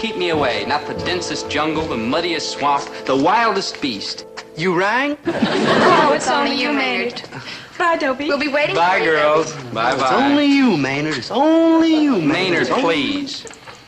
keep me away. Not the densest jungle, the muddiest swamp, the wildest beast. You rang? Oh, it's only you, Maynard. Bye, Dobie. We'll be waiting Bye, for you. girls. Bye-bye. It's only you, Maynard. It's only you, Maynard, please.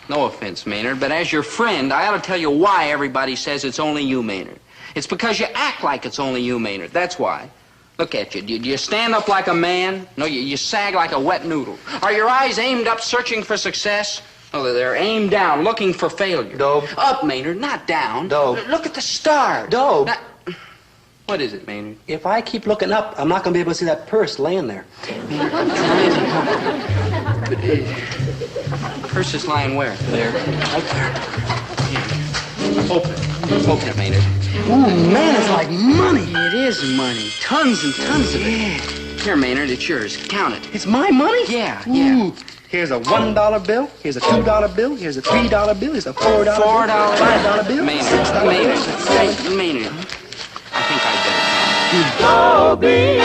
No offense, Maynard, but as your friend, I ought to tell you why everybody says it's only you, Maynard. It's because you act like it's only you, Maynard. That's why. Look at you. Do you stand up like a man? No, you sag like a wet noodle. Are your eyes aimed up, searching for success? No, they're aimed down, looking for failure. Dobe. Up, Maynard, not down. Dobe. Look at the stars. Dobe. Now, what is it, Maynard? If I keep looking up, I'm not going to be able to see that purse laying there. Purse is lying where? There. Right there. Open it. Open it, Maynard. Ooh, man, it's like money. It is money. Tons and tons of it. Here, Maynard, it's yours. Count it. It's my money? Yeah. Here's a $1 bill. Here's a $2 bill. Here's a $3 bill. Here's a $4 bill. $5 bill. Maynard. I think I better. Dobie,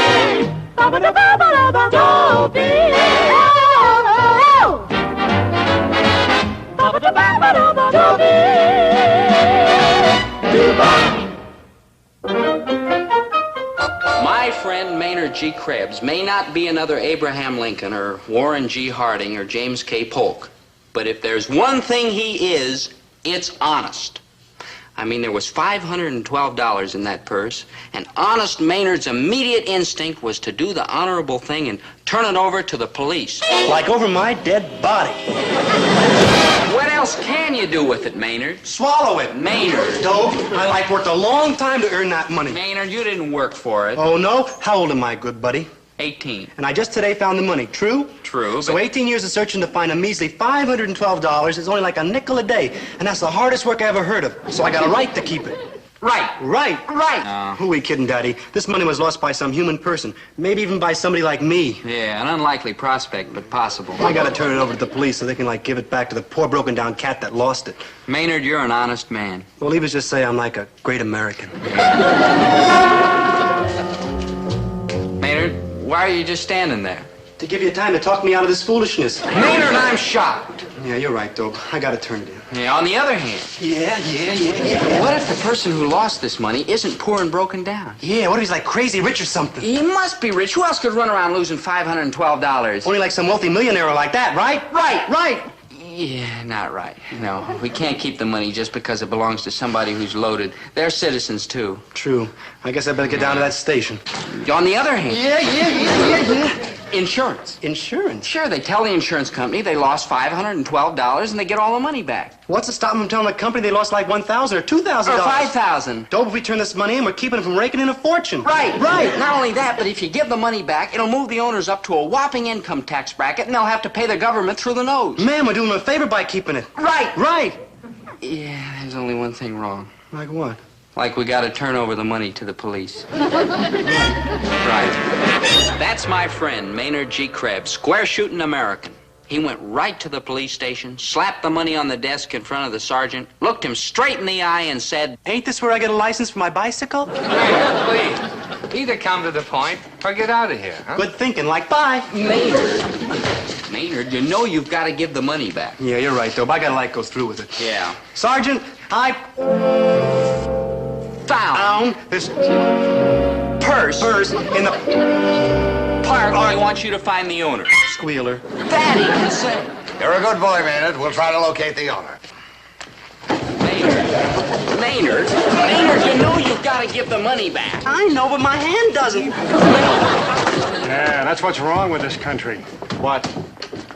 My friend Maynard G. Krebs may not be another Abraham Lincoln or Warren G. Harding or James K. Polk, but if there's one thing he is, it's honest. I mean, there was $512 in that purse, and honest Maynard's immediate instinct was to do the honorable thing and turn it over to the police. Like over my dead body. What else can you do with it, Maynard? Swallow it. Maynard. Dope, I worked a long time to earn that money. Maynard, you didn't work for it. Oh, no? How old am I, good buddy? 18. And I just today found the money. True? True, So but 18 years of searching to find a measly $512 is only like a nickel a day. And that's the hardest work I ever heard of. So I got a right to keep it. Right. Right. Who are we kidding, Daddy? This money was lost by some human person. Maybe even by somebody like me. Yeah, an unlikely prospect, but possible. I gotta turn it over to the police so they can, give it back to the poor broken down cat that lost it. Maynard, you're an honest man. Well, leave us just say I'm like a great American. Maynard, why are you just standing there? To give you time to talk me out of this foolishness. Maynard, I'm shocked. Yeah, you're right, Dope. I gotta turn it in. Yeah, on the other hand, Yeah. what if the person who lost this money isn't poor and broken down? Yeah, what if he's like crazy rich or something? He must be rich. Who else could run around losing $512? Only like some wealthy millionaire like that, right? Right. Yeah, not right. No, we can't keep the money just because it belongs to somebody who's loaded. They're citizens, too. True. I guess I better get down to that station. On the other hand... Yeah. Insurance. Insurance? Sure, they tell the insurance company they lost $512 and they get all the money back. What's to stop them from telling the company they lost like $1,000 or $2,000? Or $5,000. Dope, if we turn this money in, we're keeping them from raking in a fortune. Right. Not only that, but if you give the money back, it'll move the owners up to a whopping income tax bracket, and they'll have to pay the government through the nose. Man, we're doing them a favor by keeping it. Right. Yeah, there's only one thing wrong. Like what? Like we gotta turn over the money to the police. Right. That's my friend, Maynard G. Krebs, square-shooting American. He went right to the police station, slapped the money on the desk in front of the sergeant, looked him straight in the eye and said, Ain't this where I get a license for my bicycle? Please, either come to the point or get out of here, huh? Good thinking, bye. Maynard, you know you've got to give the money back. Yeah, you're right, Dope. I gotta go through with it. Yeah. Sergeant, I found this purse in the Park, I want you to find the owner. squealer. Daddy can say. You're a good boy, Maynard. We'll try to locate the owner. Maynard, you know you've got to give the money back. I know, but my hand doesn't. Yeah, that's what's wrong with this country. What?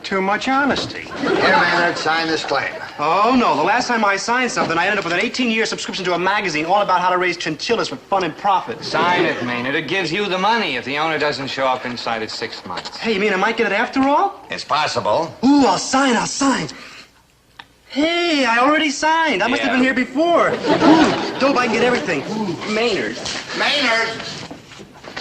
Too much honesty. Here, Maynard, sign this claim. Oh, no. The last time I signed something, I ended up with an 18-year subscription to a magazine all about how to raise chinchillas for fun and profit. Sign it, Maynard. It gives you the money if the owner doesn't show up inside of 6 months. Hey, you mean I might get it after all? It's possible. Ooh, I'll sign. Hey, I already signed. I must have been here before. Ooh, Dope, I can get everything. Ooh, Maynard.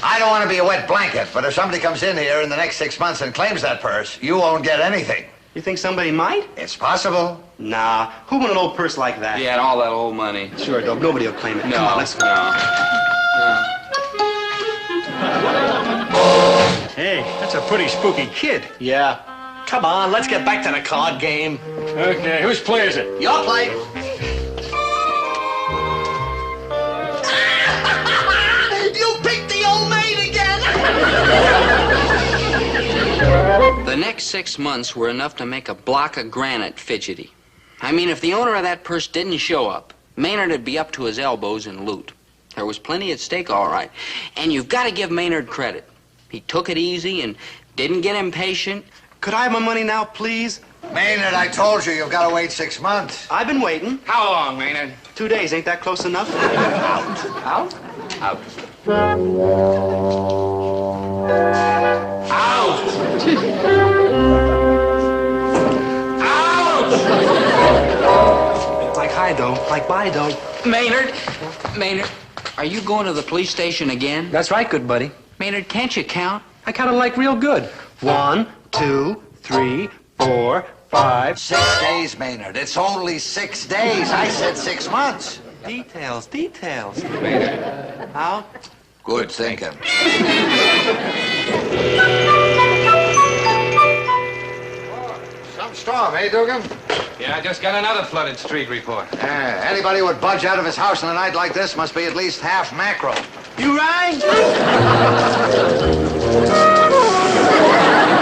I don't want to be a wet blanket, but if somebody comes in here in the next 6 months and claims that purse, you won't get anything. You think somebody might? It's possible. Nah, who want an old purse like that? Yeah, and all that old money. Sure, Dope, nobody will claim it. No. Come on, let's go. Hey, that's a pretty spooky kid. Yeah. Come on, let's get back to the card game. Okay, whose play is it? Your play. You picked the old maid again. The next 6 months were enough to make a block of granite fidgety. I mean, if the owner of that purse didn't show up, Maynard would be up to his elbows in loot. There was plenty at stake, all right. And you've got to give Maynard credit. He took it easy and didn't get impatient. Could I have my money now, please? Maynard, I told you, you've got to wait 6 months. I've been waiting. How long, Maynard? 2 days. Ain't that close enough? Out? Out. Like hi, though. Like bye, though. Maynard, are you going to the police station again? That's right, good buddy. Maynard, can't you count? I counted like real good. 1, 2, 3, 4, 5. 6 days, Maynard. It's only 6 days. I said 6 months. Details. Maynard. How? Good thinking. Something strong, eh, Dugan? Yeah, I just got another flooded street report. Anybody who would budge out of his house on a night like this must be at least half mackerel. You right? It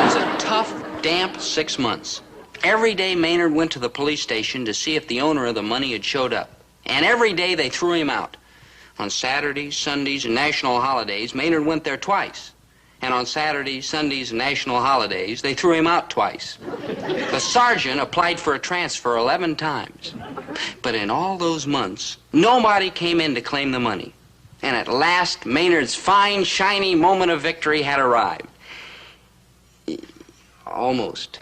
was a tough, damp 6 months. Every day Maynard went to the police station to see if the owner of the money had showed up. And every day they threw him out. On Saturdays, Sundays, and national holidays, Maynard went there twice. And on Saturdays, Sundays, and national holidays, they threw him out twice. The sergeant applied for a transfer 11 times. But in all those months, nobody came in to claim the money. And at last, Maynard's fine, shiny moment of victory had arrived. Almost.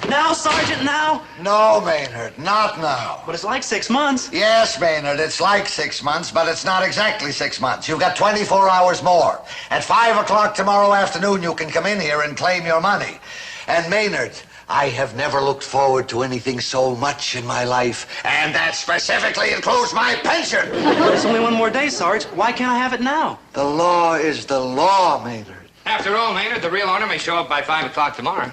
Now, Sergeant, now? No, Maynard, not now. But it's like 6 months. Yes, Maynard, it's like 6 months, but it's not exactly 6 months. You've got 24 hours more. At 5 o'clock tomorrow afternoon, you can come in here and claim your money. And Maynard, I have never looked forward to anything so much in my life, and that specifically includes my pension. But it's only 1 more day, Sarge. Why can't I have it now? The law is the law, Maynard. After all, Maynard, the real owner may show up by 5 o'clock tomorrow.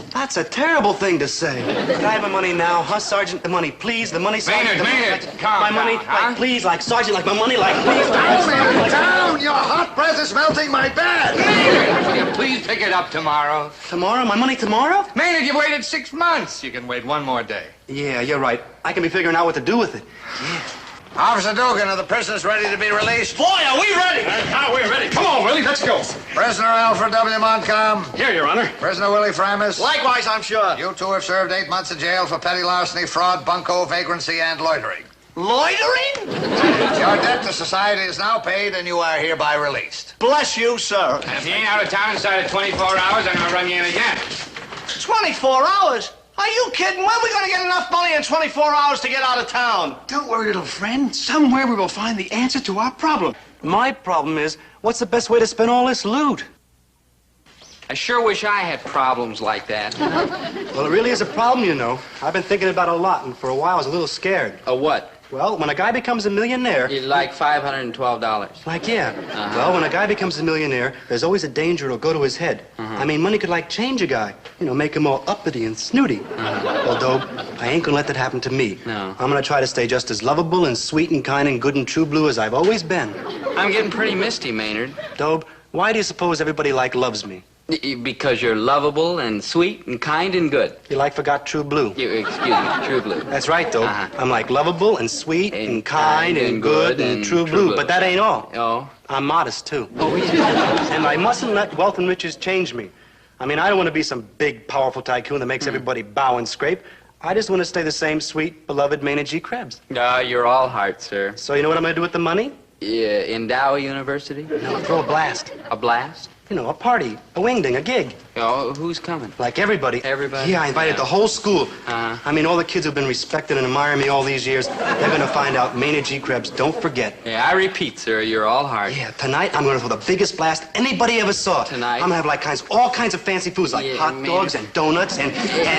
That's a terrible thing to say. Can I have my money now, huh, Sergeant? The money, please. The money, Sergeant. Maynard, Like, calm my money, down, huh? like, please, like, Sergeant, like, my money, like, please. Down, Maynard, down! Your hot breath is melting my bed. Maynard, will you please pick it up tomorrow? Tomorrow? My money tomorrow? Maynard, you waited 6 months. You can wait 1 more day. Yeah, you're right. I can be figuring out what to do with it. Officer Dugan, are the prisoners ready to be released? Boy, are we ready! We're ready. Come on, Willie, let's go. Prisoner Alfred W. Montcalm. Here, Your Honor. Prisoner Willie Framis. Likewise, I'm sure. You two have served 8 months in jail for petty larceny, fraud, bunco, vagrancy, and loitering. Loitering? Your debt to society is now paid, and you are hereby released. Bless you, sir. And if you ain't out of town inside of 24 hours, I'm gonna run you in again. 24 hours? Are you kidding? When are we going to get enough money in 24 hours to get out of town? Don't worry, little friend. Somewhere we will find the answer to our problem. My problem is, what's the best way to spend all this loot? I sure wish I had problems like that. Well, it really is a problem, you know. I've been thinking about it a lot, and for a while I was a little scared. A what? Well, when a guy becomes a millionaire... You'd like $512. Like, yeah. Well, when a guy becomes a millionaire, there's always a danger it'll go to his head. I mean, money could, like, change a guy. You know, make him all uppity and snooty. Well, Dobe, I ain't gonna let that happen to me. No. I'm gonna try to stay just as lovable and sweet and kind and good and true blue as I've always been. I'm getting pretty misty, Maynard. Dobe, why do you suppose everybody, like, loves me? Because you're lovable and sweet and kind and good. You, like, forgot true blue. Excuse me, true blue. That's right, Dobe. I'm, like, lovable and sweet and kind and good and true blue. But that ain't all. Oh? I'm modest, too. Oh, yeah. And I mustn't let wealth and riches change me. I mean, I don't want to be some big, powerful tycoon that makes everybody bow and scrape. I just want to stay the same sweet, beloved Maynard G. Krebs. You're all heart, sir. So you know what I'm going to do with the money? Yeah, Endow University? No, throw a blast. A blast? You know, a party, a wingding, a gig. Oh, who's coming? Like everybody. Everybody? Yeah, I invited the whole school. Uh-huh. I mean, all the kids who've been respecting and admiring me all these years, they're going to find out Maynard G. Krebs. Don't forget. Yeah, I repeat, sir, you're all heart. Yeah, tonight I'm going to throw the biggest blast anybody ever saw. Tonight? I'm going to have all kinds of fancy foods like hot dogs and donuts and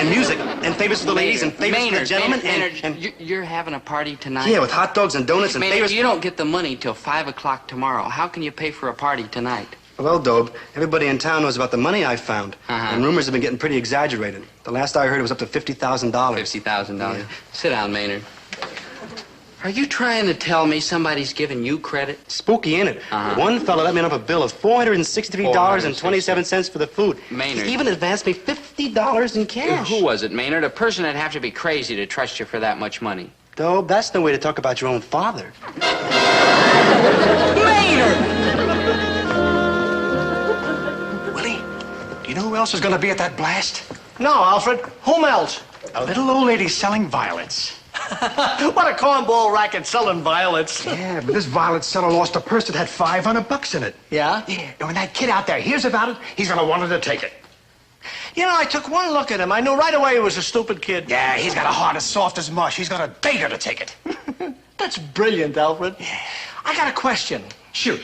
music and favors for the ladies and favors for the gentlemen. Maynard, you're having a party tonight? Yeah, with hot dogs and donuts and Maynard, favors. you don't get the money till 5 o'clock tomorrow. How can you pay for a party tonight? Well, Dobe, everybody in town knows about the money I found. Uh-huh. And rumors have been getting pretty exaggerated. The last I heard, it was up to $50,000. $50,000. Yeah. Sit down, Maynard. Are you trying to tell me somebody's giving you credit? Spooky, ain't it? One fella let me know a bill of $463.27 for the food. Maynard. He even advanced me $50 in cash. Who was it, Maynard? A person would have to be crazy to trust you for that much money. Dobe, that's no way to talk about your own father. Maynard! Willie, do you know who else is going to be at that blast? No, Alfred. Whom else? A little old lady selling violets. What a cornball racket selling violets. Yeah, but this violet seller lost a purse that had $500 in it. Yeah? Yeah, and when that kid out there hears about it, he's going to want her to take it. You know, I took one look at him. I knew right away he was a stupid kid. Yeah, he's got a heart as soft as mush. He's going to beg her to take it. That's brilliant, Alfred. Yeah. I got a question. Shoot.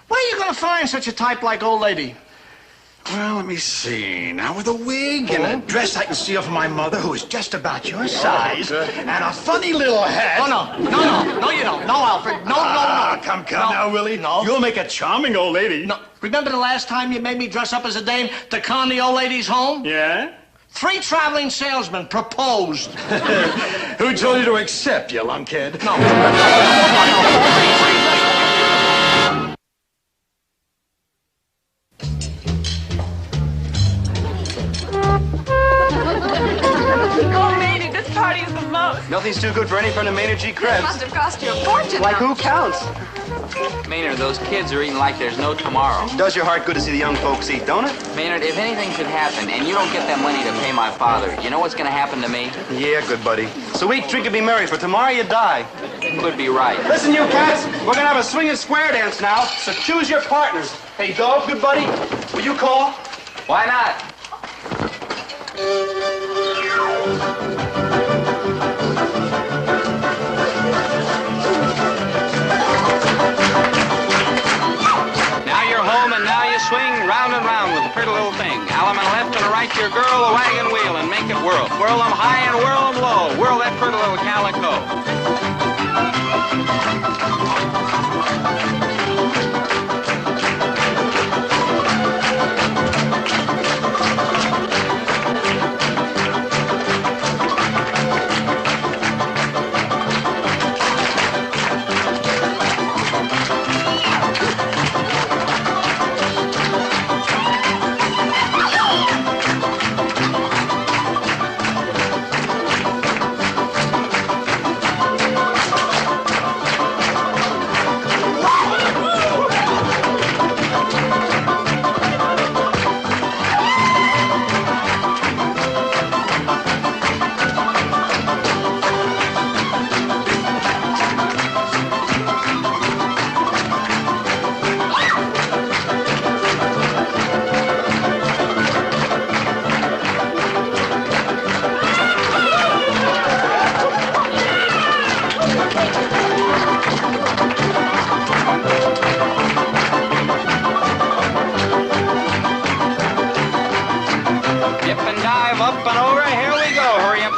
Where are you going to find such a type like old lady? Well, let me see. Now, with a wig and a dress I can steal from my mother, who is just about your size, and a funny little hat. Oh, no, you don't. No, Alfred. No. Come now, Willie. No. You'll make a charming old lady. No. Remember the last time you made me dress up as a dame to con the old ladies home? Yeah? 3 traveling salesmen proposed. Who told you to accept, you lunkhead? No. Oh, Maynard, this party is the most. Nothing's too good for any friend of Maynard G. Krebs. It must have cost you a fortune. Like who counts? Maynard, those kids are eating like there's no tomorrow. Does your heart good to see the young folks eat, don't it? Maynard, if anything should happen and you don't get that money to pay my father, you know what's going to happen to me? Yeah, good buddy. So eat, drink, and be merry, for tomorrow you die. Could be right. Listen, you cats, we're gonna have a swinging square dance now, so choose your partners. Hey, Dog, good buddy, will you call? Why not? Now you're home and now you swing round and round with the pretty little thing. Alum and a left and a right to your girl, a wagon wheel, and make it whirl. Whirl them high and whirl them low. Whirl that pretty little calico.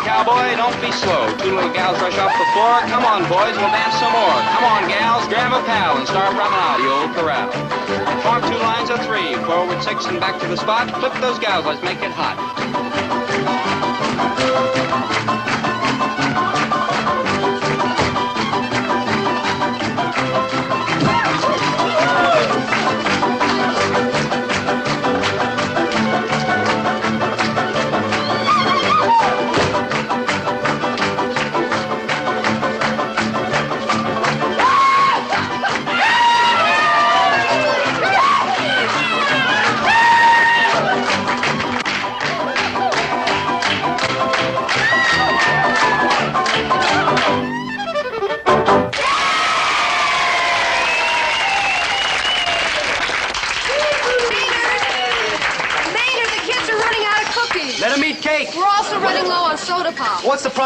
Cowboy, don't be slow. 2 little gals rush off the floor. Come on, boys, we'll dance some more. Come on, gals, grab a pal and start running out of the old corral. Form 2 lines of 3, forward 6 and back to the spot. Flip those gals, let's make it hot.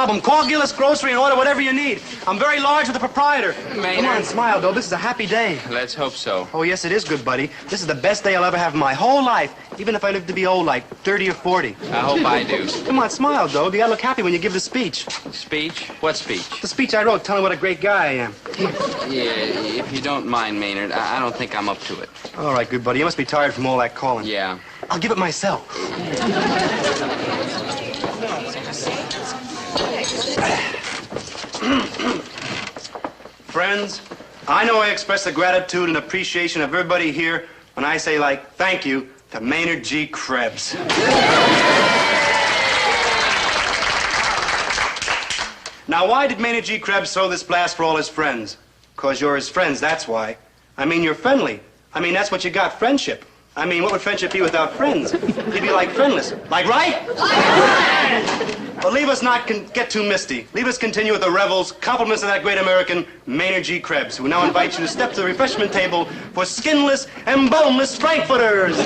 album. Call Gillis Grocery and order whatever you need. I'm very large with the proprietor. Maynard. Come on, smile, Dobe. This is a happy day. Let's hope so. Oh, yes, it is, good buddy. This is the best day I'll ever have in my whole life, even if I live to be old, like 30 or 40. I hope I do. Come on, smile, Dobe. You gotta look happy when you give the speech. Speech? What speech? The speech I wrote telling what a great guy I am. Yeah, if you don't mind, Maynard, I don't think I'm up to it. All right, good buddy. You must be tired from all that calling. Yeah. I'll give it myself. Friends, I know I express the gratitude and appreciation of everybody here when I say, like, thank you to Maynard G. Krebs. Now, why did Maynard G. Krebs throw this blast for all his friends? 'Cause you're his friends, that's why. I mean, you're friendly. I mean, that's what you got, friendship. I mean, what would friendship be without friends? You'd be like friendless. Like, right? But leave us not get too misty. Leave us continue with the revels, compliments of that great American, Maynard G. Krebs, who now invites you to step to the refreshment table for skinless and boneless frankfurters.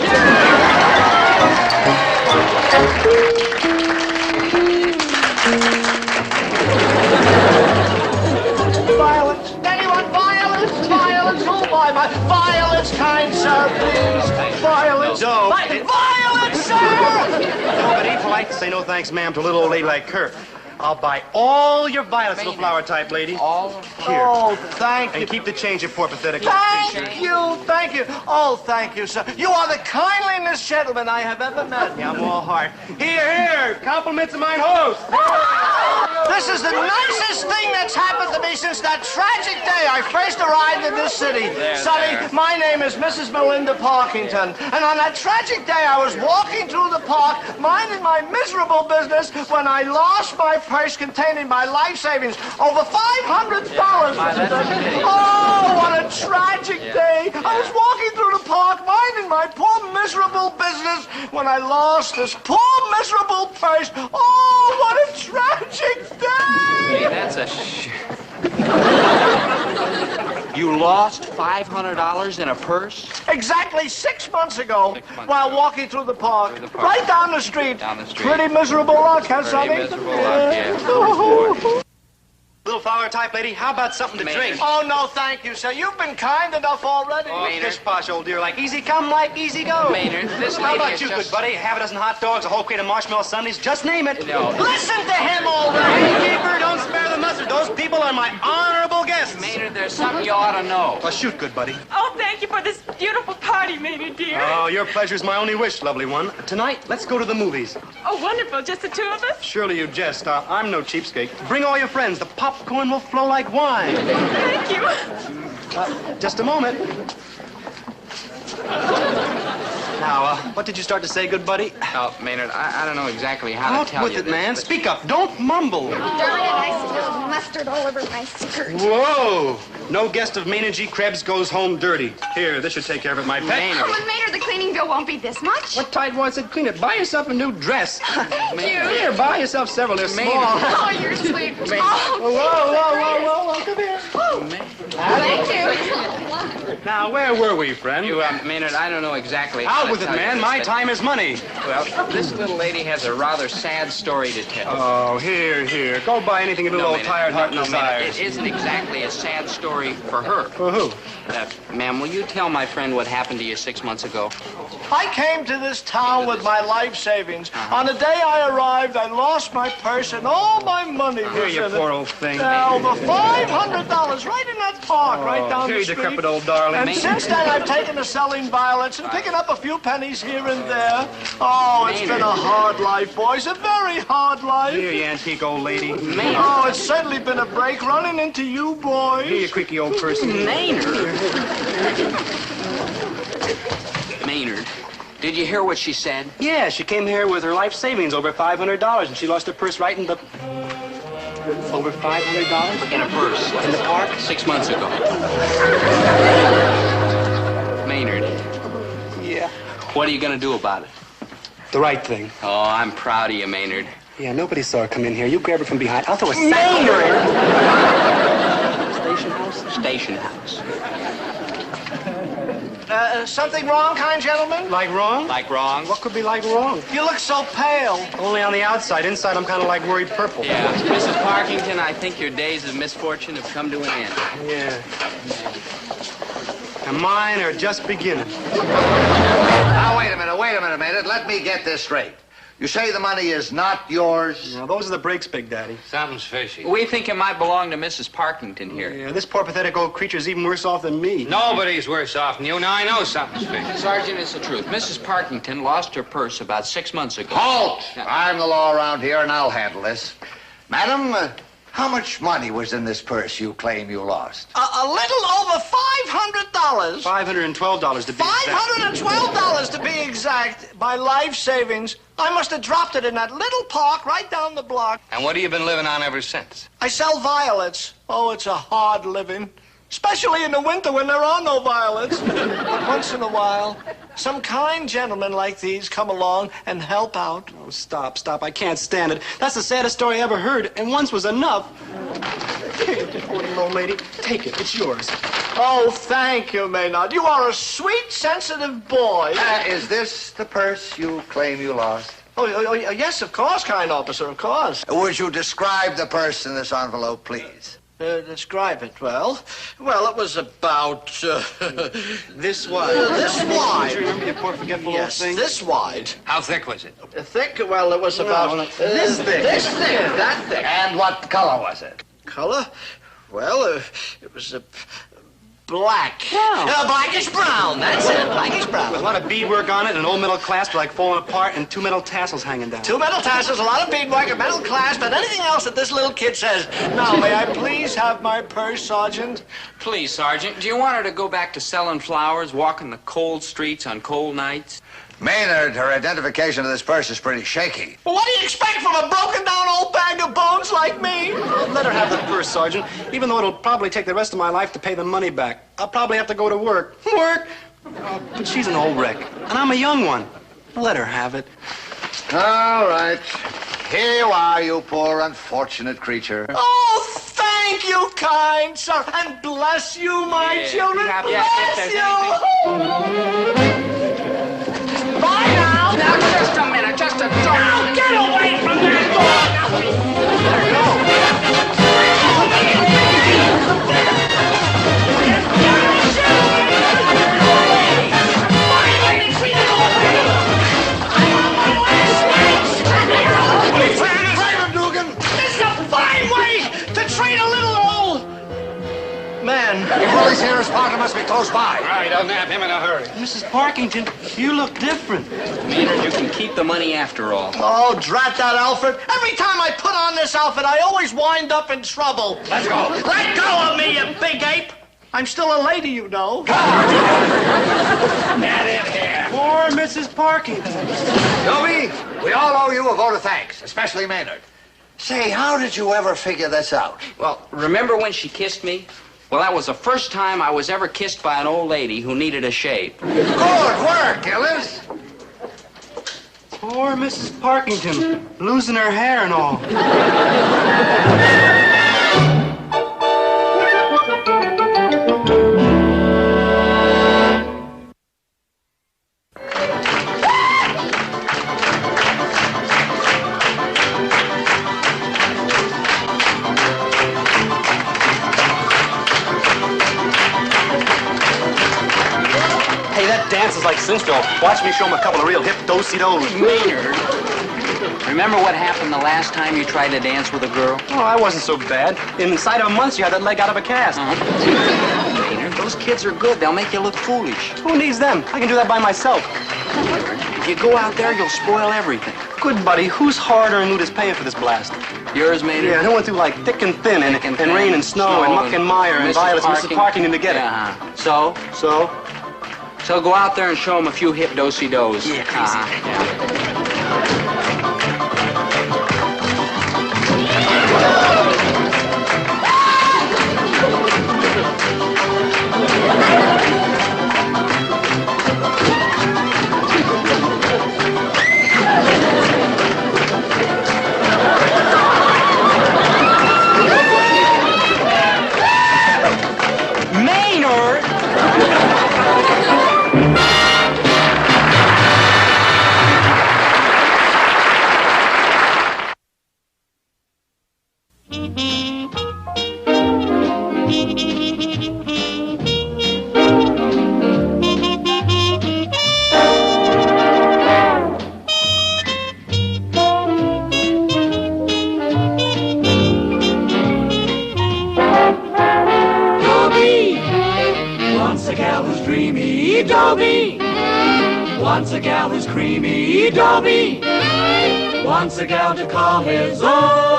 Violence. Anyone? Violence. Violence. Oh, my. Violence, kind sir, please. Violence. No. Violence, sir! Nobody polite to say no thanks, ma'am, to a little old lady like her. I'll buy all your violets, little flower type lady. All? Here. Oh, thank you. And keep the change, you poor pathetic. Thank you, thank you. Oh, thank you, sir. You are the kindliest gentleman I have ever met. Yeah, I'm all heart. Here, compliments of mine host. This is the nicest thing that's happened to me since that tragic day I first arrived in this city. Sonny, my name is Mrs. Melinda Parkington. And on that tragic day, I was walking through the park, minding my miserable business, when I lost my purse containing my life savings. Over $500. Oh, what a tragic day. I was walking through the park, minding my poor miserable business, when I lost this poor miserable purse. Oh, what a tragic day. Hey, that's a You lost $500 in a purse? Exactly 6 months ago, 6 months while ago. walking through the park. Through the park. Right down the street. Down the street. Pretty miserable luck, huh, Pretty Sonny? miserable luck, yeah. Little flower type lady, how about something to Maynard. drink? Oh, no, thank you, sir. You've been kind enough already. Oh, Maynard. pish posh, old dear, like easy come, like easy go. Maynard, this How lady about is you, just... good buddy? Half a dozen hot dogs, a whole crate of marshmallow sundaes, just name it. No. Listen to him already. Keeper, don't spare the mustard. Those people are my honorable guests. Maynard, there's something you ought to know. Well, shoot, good buddy. Oh, thank you for this beautiful party, Maynard, dear. Oh, your pleasure's my only wish, lovely one. Tonight, let's go to the movies. Oh, wonderful. Just the two of us? Surely you jest. I'm no cheapskate. Bring all your friends. The popcorn will flow like wine. Thank you. Just a moment. Now, what did you start to say, good buddy? Oh, Maynard, I don't know exactly how Out to tell with you it, this, man. but- Speak up. Don't mumble. Darn it, I spilled mustard all over my skirt. Whoa! No guest of Maynard G. Krebs goes home dirty. Here, this should take care of it, my pet. Maynard. Oh, and Maynard, the cleaning bill won't be this much. What tight wants to clean it? Buy yourself a new dress. Thank you. Here, buy yourself several. They're small. Oh, you're sweet. Oh, Whoa, come here. thank you. Now, where were we, friend? You, Maynard, I don't know exactly Out to with it, tell you man. this, My but- time is money. Well, this little lady has a rather sad story to tell. Oh, here. Go buy anything a little old Maynard, tired heart no, desires. Maynard, it isn't exactly a sad story for her. For who? Ma'am, will you tell my friend what happened to you 6 months ago? I came to this town with my life savings. On the day I arrived, I lost my purse and all my money Here, was you in poor it. old thing. Now, over $500 right in that park, right down Here, the you street. decrepit old darling. And since then, I've taken to selling violets and picking up a few pennies here and there. Oh, it's been a hard life, boys. A very hard life. Here, you antique old lady. Oh, it's certainly been a break running into you, boys. Here, you creaky old person. Maynard, did you hear what she said? Yeah, she came here with her life savings, over $500, and she lost her purse right in the... Over $500? In a purse. In the park? 6 months ago. Maynard, Yeah. what are you going to do about it? The right thing. Oh, I'm proud of you, Maynard. Yeah, nobody saw her come in here. You grab her from behind. I'll throw a sack. Station house? Station house. Something wrong, kind gentlemen? Like wrong? Like wrong? What could be like wrong? You look so pale. Only on the outside. Inside, I'm kind of like worried purple. Yeah, Mrs. Parkington, I think your days of misfortune have come to an end. Yeah. And mine are just beginning. Now, wait a minute, Maynard. Let me get this straight. You say the money is not yours? Now, those are the breaks, Big Daddy. Something's fishy. We think it might belong to Mrs. Parkington here. Yeah, this poor, pathetic old creature's even worse off than me. Nobody's worse off than you. Now I know something's fishy. Sergeant, it's the truth. Mrs. Parkington lost her purse about 6 months ago. Halt! Yeah. I'm the law around here, and I'll handle this. Madam, how much money was in this purse you claim you lost? A little over $500. $512 to be exact. $512 to be exact. My life savings. I must have dropped it in that little park right down the block. And what have you been living on ever since? I sell violets. Oh, it's a hard living. Especially in the winter when there are no violets. But once in a while, some kind gentlemen like these come along and help out. Oh, stop. I can't stand it. That's the saddest story I ever heard, and once was enough. Here, poor little old lady. Take it. It's yours. Oh, thank you, Maynard. You are a sweet, sensitive boy. Is this the purse you claim you lost? Oh, yes, of course, kind officer, of course. Would you describe the purse in this envelope, please? Describe it, well, it was about, This wide. this wide. You remember your poor forgetful Yes, old thing? this wide. How thick was it? Thick, well, it was about... this thick. This thick, that thick. And what color was it? Color? Well, it was black. Brown. Blackish brown, that's it, blackish With a brown. lot of beadwork on it, and an old metal clasp like falling apart, and 2 metal tassels hanging down. 2 metal tassels, a lot of beadwork, a metal clasp, and anything else that this little kid says. Now, may I please have my purse, Sergeant? Please, Sergeant, do you want her to go back to selling flowers, walking the cold streets on cold nights? Maynard, her identification of this purse is pretty shaky. Well, what do you expect from a broken down old bag of bones like me? Let her have the purse, Sergeant, even though it'll probably take the rest of my life to pay the money back. I'll probably have to go to work. Work? Oh, but she's an old wreck, and I'm a young one. Let her have it. All right. Here you are, you poor unfortunate creature. Oh, thank you, kind sir, and bless you, my children. Yeah, Bless if you. Bye now. Now, just a minute, just a... Now, get away from that This is a fine way to treat a little old man. If Willie's here, his partner must be close by. All right, I'll nab him in a hurry. Mrs. Parkington, you look different. Maynard, you can keep the money after all. Oh, drat that Alfred. Every time I put on this outfit, I always wind up in trouble. Let's go. Let go of me, you big ape. I'm still a lady, you know. Get in here. Poor Mrs. Parkington. Dobie, we all owe you a vote of thanks, especially Maynard. Say, how did you ever figure this out? Well, remember when she kissed me? Well, that was the first time I was ever kissed by an old lady who needed a shave. Good work, Gillis. Poor Mrs. Parkington, losing her hair and all. Hey, that dances like Cincho. Watch me show him a couple of real hip do-si-dos. Maynard, remember what happened the last time you tried to dance with a girl? Oh, I wasn't so bad. Inside of a month, you had that leg out of a cast. Maynard, those kids are good. They'll make you look foolish. Who needs them? I can do that by myself. If you go out there, you'll spoil everything. Good buddy, whose hard-earned loot is paying for this blast? Yours, Maynard? Yeah, who went through like thick and thin, and Thick and rain thin, and snow and muck and mire and Mrs. violets and Mrs. Parkington to get it. Uh-huh. So? So go out there and show them a few hip do-si-dos. Yeah, easy. Yeah. Maynard! creamy Dobie. Wants a gal who's creamy Dobie. Wants a gal to call his own.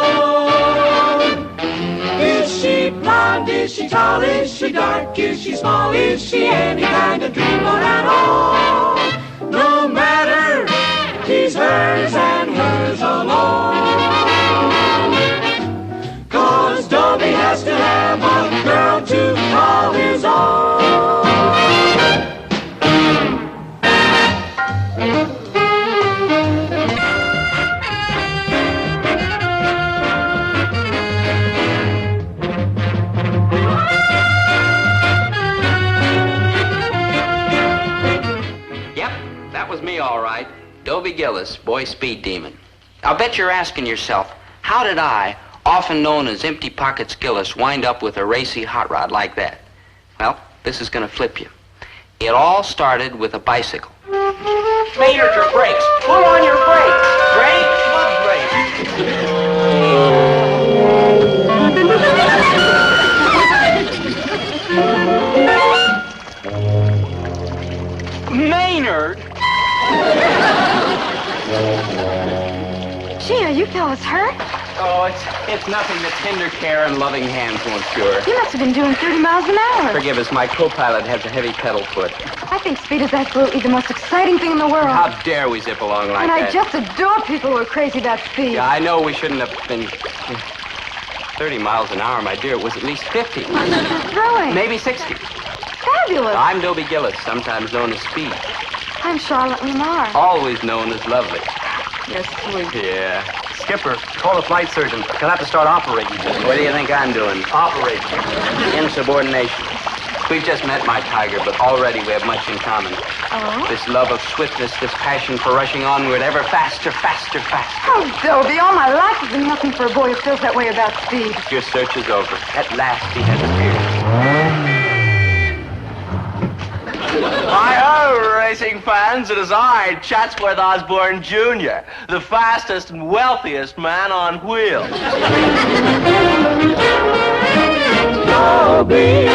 Is she blonde? Is she tall? Is she dark? Is she small? Is she any kind of dreamboat at all? No matter, he's hers and hers alone. 'Cause Dobie has to have a girl to call his own. All right, Dobie Gillis, boy speed demon. I'll bet you're asking yourself, how did I, often known as Empty Pockets Gillis, wind up with a racy hot rod like that? Well, this is going to flip you. It all started with a bicycle. Maynard, your brakes. Pull on your brakes. Brakes? What brakes? Maynard! Gee, are you fellas hurt? Oh, it's nothing that tender care and loving hands won't cure. You must have been doing 30 miles an hour. Forgive us, my co-pilot has a heavy pedal foot. I think speed is absolutely the most exciting thing in the world. How dare we zip along like and that? I just adore people who are crazy about speed. Yeah, I know we shouldn't have been 30 miles an hour, my dear. It was at least 50. Thrilling. Maybe 60. Fabulous. I'm Dobie Gillis, sometimes known as Speed. I'm Charlotte Lamar. Always known as Lovely. You're sweet. Yeah. Skipper, call the flight surgeon. He'll have to start operating. What do you think I'm doing? Operating. Insubordination. We've just met, my tiger, but already we have much in common. Oh? This love of swiftness, this passion for rushing onward ever faster, faster, faster. Oh, Dobie, all my life I've been looking for a boy who feels that way about speed. Your search is over. At last he has appeared. Hi-ho, racing fans. It is I, Chatsworth Osborne Jr., the fastest and wealthiest man on wheels. Dobie!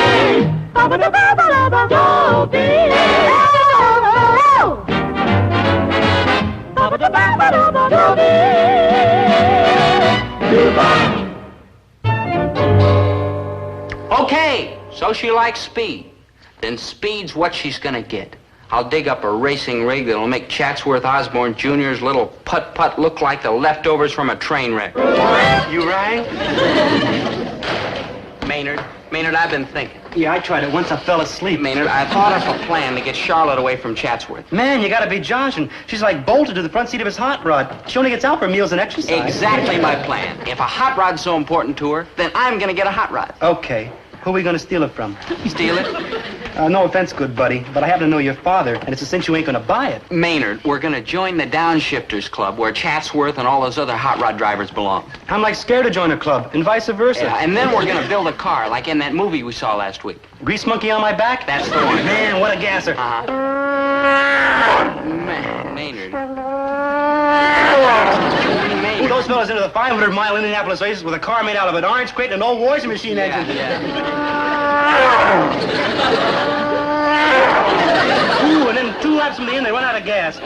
Okay, so she likes speed. Then speed's what she's gonna get. I'll dig up a racing rig that'll make Chatsworth Osborne Jr.'s little putt-putt look like the leftovers from a train wreck. You rang? Maynard, I've been thinking. Yeah, I tried it once. I fell asleep. Maynard, I thought of a plan to get Charlotte away from Chatsworth. Man, you gotta be joshing. She's like bolted to the front seat of his hot rod. She only gets out for meals and exercise. Exactly my plan. If a hot rod's so important to her, then I'm gonna get a hot rod. Okay. Who are we gonna steal it from? Steal it? No offense, good buddy, but I happen to know your father, and it's a cinch you ain't gonna buy it. Maynard, we're gonna join the Downshifters Club, where Chatsworth and all those other hot rod drivers belong. I'm like scared to join a club, and vice versa. Yeah, and then we're gonna build a car, like in that movie we saw last week. Grease monkey on my back? That's the one. Man, what a gasser. Maynard. Those fellas into the 500-mile Indianapolis races with a car made out of an orange crate and an old washing machine engine. Ooh, and then 2 laps from the end, they run out of gas.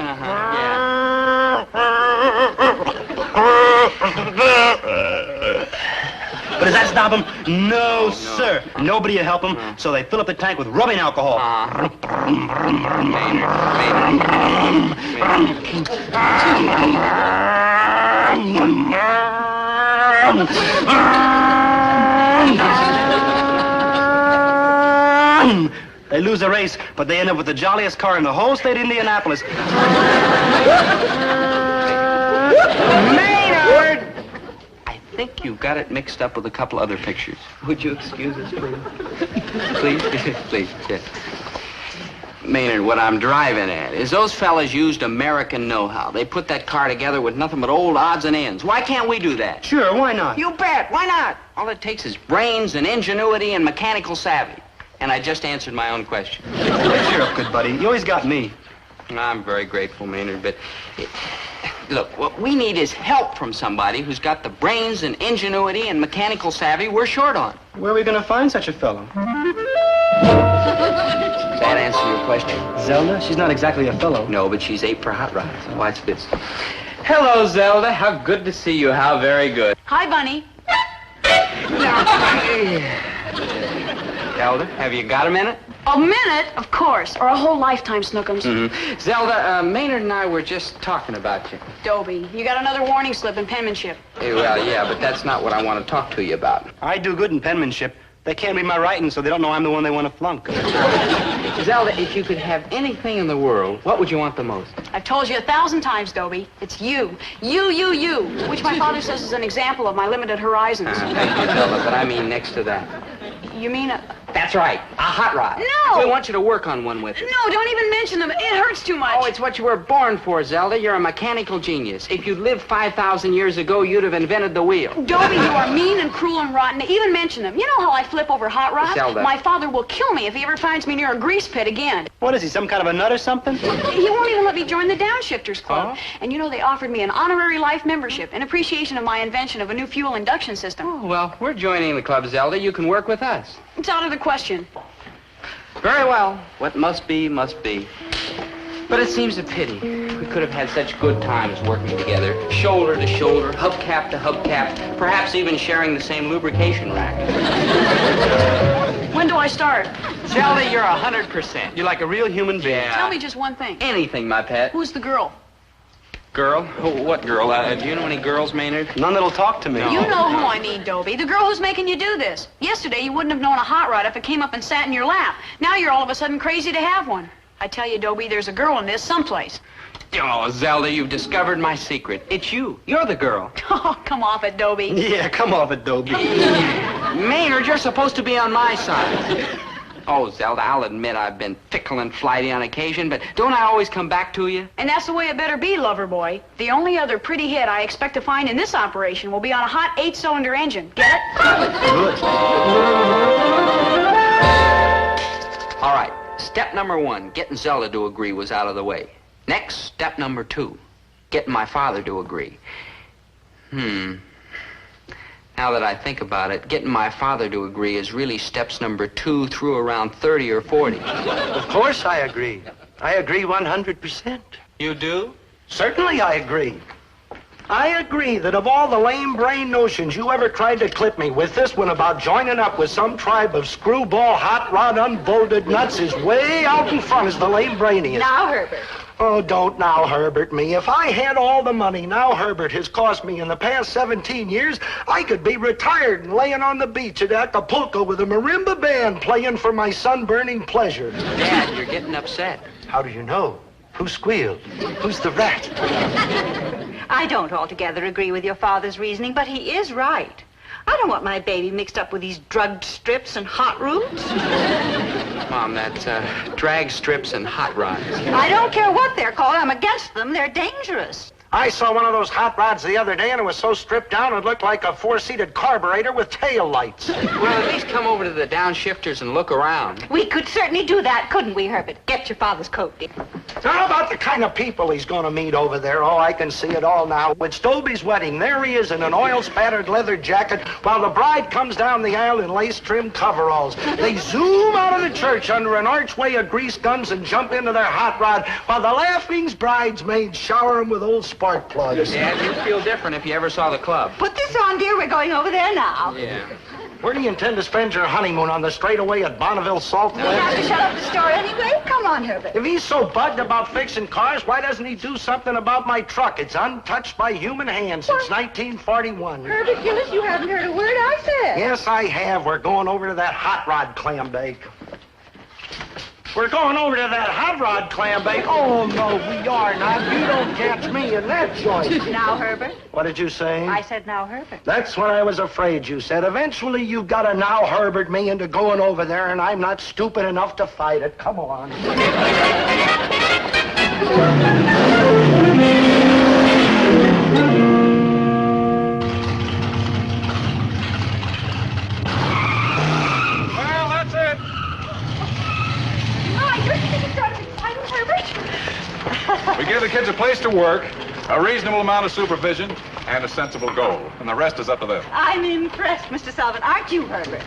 But does that stop them? No, sir. Nobody will help them, so they fill up the tank with rubbing alcohol. They lose the race, but they end up with the jolliest car in the whole state of Indianapolis. Maynard! I think you got it mixed up with a couple other pictures. Would you excuse us, please? Please, yes. Maynard, what I'm driving at is those fellas used American know-how. They put that car together with nothing but old odds and ends. Why can't we do that? Sure, why not? You bet, why not? All it takes is brains and ingenuity and mechanical savvy. And I just answered my own question. Cheer up, good buddy. You always got me. I'm very grateful, Maynard, but look, what we need is help from somebody who's got the brains and ingenuity and mechanical savvy we're short on. Where are we going to find such a fellow? that answer your question? Zelda? She's not exactly a fellow. No, but she's ape for hot rods. Watch this. Hello, Zelda. How good to see you. How very good. Hi, Bunny. Zelda, have you got a minute? A minute, of course, or a whole lifetime, Snookums. Zelda, Maynard and I were just talking about you. Dobie, you got another warning slip in penmanship. Well, yeah, but that's not what I want to talk to you about. I do good in penmanship. They can't read my writing, so they don't know I'm the one they want to flunk. Zelda, if you could have anything in the world, what would you want the most? I've told you 1,000 times, Dobie. It's you. You, which my father says is an example of my limited horizons. Thank you, Zelda, but I mean next to that. You mean a... That's right, a hot rod. No! We want you to work on one with us. No, don't even mention them. It hurts too much. Oh, it's what you were born for, Zelda. You're a mechanical genius. If you'd lived 5,000 years ago, you'd have invented the wheel. Dobie, you are mean and cruel and rotten to even mention them. You know how I flip over hot rods? Zelda. My father will kill me if he ever finds me near a grease pit again. What is he, some kind of a nut or something? He won't even let me join the Downshifters Club. Oh? And you know they offered me an honorary life membership in appreciation of my invention of a new fuel induction system. Oh, well, we're joining the club, Zelda. You can work with us. It's out of the question. Very well. What must be, must be. But it seems a pity. We could have had such good times working together, shoulder to shoulder, hubcap to hubcap, perhaps even sharing the same lubrication rack. When do I start? Zelda, you're 100%. You're like a real human being. Yeah. Tell me just one thing. Anything, my pet. Who's the girl? Girl? What girl? Do you know any girls, Maynard? None that'll talk to me. You know who I mean, Dobie. The girl who's making you do this. Yesterday, you wouldn't have known a hot rod if it came up and sat in your lap. Now you're all of a sudden crazy to have one. I tell you, Dobie, there's a girl in this someplace. Oh, Zelda, you've discovered my secret. It's you. You're the girl. Oh, come off it, Dobie. Yeah, come off it, Dobie. Maynard, you're supposed to be on my side. Oh, Zelda, I'll admit I've been fickle and flighty on occasion, but don't I always come back to you? And that's the way it better be, lover boy. The only other pretty hit I expect to find in this operation will be on a hot 8-cylinder engine. Get it? Good. All right. Step number 1, getting Zelda to agree was out of the way. Next, step number 2, getting my father to agree. Now that I think about it, getting my father to agree is really steps number 2 through around 30 or 40. Of course I agree. I agree 100%. You do? Certainly I agree. I agree that of all the lame brain notions you ever tried to clip me with, this one about joining up with some tribe of screwball, hot rod, unbolted nuts is way out in front as the lame brainiest. Now, Herbert. Oh, don't now Herbert me. If I had all the money now Herbert has cost me in the past 17 years, I could be retired and laying on the beach at Acapulco with a marimba band playing for my sun-burning pleasure. Dad, you're getting upset. How do you know? Who squealed? Who's the rat? I don't altogether agree with your father's reasoning, but he is right. I don't want my baby mixed up with these drugged strips and hot roots. Mom, that's drag strips and hot rods. I don't care what they're called. I'm against them. They're dangerous. I saw one of those hot rods the other day, and it was so stripped down it looked like a 4-seated carburetor with tail lights. Well, at least come over to the downshifters and look around. We could certainly do that, couldn't we, Herbert? Get your father's coat, dear. How about the kind of people he's going to meet over there? Oh, I can see it all now. It's Dobie's wedding. There he is in an oil-spattered leather jacket, while the bride comes down the aisle in lace-trimmed coveralls. They zoom out of the church under an archway of grease guns and jump into their hot rod, while the laughing bridesmaids shower them with old spark plugs. Dad, you'd feel different if you ever saw the club. Put this on, dear. We're going over there now. Yeah. Where do you intend to spend your honeymoon? On the straightaway at Bonneville Salt We have to shut up the store anyway. Come on, Herbert. If he's so bugged about fixing cars, why doesn't he do something about my truck? It's untouched by human hands since 1941. Herbert Gillis, you haven't heard a word I said. Yes, I have. We're going over to that hot rod clam bake. We're going over to that hot rod clam bake. Oh, no, we are not. You don't catch me in that joint. Now, Herbert. What did you say? I said now, Herbert. That's what I was afraid you said. Eventually, you've got to now Herbert me into going over there, and I'm not stupid enough to fight it. Come on. Well, that's it. We give the kids a place to work, a reasonable amount of supervision, and a sensible goal. And the rest is up to them. I'm impressed, Mr. Sullivan. Aren't you, Herbert?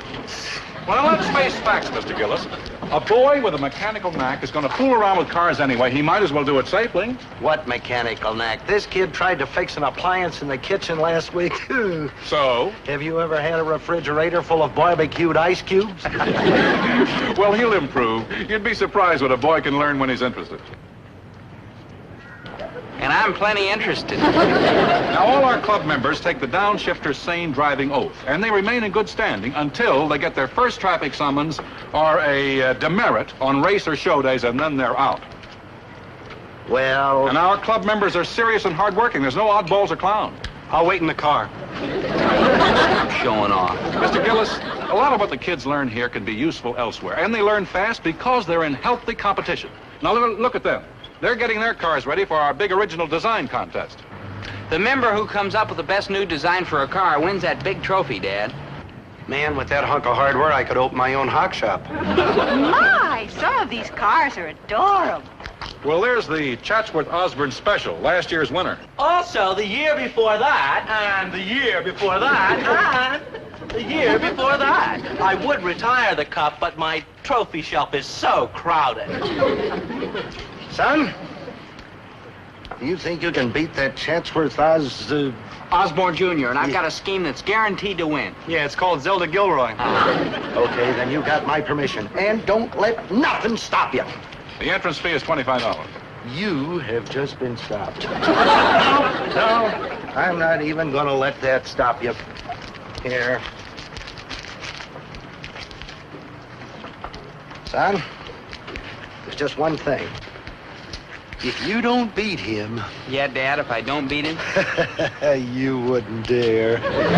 Well, let's face facts, Mr. Gillis. A boy with a mechanical knack is going to fool around with cars anyway. He might as well do it safely. What mechanical knack? This kid tried to fix an appliance in the kitchen last week. So? Have you ever had a refrigerator full of barbecued ice cubes? Well, he'll improve. You'd be surprised what a boy can learn when he's interested. And I'm plenty interested. Now, all our club members take the Downshifter Sane Driving Oath, and they remain in good standing until they get their first traffic summons or a demerit on race or show days, and then they're out. Well... And our club members are serious and hardworking. There's no oddballs or clowns. I'll wait in the car. Showing off. Mr. Gillis, a lot of what the kids learn here can be useful elsewhere, and they learn fast because they're in healthy competition. Now, look at them. They're getting their cars ready for our big original design contest. The member who comes up with the best new design for a car wins that big trophy, Dad. Man, with that hunk of hardware, I could open my own hock shop. My, some of these cars are adorable. Well, there's the Chatsworth Osborne Special, last year's winner. Also, the year before that, and the year before that, and the year before that. I would retire the cup, but my trophy shelf is so crowded. Son, do you think you can beat that Chatsworth Osborne Jr., and I've got a scheme that's guaranteed to win. Yeah, it's called Zelda Gilroy. Okay, then you got my permission. And don't let nothing stop you. The entrance fee is $25. You have just been stopped. No, I'm not even going to let that stop you. Here. Son, there's just one thing. If you don't beat him... Yeah, Dad, if I don't beat him? You wouldn't dare. Here are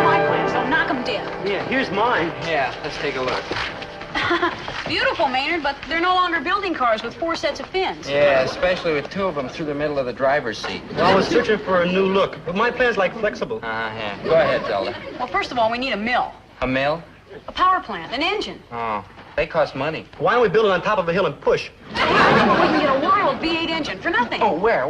my plans, so knock them dead. Yeah, here's mine. Yeah, let's take a look. Beautiful, Maynard, but they're no longer building cars with 4 sets of fins. Yeah, especially with 2 of them through the middle of the driver's seat. Well, I was searching for a new look, but my plan's like flexible. Yeah. Go ahead, Zelda. Well, first of all, we need a mill, A mill? a power plant, an engine. Oh, they cost money. Why don't we build it on top of a hill and push? We can get a wild V8 engine for nothing. Oh, where?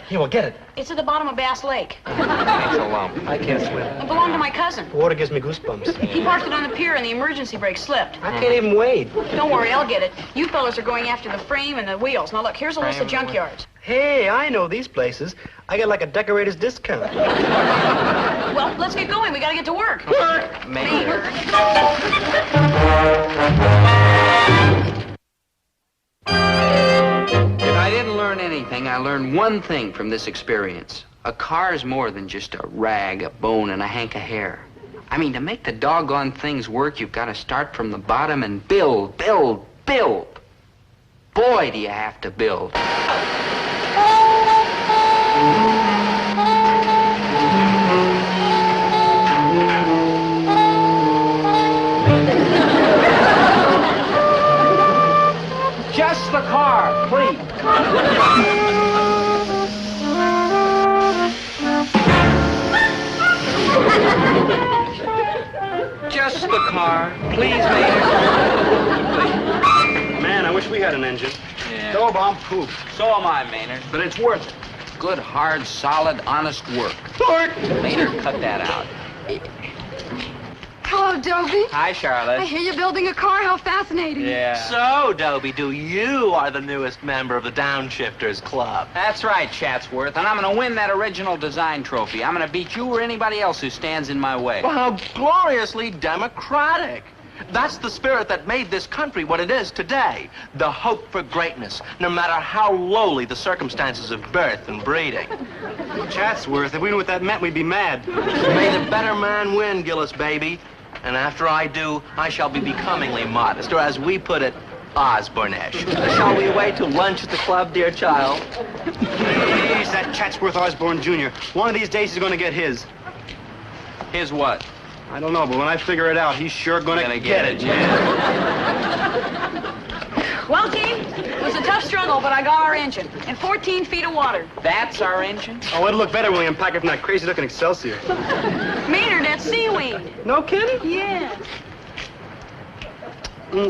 Here, we'll get it. It's at the bottom of Bass Lake. Thanks a lump. I can't swim. It belonged to my cousin. The water gives me goosebumps. He parked it on the pier and the emergency brake slipped. I can't even wade. Don't worry, I'll get it. You fellas are going after the frame and the wheels. Now look, here's a list of junkyards. Hey, I know these places. I got like a decorator's discount. Well, let's get going. We gotta get to work. Work! Maynard. If I didn't learn anything, I learned one thing from this experience. A car's more than just a rag, a bone, and a hank of hair. I mean, to make the doggone things work, you've got to start from the bottom and build, build, build. Boy, do you have to build. Just the car, please. Just the car, please, Maynard. Man, I wish we had an engine. Yeah. Go bomb poop. So am I, Maynard. But it's worth it. Good, hard, solid, honest work. Work! Maynard, cut that out. Hello, Dobie. Hi, Charlotte. I hear you're building a car. How fascinating. Yeah. So, Dobie, you are the newest member of the Downshifters Club. That's right, Chatsworth, and I'm going to win that original design trophy. I'm going to beat you or anybody else who stands in my way. Well, how gloriously democratic. That's the spirit that made this country what it is today. The hope for greatness, no matter how lowly the circumstances of birth and breeding. Chatsworth, if we knew what that meant, we'd be mad. May the better man win, Gillis, baby. And after I do, I shall be becomingly modest, or as we put it, Osborne-ish. Shall we away to lunch at the club, dear child? Please, that Chatsworth Osborne Jr. One of these days he's going to get his. His what? I don't know, but when I figure it out, he's sure going to get it. Yeah. Well, team, it was a tough struggle, but I got our engine. And 14 feet of water. That's our engine? Oh, it'll look better when we unpack it from that crazy-looking Excelsior. Maynard, that's seaweed. No kidding? Yeah.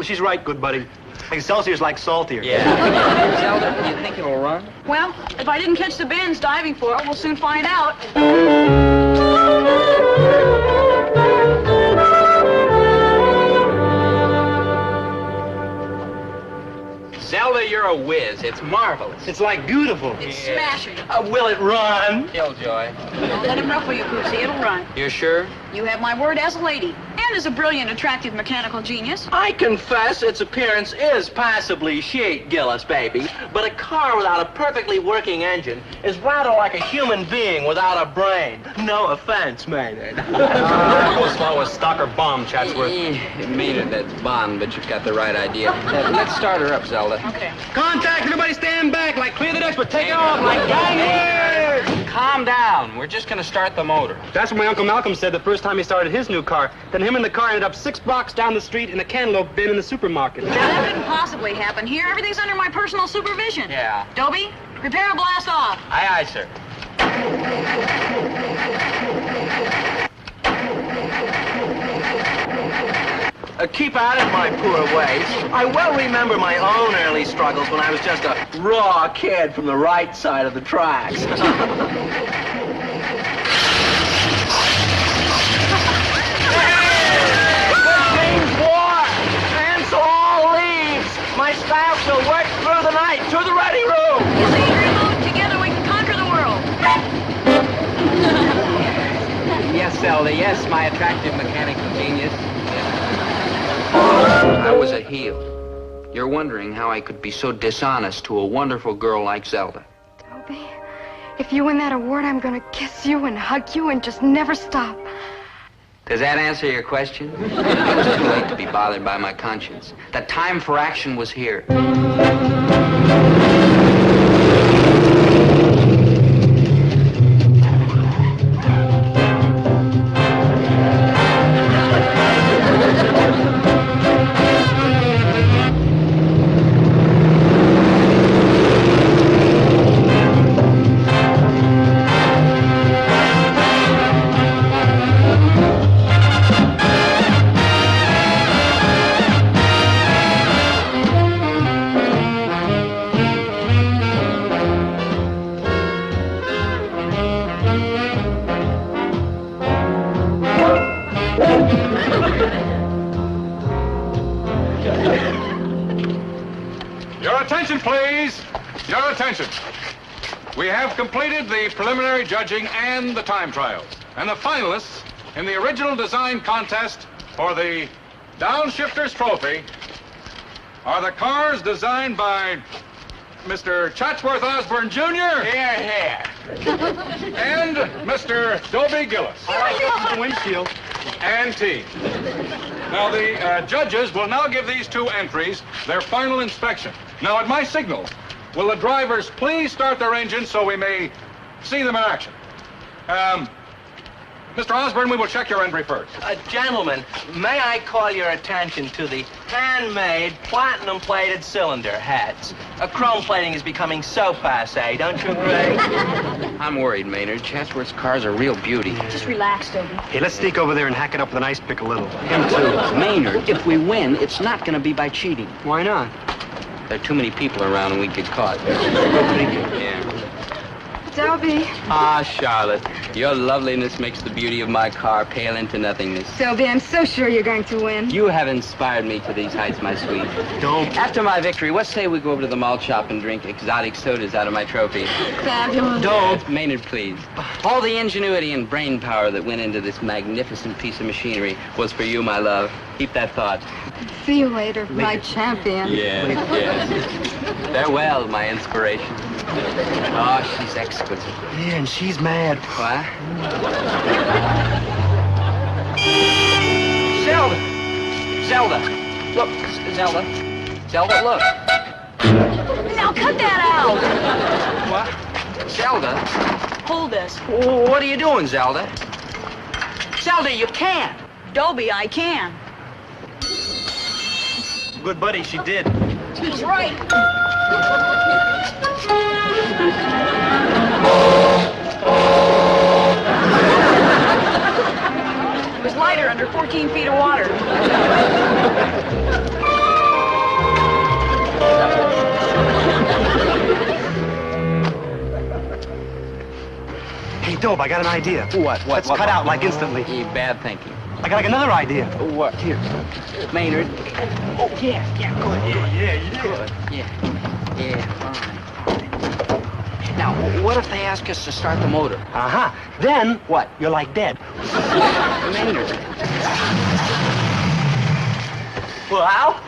She's right, good buddy. Excelsior's like saltier. Yeah. Zelda, do you think it'll run? Well, if I didn't catch the bends diving for it, we'll soon find out. whiz. It's marvelous. It's like beautiful. It's smashing. Will it run? Killjoy. Don't let him ruffle you, Goosey. It'll run. You're sure? You have my word as a lady. And as a brilliant, attractive mechanical genius. I confess its appearance is passably chic, Gillis, baby. But a car without a perfectly working engine is rather like a human being without a brain. No offense, Maynard. Go slow as stock or bomb, Chatsworth. Maynard, that's Bond, but you've got the right idea. Let's start her up, Zelda. Okay. Contact! Everybody stand back like clear the decks, but take it off like gangers! Calm down. We're just going to start the motor. That's what my Uncle Malcolm said the first time he started his new car. Then him and the car ended up 6 blocks down the street in a cantaloupe bin in the supermarket. Now, that couldn't possibly happen here. Everything's under my personal supervision. Yeah. Dobie, prepare to blast off. Aye, aye, sir. Keep out of my poor ways. I well remember my own early struggles when I was just a raw kid from the right side of the tracks. My staff shall work through the night. To the ready room. Is it your move? Together we can conquer the world. Yes, Zelda, yes, my attractive mechanical genius. I was a heel. You're wondering how I could be so dishonest to a wonderful girl like Zelda. Dobie, if you win that award, I'm gonna kiss you and hug you and just never stop. Does that answer your question? It was too late to be bothered by my conscience. The time for action was here. We have completed the preliminary judging and the time trials. And the finalists in the original design contest for the Downshifters Trophy are the cars designed by Mr. Chatsworth Osborne Jr. Here, here. And Mr. Dobie Gillis. The windshield. And team. Now, the judges will now give these two entries their final inspection. Now, at my signal, will the drivers please start their engines so we may see them in action? Mr. Osborne, we will check your entry first. Gentlemen, may I call your attention to the handmade platinum-plated cylinder heads? Chrome plating is becoming so passé, don't you agree? I'm worried, Maynard. Chatsworth's car's a real beauty. Just relax, Dobie. Hey, let's sneak over there and hack it up with an ice pick a little. Him too. Maynard, if we win, it's not going to be by cheating. Why not? There are too many people around and we'd get caught. Yeah. Dobie. Ah, Charlotte, your loveliness makes the beauty of my car pale into nothingness. Dobie, I'm so sure you're going to win. You have inspired me to these heights, my sweet. Don't. After my victory, what say we go over to the malt shop and drink exotic sodas out of my trophy? Fabulous. Don't. Maynard, please. All the ingenuity and brain power that went into this magnificent piece of machinery was for you, my love. Keep that thought. See you later, my champion. Yes, yes. Farewell, my inspiration. Oh, she's exquisite. Yeah, and she's mad. What? Zelda! Zelda! Look, Zelda. Zelda, look. Now cut that out! What? Zelda? Hold this. What are you doing, Zelda? Zelda, you can't. Dobie, I can. Good buddy, she did. He's right. It was lighter under 14 feet of water. Hey, Dobe, I got an idea. What? Let's cut out, like, instantly. Bad thinking. I got, like, another idea. What? Here. Maynard. Oh, yeah, good. Yeah, you did. Yeah. Yeah, fine. Now, what if they ask us to start the motor? Uh-huh. Then What? you're like dead. Maynard. Well.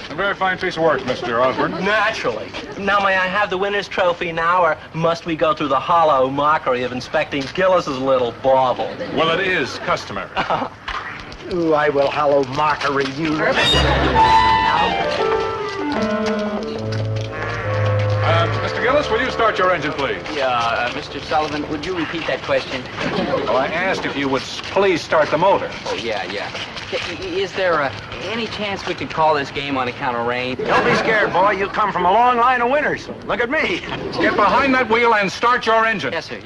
A very fine piece of work, Mr. Osborne. Naturally. Now, may I have the winner's trophy now, or must we go through the hollow mockery of inspecting Gillis's little bauble? Well, it is customary. Ooh, I will hollow mockery you. Mr. Gillis, will you start your engine, please? Yeah, Mr. Sullivan, would you repeat that question? Well, I asked if you would please start the motor. Oh, yeah. Is there any chance we could call this game on account of rain? Don't be scared, boy. You come from a long line of winners. Look at me. Get behind that wheel and start your engine. Yes, sir.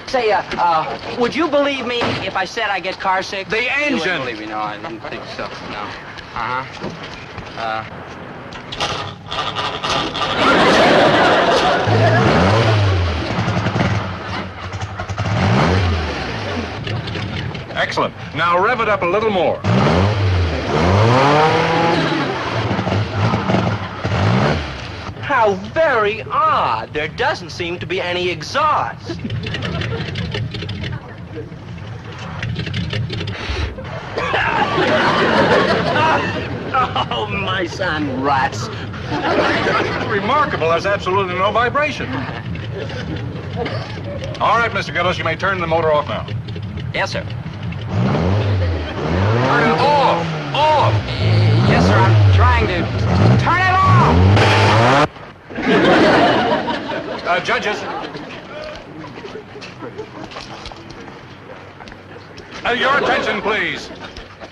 Say, would you believe me if I said I get car sick? The You engine. wouldn't believe me. No, I didn't think so. No. Excellent. Now rev it up a little more. How very odd. There doesn't seem to be any exhaust. Oh, my son, rats. Remarkable. There's absolutely no vibration. All right, Mr. Gillis, you may turn the motor off now. Yes, sir. Turn it off! Yes, sir. I'm trying to turn it off. Judges. Your attention, please.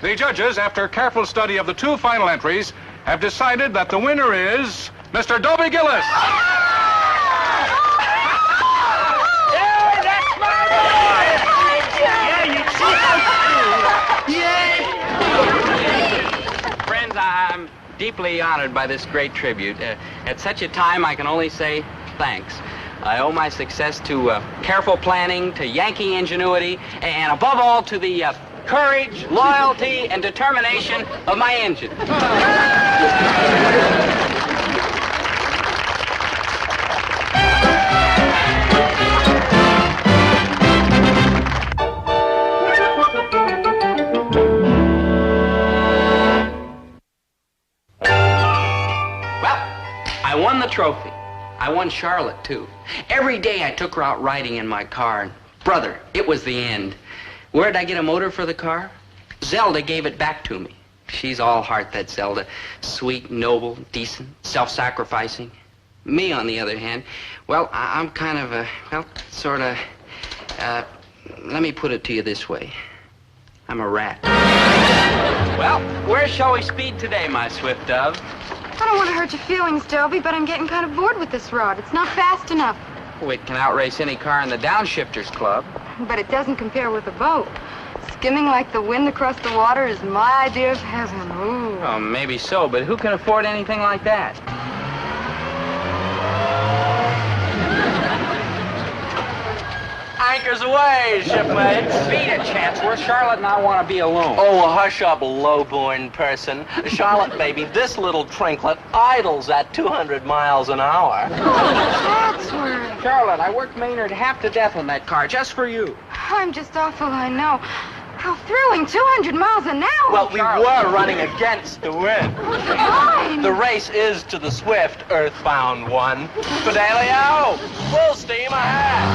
The judges, after careful study of the two final entries, have decided that the winner is Mr. Dobie Gillis. Friends, I'm deeply honored by this great tribute. At such a time, I can only say thanks. I owe my success to careful planning, to Yankee ingenuity, and above all to the courage, loyalty, and determination of my engine. Well, I won the trophy. I won Charlotte, too. Every day I took her out riding in my car. And brother, it was the end. Where'd I get a motor for the car? Zelda gave it back to me. She's all heart, that Zelda. Sweet, noble, decent, self-sacrificing. Me, on the other hand, well, I'm kind of let me put it to you this way. I'm a rat. Well, where shall we speed today, my swift dove? I don't want to hurt your feelings, Dobie, but I'm getting kind of bored with this rod. It's not fast enough. Oh, it can outrace any car in the Downshifters Club. But it doesn't compare with a boat. Skimming like the wind across the water is my idea of heaven. Ooh. Oh, maybe so, but who can afford anything like that? Anchors away, shipmates. Beat it, Chatsworth. Charlotte and I want to be alone. Oh, hush up, low-born person. Charlotte, baby, this little trinklet idles at 200 miles an hour. Chatsworth. Charlotte, I worked Maynard half to death on that car just for you. I'm just awful, I know. How thrilling, 200 miles an hour. Well, we were running against the wind. Fine. The race is to the swift, earthbound one. Fidelio, full steam ahead.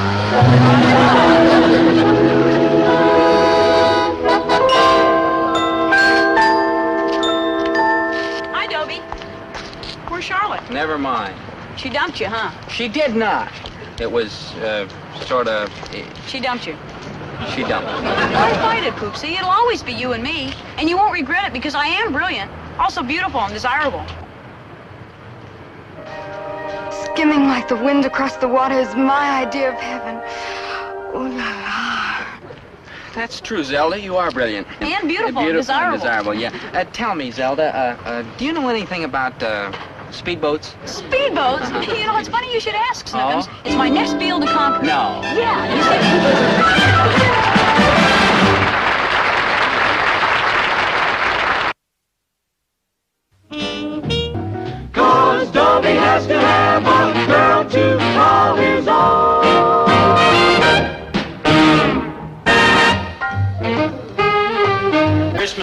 Hi, Dobie. Where's Charlotte? Never mind. She dumped you, huh? She did not. It was, sort of... She dumped you. She dumped. Why fight it, Poopsie? It'll always be you and me. And you won't regret it because I am brilliant. Also beautiful and desirable. Skimming like the wind across the water is my idea of heaven. Ooh la la. That's true, Zelda. You are brilliant. And beautiful and Beautiful desirable. and desirable, yeah. Tell me, Zelda, do you know anything about, speedboats? Speedboats? You know, it's funny you should ask, Snickums. It's my next field to conquer. No. Yeah, you see...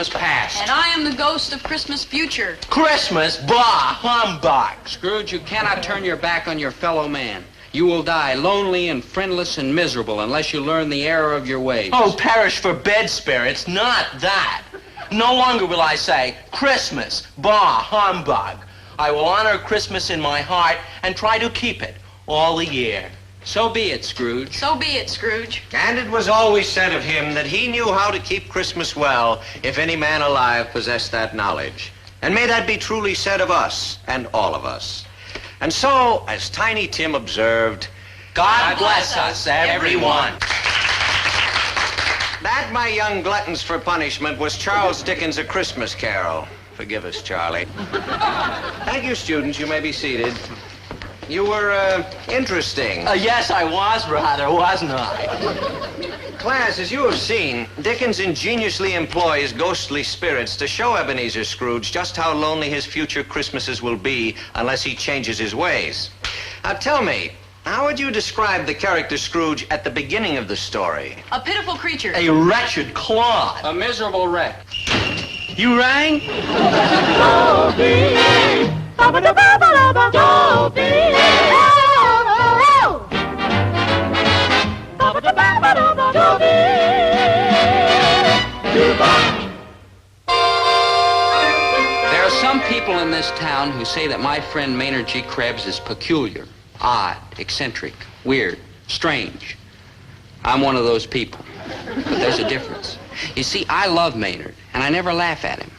Christmas past. And I am the ghost of Christmas future. Christmas? Bah! Humbug! Scrooge, you cannot turn your back on your fellow man. You will die lonely and friendless and miserable unless you learn the error of your ways. Oh, perish for bed spirits, not that. No longer will I say, Christmas, bah, humbug. I will honor Christmas in my heart and try to keep it all the year. So be it, Scrooge. So be it, Scrooge. And it was always said of him that he knew how to keep Christmas well, if any man alive possessed that knowledge. And may that be truly said of us and all of us. And so, as Tiny Tim observed, God bless us, everyone. That, my young gluttons for punishment, was Charles Dickens' A Christmas Carol. Forgive us, Charlie. Thank you, students. You may be seated. You were, interesting. Yes, I was rather, wasn't I? Class, as you have seen, Dickens ingeniously employs ghostly spirits to show Ebenezer Scrooge just how lonely his future Christmases will be unless he changes his ways. Now, tell me, how would you describe the character Scrooge at the beginning of the story? A pitiful creature. A wretched clod. A miserable wreck. You rang? Dobie! Dobie! There are some people in this town who say that my friend Maynard G. Krebs is peculiar, odd, eccentric, weird, strange. I'm one of those people. But there's a difference. You see, I love Maynard, and I never laugh at him.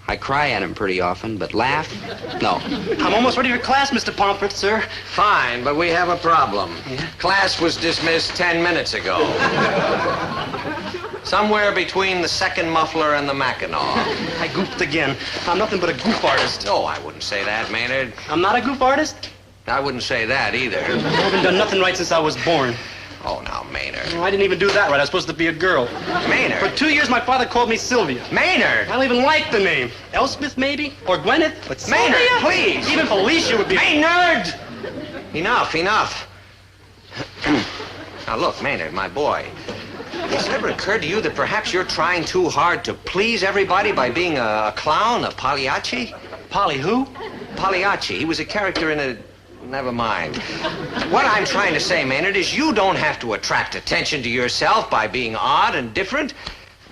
I cry at him pretty often, but laugh? No. I'm almost ready for class, Mr. Pomfret, sir. Fine, but we have a problem. Yeah? Class was dismissed 10 minutes ago. Somewhere between the second muffler and the Mackinaw. I goofed again. I'm nothing but a goof artist. Oh, I wouldn't say that, Maynard. I'm not a goof artist? I wouldn't say that either. I haven't done nothing right since I was born. Oh, now, Maynard. I didn't even do that right. I was supposed to be a girl. Maynard. For 2 years, my father called me Sylvia. Maynard! I don't even like the name. Elspeth, maybe? Or Gwyneth? But Maynard, Sylvia? please! Even Felicia would be... Maynard! Enough, enough. Now, look, Maynard, my boy. Has it ever occurred to you that perhaps you're trying too hard to please everybody by being a clown, a Pagliacci? Polly who? Pagliacci. He was a character in a... Never mind. What I'm trying to say, Maynard, is you don't have to attract attention to yourself by being odd and different.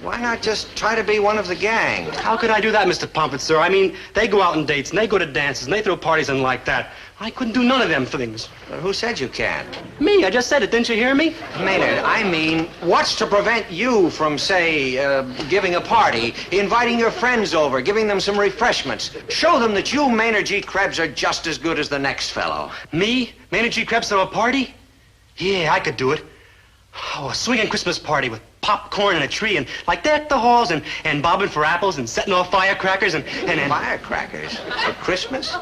Why not just try to be one of the gang? How could I do that, Mr. Pomfret, sir? I mean, they go out on dates, and they go to dances, and they throw parties and like that. I couldn't do none of them things. But who said you can't? Me, I just said it. Didn't you hear me? Maynard, I mean, what's to prevent you from, say, giving a party, inviting your friends over, giving them some refreshments? Show them that you, Maynard G. Krebs, are just as good as the next fellow. Me? Maynard G. Krebs throw a party? Yeah, I could do it. Oh, a swinging Christmas party with popcorn and a tree and like deck the halls and bobbing for apples and setting off firecrackers and... Firecrackers? For Christmas?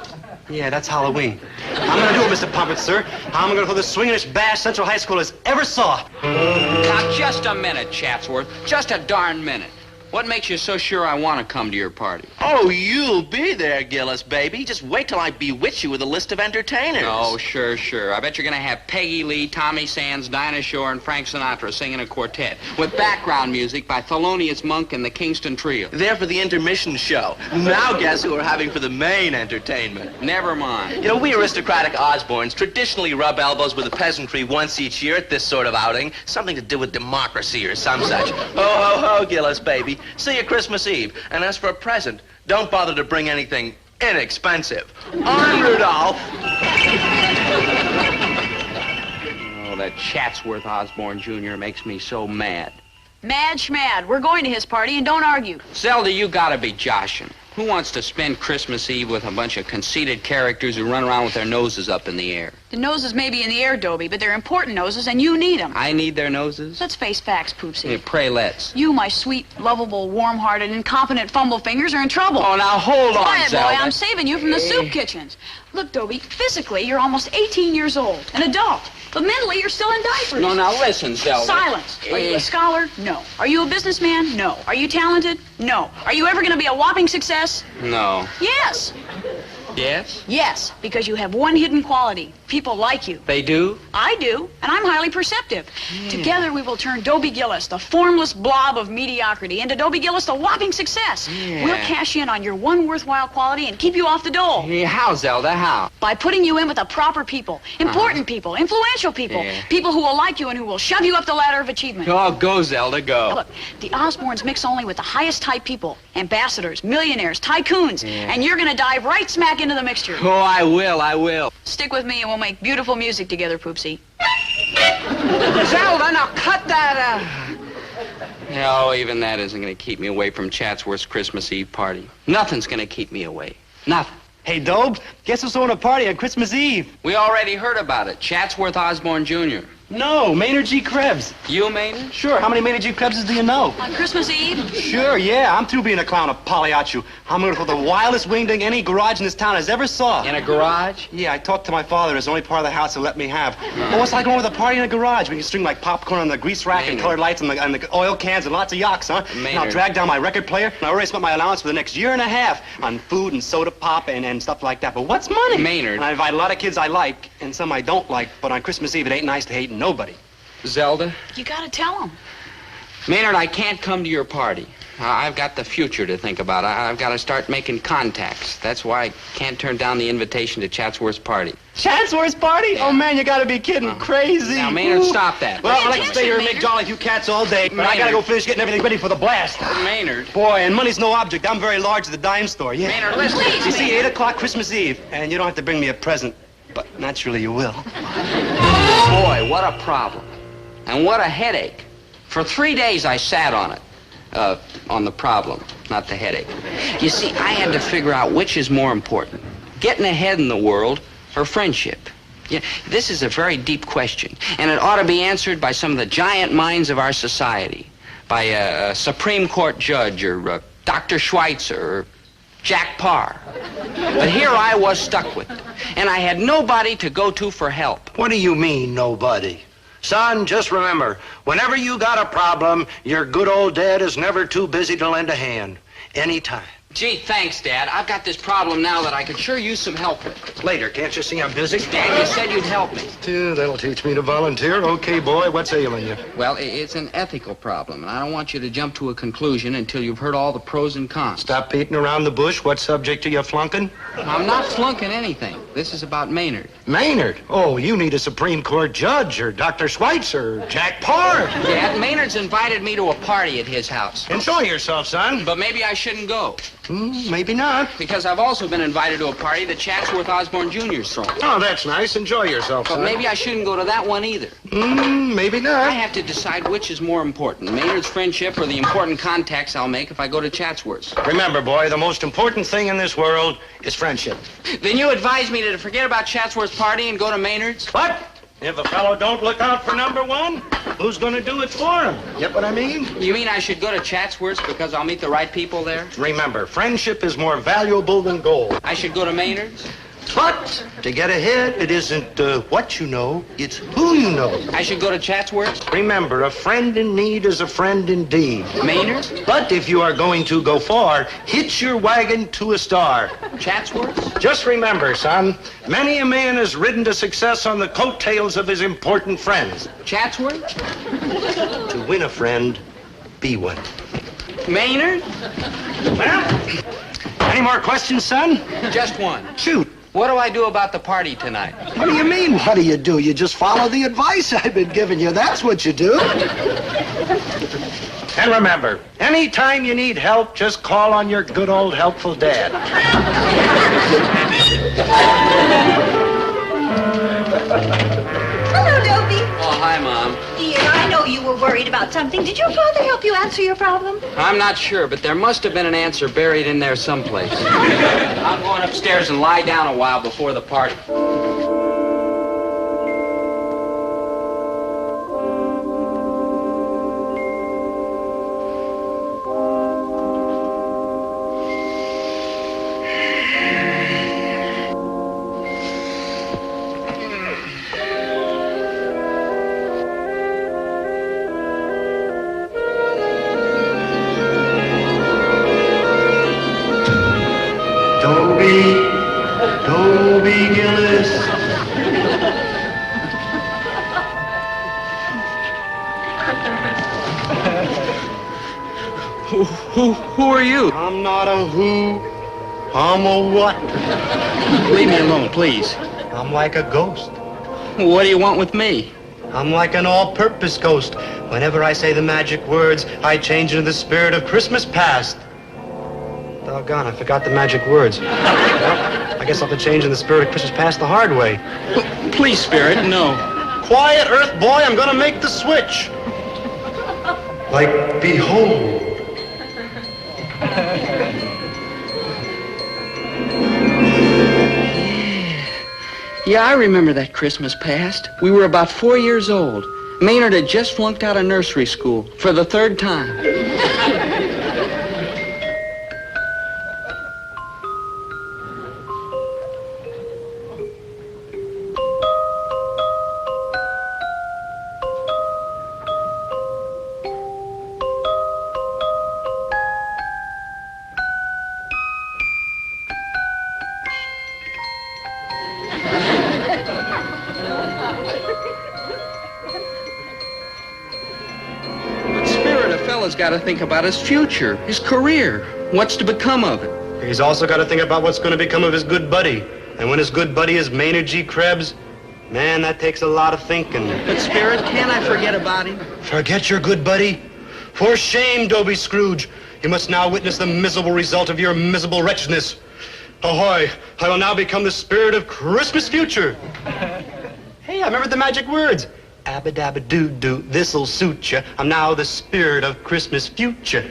Yeah, that's Halloween. I'm gonna do it, Mr. Pomfret, sir. I'm gonna throw the swingingest bash Central High School has ever saw. Now, just a minute, Chatsworth. Just a darn minute. What makes you so sure I want to come to your party? Oh, you'll be there, Gillis, baby. Just wait till I bewitch you with a list of entertainers. Oh, sure, sure. I bet you're going to have Peggy Lee, Tommy Sands, Dinah Shore, and Frank Sinatra singing a quartet with background music by Thelonious Monk and the Kingston Trio. They're for the intermission show. Now guess who we're having for the main entertainment? Never mind. You know, we aristocratic Osborns traditionally rub elbows with the peasantry once each year at this sort of outing. Something to do with democracy or some such. Ho, ho, ho, Gillis, baby. See you Christmas Eve. And as for a present, don't bother to bring anything inexpensive. On, Rudolph. Oh, that Chatsworth Osborne Jr. makes me so mad. Mad schmad. We're going to his party and don't argue. Zelda, you gotta be joshing. Who wants to spend Christmas Eve with a bunch of conceited characters who run around with their noses up in the air? The noses may be in the air, Dobie, but they're important noses, and you need them. I need their noses? Let's face facts, Poopsie. Yeah, pray let's. You, my sweet, lovable, warm-hearted, incompetent fumble fingers, are in trouble. Oh, now hold on, Quiet, Zelda. boy, I'm saving you from the soup kitchens. Look, Dobie, physically, you're almost 18 years old, an adult. But mentally, you're still in diapers. No, now listen, Zelda. Silence. Are you a scholar? No. Are you a businessman? No. Are you talented? No. Are you ever going to be a whopping success? No. Yes. Yes? Yes, because you have one hidden quality. People like you. They do? I do, and I'm highly perceptive. Together we will turn Dobie Gillis, the formless blob of mediocrity, into Dobie Gillis, the whopping success. Yeah. We'll cash in on your one worthwhile quality and keep you off the dole. Yeah, how, Zelda, how? By putting you in with the proper people, important people, influential people, people who will like you and who will shove you up the ladder of achievement. Oh, go, Zelda, go. Now, look, the Osborns mix only with the highest type people, ambassadors, millionaires, tycoons, and you're gonna dive right smack into the mixture. Oh, I will. Stick with me and we'll make beautiful music together, Poopsie. Zelda, now cut that No, even that isn't going to keep me away from Chatsworth's Christmas Eve party. Nothing's going to keep me away. Nothing. Hey, Dobe, guess who's throwing a party on Christmas Eve? We already heard about it. Chatsworth Osborne Jr. No, Maynard G. Krebs. You, Maynard? Sure, how many Maynard G. Krebses do you know? On Christmas Eve? Sure, yeah, I'm through being a clown of Pagliaccio. I'm gonna throw the wildest wingding any garage in this town has ever saw. In a garage? Yeah, I talked to my father. It's the only part of the house he'll let me have. Well, what's like going with a party in a garage? We can string like popcorn on the grease rack and colored lights and the oil cans and lots of yaks, huh? And I'll drag down my record player, and I already spent my allowance for the next year and a half on food and soda pop and stuff like that. But what's money? Maynard. And I invite a lot of kids I like and some I don't like, but on Christmas Eve it ain't nice to hate nobody. Zelda? You gotta tell them. Maynard, I can't come to your party. I've got the future to think about. I've got to start making contacts. That's why I can't turn down the invitation to Chatsworth's party. Chatsworth's party? Oh, man, you gotta be kidding. Crazy. Now, Maynard, stop that. Well, I like to stay here and make jolly few cats all day, but I gotta go finish getting everything ready for the blast. Maynard. Boy, and money's no object. I'm very large at the dime store, yeah. Maynard, listen. Please, You see, 8 o'clock Christmas Eve, and you don't have to bring me a present, but naturally you will. Boy, what a problem. And what a headache. For 3 days I sat on it. On the problem, not the headache. You see, I had to figure out which is more important. Getting ahead in the world or friendship. Yeah, this is a very deep question, and it ought to be answered by some of the giant minds of our society. By a Supreme Court judge or Dr. Schweitzer or Jack Parr. But here I was stuck with it, and I had nobody to go to for help. What do you mean, nobody? Son, just remember, whenever you got a problem, your good old dad is never too busy to lend a hand. Anytime. Gee, thanks, Dad. I've got this problem now that I could sure use some help with. Later, can't you see I'm busy? Dad, you said you'd help me. That'll teach me to volunteer. Okay, boy, what's ailing you? Well, it's an ethical problem, and I don't want you to jump to a conclusion until you've heard all the pros and cons. Stop beating around the bush. What subject are you flunking? I'm not flunking anything. This is about Maynard. Maynard? Oh, you need a Supreme Court judge or Dr. Schweitzer or Jack Parr. Dad, Maynard's invited me to a party at his house. Enjoy yourself, son. But maybe I shouldn't go. Maybe not. Because I've also been invited to a party that Chatsworth Osborne Jr.'s throwing. Oh, that's nice. Enjoy yourself, But son. maybe I shouldn't go to that one either. Maybe not. I have to decide which is more important, Maynard's friendship or the important contacts I'll make if I go to Chatsworth's. Remember, boy, the most important thing in this world is friendship. Then you advise me to forget about Chatsworth's party and go to Maynard's? What? If a fellow don't look out for number one, who's going to do it for him? Get what I mean? You mean I should go to Chatsworth's because I'll meet the right people there? Remember, friendship is more valuable than gold. I should go to Maynard's? But to get ahead, it isn't what you know, it's who you know. I should go to Chatsworth's? Remember, a friend in need is a friend indeed. Maynard's? But if you are going to go far, hitch your wagon to a star. Chatsworth's? Just remember, son, many a man has ridden to success on the coattails of his important friends. Chatsworth's? To win a friend, be one. Maynard? Well, any more questions, son? Just one. Shoot. What do I do about the party tonight? What do you mean, what do you do? You just follow the advice I've been giving you. That's what you do. And remember, anytime you need help, just call on your good old helpful dad. Hello, Dobie. Oh, hi, Mom. Dear, I know you were worried about something. Did your father help you answer your problem? I'm not sure, but there must have been an answer buried in there someplace. I'm going upstairs and lie down a while before the party. Who are you? I'm not a who. I'm a what? Leave me alone, please. I'm like a ghost. What do you want with me? I'm like an all-purpose ghost. Whenever I say the magic words, I change into the spirit of Christmas past. Doggone, I forgot the magic words. Well, I guess I'll have to change in the spirit of Christmas past the hard way. Please, Spirit, no. Quiet, Earth boy, I'm gonna make the switch. Like, behold. Yeah, I remember that Christmas past. We were about 4 years old. Maynard had just flunked out of nursery school for the 3rd time. Got to think about his future, his career, what's to become of it. He's also got to think about what's going to become of his good buddy. And when his good buddy is Maynard G. Krebs, man, that takes a lot of thinking. But, Spirit, can't I forget about him? Forget your good buddy? For shame, Dobie Scrooge. You must now witness the miserable result of your miserable wretchedness. Ahoy, I will now become the spirit of Christmas future. Hey, I remembered the magic words. Abba-dabba-doo-doo, this'll suit ya. I'm now the spirit of Christmas future.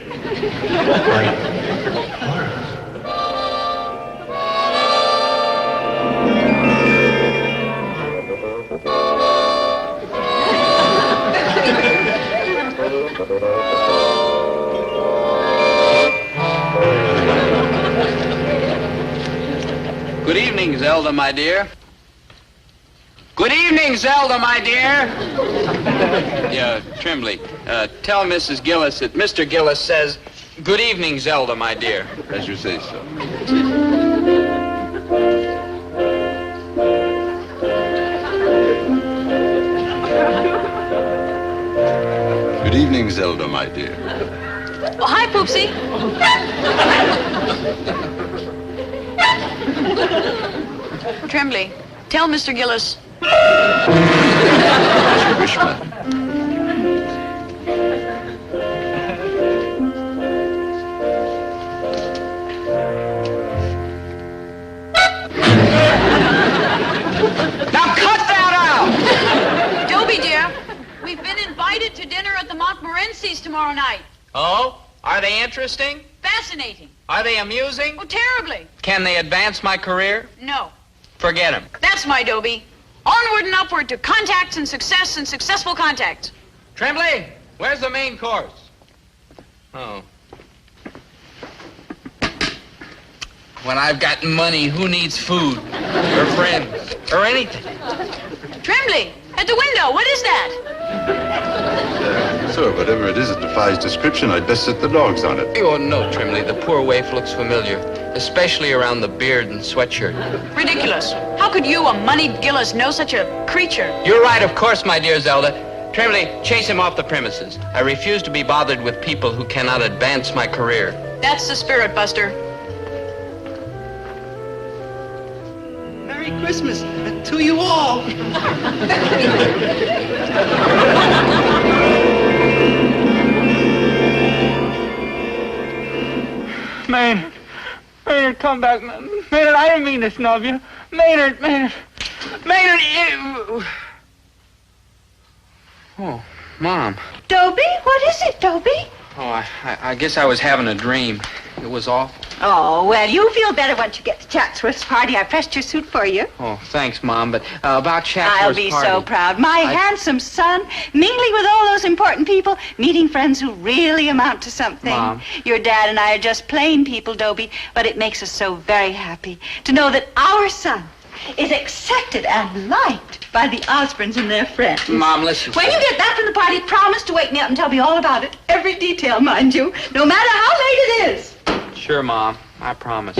Good evening, Zelda, my dear. Good evening, Zelda, my dear. Yeah, Tremblay, tell Mrs. Gillis that Mr. Gillis says, good evening, Zelda, my dear. As you say so. Good evening, Zelda, my dear. Well, hi, Poopsie. Tremblay, tell Mr. Gillis. Now cut that out! Dobie, dear, we've been invited to dinner at the Montmorencys tomorrow night. Oh? Are they interesting? Fascinating. Are they amusing? Oh, terribly. Can they advance my career? No. Forget them. That's my Dobie. Onward and upward to contacts and success and successful contacts. Tremblay, where's the main course? Oh. When I've got money, who needs food? Or friends? Or anything? Tremblay, at the window, what is that? Sir, whatever it is, it defies description. I'd best set the dogs on it. Oh, no, Tremblay, the poor waif looks familiar, especially around the beard and sweatshirt. Ridiculous. How could you, a moneyed Gillis, know such a creature? You're right, of course, my dear Zelda. Tremblay, chase him off the premises. I refuse to be bothered with people who cannot advance my career. That's the spirit, Buster. Merry Christmas to you all. Maynard, Maynard, come back. Maynard, I didn't mean to snub you. Maynard. Oh, Mom. Dobie, what is it, Dobie? Oh, I guess I was having a dream. It was awful. Oh, well, you'll feel better once you get to Chatsworth's party. I pressed your suit for you. Oh, thanks, Mom, but about Chatsworth's I'll be party. so proud. My handsome son, mingling with all those important people, meeting friends who really amount to something. Mom. Your dad and I are just plain people, Dobie, but it makes us so very happy to know that our son is accepted and liked by the Osborns and their friends. Mom, listen. When you get back from the party, promise to wake me up and tell me all about it. Every detail, mind you, no matter how late it is. Sure, Mom. I promise.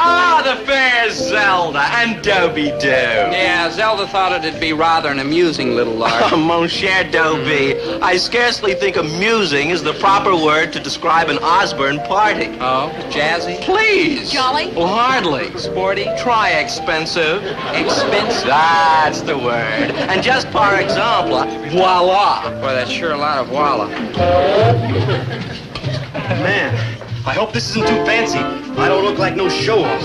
Ah, the fair Zelda and Dobie do. Yeah, Zelda thought it'd be rather an amusing little lark. Oh, mon cher Dobie, I scarcely think amusing is the proper word to describe an Osborne party. Oh, jazzy? Please. Jolly? Well, hardly. Sporty? Try expensive. Expensive? That's the word. And just par exemple, voila. Boy, that's sure a lot of walla. Man, I hope this isn't too fancy. I don't look like no show-off.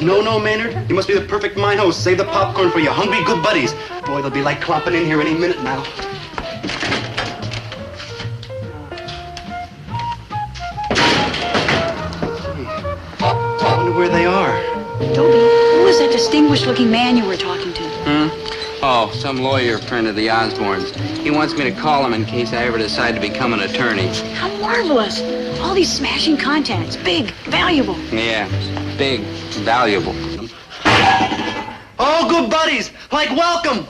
No, Maynard. You must be the perfect mine host. Save the popcorn for your hungry good buddies. Boy, they'll be like clomping in here any minute now. I wonder where they are. Dobie, who was that distinguished-looking man you were talking to? Oh, some lawyer friend of the Osbornes. He wants me to call him in case I ever decide to become an attorney. How marvelous. All these smashing contacts. Big, valuable. Yeah, big, valuable. Oh, good buddies. Like, welcome.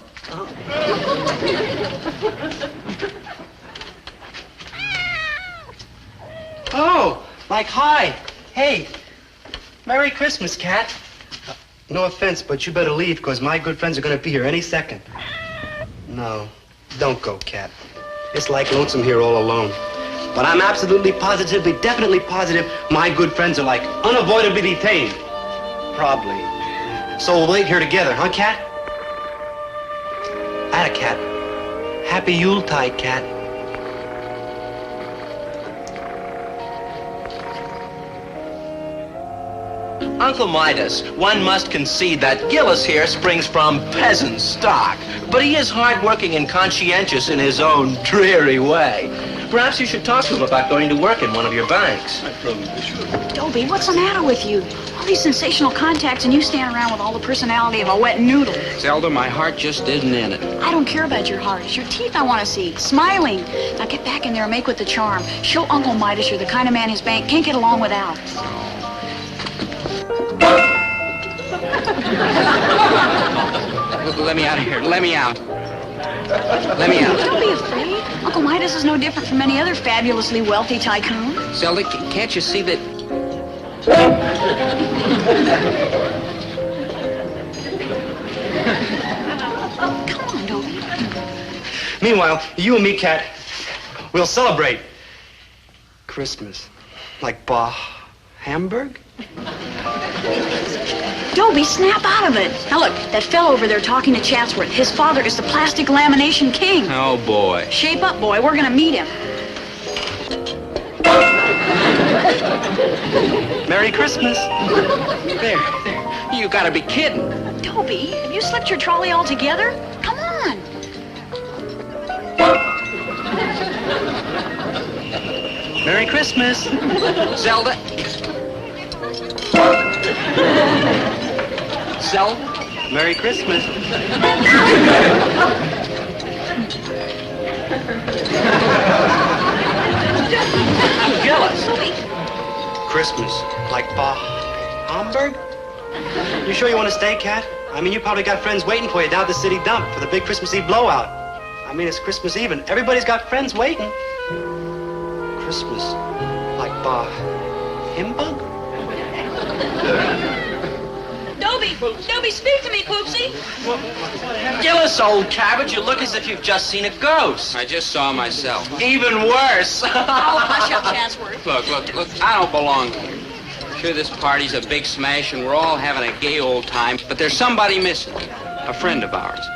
Oh, like, hi. Hey. Merry Christmas, Cat. No offense, but you better leave, because my good friends are going to be here any second. No, don't go, Cat. It's like lonesome here all alone. But I'm absolutely positively, definitely positive my good friends are like unavoidably detained. Probably. So we'll wait here together, huh, Cat? Atta, Cat. Happy Yuletide, Cat. Uncle Midas, one must concede that Gillis here springs from peasant stock, but he is hardworking and conscientious in his own dreary way. Perhaps you should talk to him about going to work in one of your banks. Dobie, what's the matter with you? All these sensational contacts and you stand around with all the personality of a wet noodle. Zelda, my heart just isn't in it. I don't care about your heart. It's your teeth I want to see. Smiling. Now get back in there and make with the charm. Show Uncle Midas you're the kind of man his bank can't get along without. Let me out of here. Let me out. Let me out. Don't be afraid. Uncle Midas is no different from any other fabulously wealthy tycoon. Zelda, can't you see that... Come on, Dobie. Meanwhile, you and me, Cat, we'll celebrate Christmas. Like Hamburg? Dobie, snap out of it. Now look, that fellow over there talking to Chatsworth. His father is the plastic lamination king. Oh, boy. Shape up, boy. We're gonna meet him. Merry Christmas. There. You gotta be kidding. Dobie, have you slipped your trolley altogether? Come on. Merry Christmas. Zelda. Zelda. Merry Christmas. Gillis. Christmas. Like Hamburg? You sure you want to stay, Cat? I mean, you probably got friends waiting for you down at the city dump for the big Christmas Eve blowout. I mean, it's Christmas Eve and everybody's got friends waiting. Christmas. Like Himbug? Dobie, speak to me, Poopsie. Gillis, old cabbage, you look as if you've just seen a ghost. I just saw myself. Even worse. Oh, hush up, Chatsworth. Look, I don't belong here. Sure, this party's a big smash and we're all having a gay old time, but there's somebody missing. A friend of ours.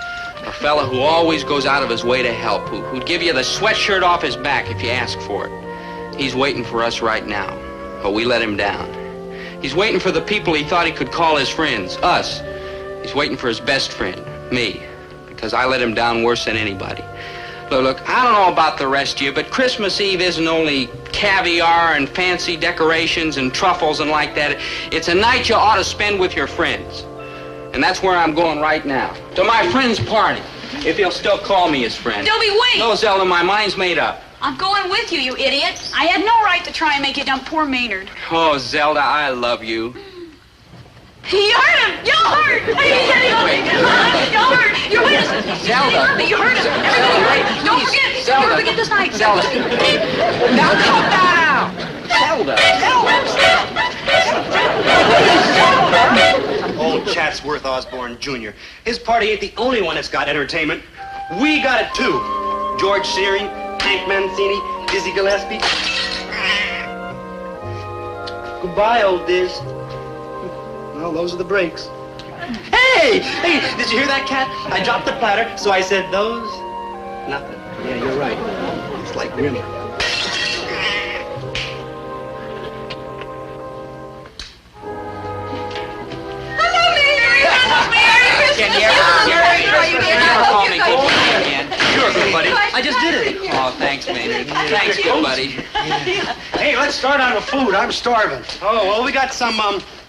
A fella who always goes out of his way to help, who'd give you the sweatshirt off his back if you ask for it. He's waiting for us right now, but we let him down. He's waiting for the people he thought he could call his friends, us. He's waiting for his best friend, me, because I let him down worse than anybody. Look, I don't know about the rest of you, but Christmas Eve isn't only caviar and fancy decorations and truffles and like that. It's a night you ought to spend with your friends. And that's where I'm going right now, to my friend's party, if he'll still call me his friend. Dobie, wait! No, Zelda, my mind's made up. I'm going with you, you idiot. I had no right to try and make you dump poor Maynard. Oh, Zelda, I love you. You hurt him! You hurt! Hey, you hurt! You hurt us! Zelda! You hurt us! Everybody hurt! Don't forget! Zelda! Don't forget this night! Zelda! Now cut that out! Zelda! Zelda! Old Chatsworth Osborne Jr. His party ain't the only one that's got entertainment. We got it too. George Shearing, Hank Mancini, Dizzy Gillespie. Goodbye, old Diz. Well, those are the breaks. Hey! Hey, did you hear that, cat? I dropped the platter, so I said those. Nothing. Yeah, you're right. It's like Grimmer. Can you ever call me good buddy again? You're a good buddy. I just did it. Oh, thanks, Maynard. Thanks, good buddy. Hey, let's start on the food. I'm starving. Oh, well, we got some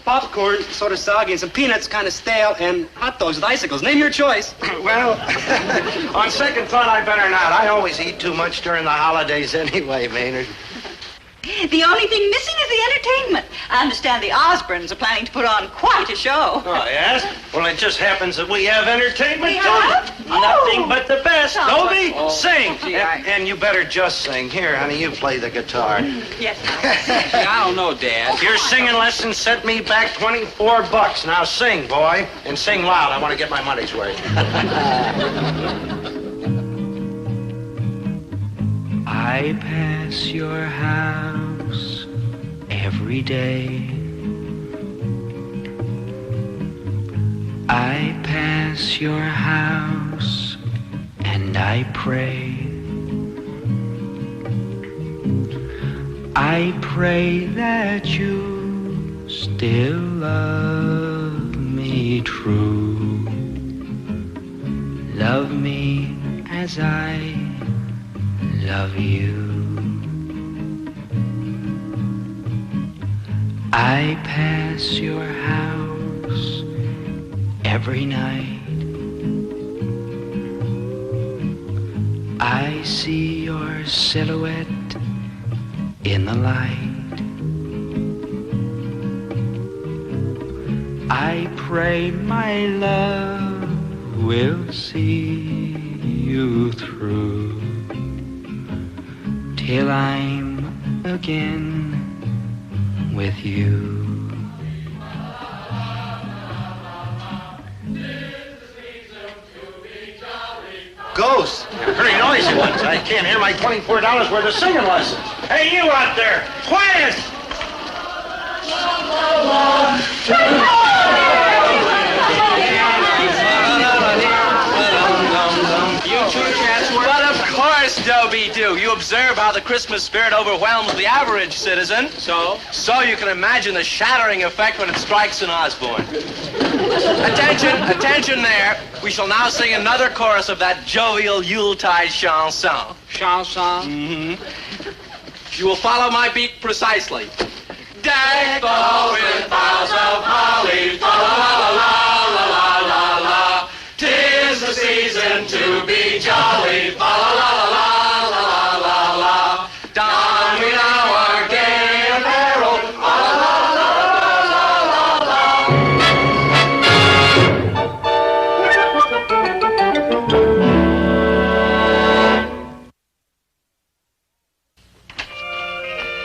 popcorn, sort of soggy, and some peanuts, kind of stale, and hot dogs with icicles. Name your choice. Well, on second thought, I better not. I always eat too much during the holidays anyway, Maynard. The only thing missing is the entertainment. I understand the Osborns are planning to put on quite a show. Oh, yes? Well, it just happens that we have entertainment, We too. have? Nothing but the best. Oh. Dobie, Oh. sing. Gee, And you better just sing. Here, honey, you play the guitar. Yes. I don't know, Dad. Your singing lesson set me back $24. Now sing, boy, and sing loud. I want to get my money's worth. I pass your house every day. I pass your house and I pray. I pray that you still love me true. Love me as I love you. I pass your house every night. I see your silhouette in the light. I pray my love will see you through till I'm again with you. Ghost. Pretty noisy ones. I can't hear my $24 worth of singing lessons. Hey, you out there, quiet! But of course, Dobie do. You observe how the Christmas spirit overwhelms the average citizen. So you can imagine the shattering effect when it strikes an Osborne. Attention there. We shall now sing another chorus of that jovial Yuletide chanson. Chanson? Mm-hmm. You will follow my beat precisely. Decked all with boughs of holly, fa la la la la la la. 'Tis the season to be jolly, fa la la la la la la la. Don we now our gay apparel, fa la la la la la la.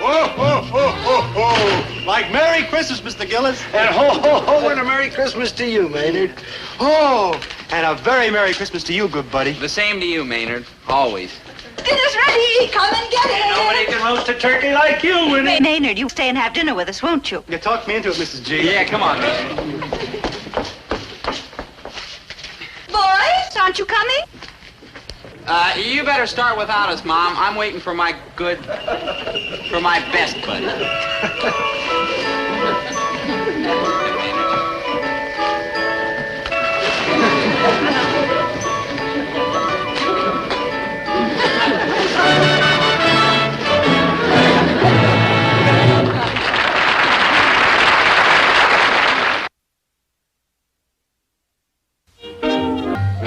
Ho, ho, ho, ho, ho. Like Merry Christmas, Mr. Gillis. And ho, ho, ho, and a Merry Christmas to you, Maynard. Oh, and a very Merry Christmas to you, good buddy. The same to you, Maynard. Always. Dinner's ready. Come and get it. Nobody can roast a turkey like you, Winnie. Maynard, you stay and have dinner with us, won't you? You talked me into it, Mrs. G. Yeah, come on, Maynard. Boys, aren't you coming? You better start without us, Mom. I'm waiting for my best buddy.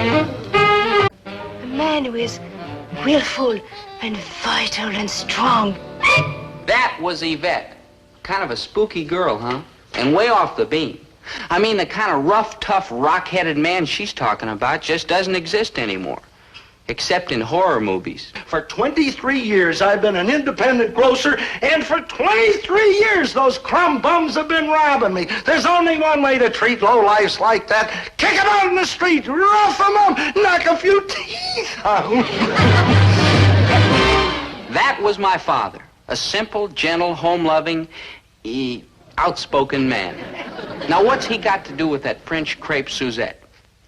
A man who is willful and vital and strong. That was Yvette. Kind of a spooky girl, huh? And way off the beam. I mean, the kind of rough, tough, rock-headed man she's talking about just doesn't exist anymore. except in horror movies. For 23 years, I've been an independent grocer, and for 23 years, those crumb bums have been robbing me. There's only one way to treat lowlifes like that. Kick them out in the street, rough them up, knock a few teeth out. That was my father, a simple, gentle, home-loving, outspoken man. Now, what's he got to do with that French crepe Suzette?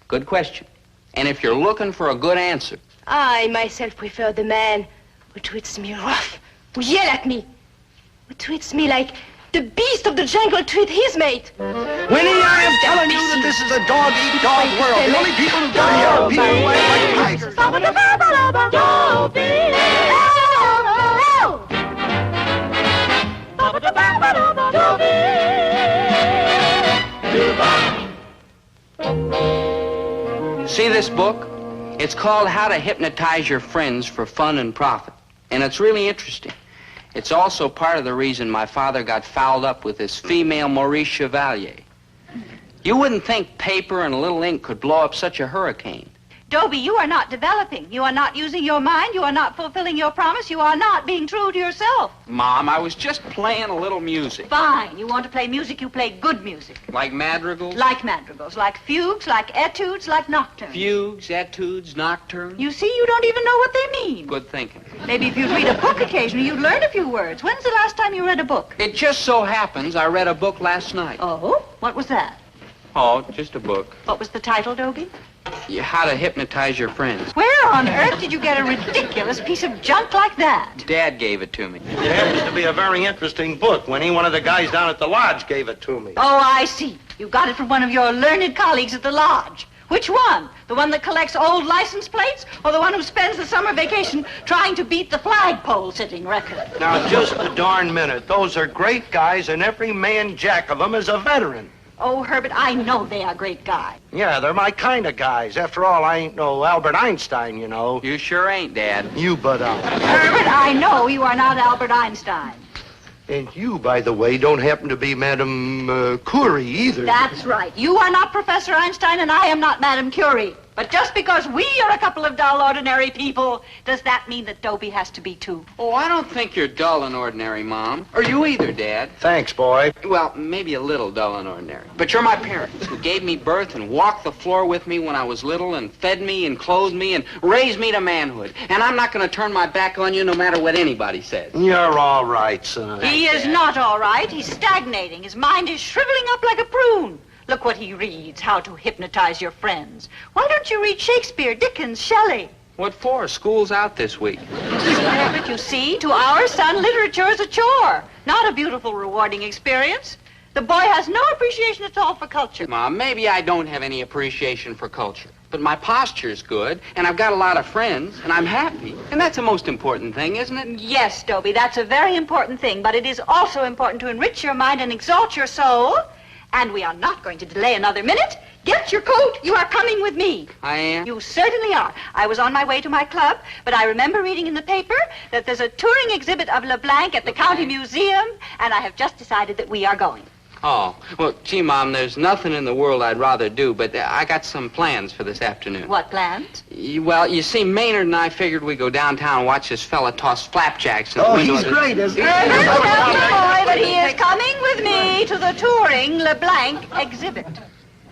Good question. And if you're looking for a good answer... I myself prefer the man who treats me rough, who yell at me, who treats me like the beast of the jungle treat his mate. Winnie, I am telling you that this is a dog-eat-dog world. The only people who die here are people who act like tigers. See this book? It's called How to Hypnotize Your Friends for Fun and Profit. And it's really interesting. It's also part of the reason my father got fouled up with this female Maurice Chevalier. You wouldn't think paper and a little ink could blow up such a hurricane. Dobie, you are not developing. You are not using your mind. You are not fulfilling your promise. You are not being true to yourself. Mom, I was just playing a little music. Fine. You want to play music, you play good music. Like madrigals? Like madrigals, like fugues, like etudes, like nocturnes. Fugues, etudes, nocturnes. You see, you don't even know what they mean. Good thinking. Maybe if you'd read a book occasionally, you'd learn a few words. When's the last time you read a book? It just so happens I read a book last night. Oh? What was that? Oh, just a book. What was the title, Dobie? How to Hypnotize Your Friends. Where on earth did you get a ridiculous piece of junk like that? Dad gave it to me. It happens to be a very interesting book. Winnie, one of the guys down at the lodge gave it to me. Oh, I see. You got it from one of your learned colleagues at the lodge. Which one? The one that collects old license plates, or the one who spends the summer vacation trying to beat the flagpole sitting record? Now, just a darn minute. Those are great guys, and every man jack of them is a veteran. Oh, Herbert, I know they are great guys. Yeah, they're my kind of guys. After all, I ain't no Albert Einstein, you know. You sure ain't, Dad. You butt out. Herbert, I know you are not Albert Einstein. And you, by the way, don't happen to be Madame Curie either. That's right. You are not Professor Einstein, and I am not Madame Curie. But just because we are a couple of dull, ordinary people, does that mean that Dobie has to be too? Oh, I don't think you're dull and ordinary, Mom. Or you either, Dad. Thanks, boy. Well, maybe a little dull and ordinary. But you're my parents who gave me birth and walked the floor with me when I was little and fed me and clothed me and raised me to manhood. And I'm not going to turn my back on you no matter what anybody says. You're all right, son. He is not all right. He's stagnating. His mind is shriveling up like a prune. Look what he reads, How to Hypnotize Your Friends. Why don't you read Shakespeare, Dickens, Shelley? What for? School's out this week. But you see, to our son, literature is a chore, not a beautiful, rewarding experience. The boy has no appreciation at all for culture. Mom, maybe I don't have any appreciation for culture, but my posture's good, and I've got a lot of friends, and I'm happy. And that's the most important thing, isn't it? Yes, Dobie, that's a very important thing, but it is also important to enrich your mind and exalt your soul. And we are not going to delay another minute. Get your coat. You are coming with me. I am? You certainly are. I was on my way to my club, but I remember reading in the paper that there's a touring exhibit of LeBlanc at the County Museum, and I have just decided that we are going. Oh, well, gee, Mom, there's nothing in the world I'd rather do, but I got some plans for this afternoon. What plans? Well, you see, Maynard and I figured we'd go downtown and watch this fella toss flapjacks in the window. Oh, he's great, isn't he? Boy, but he is coming with me to the touring LeBlanc exhibit.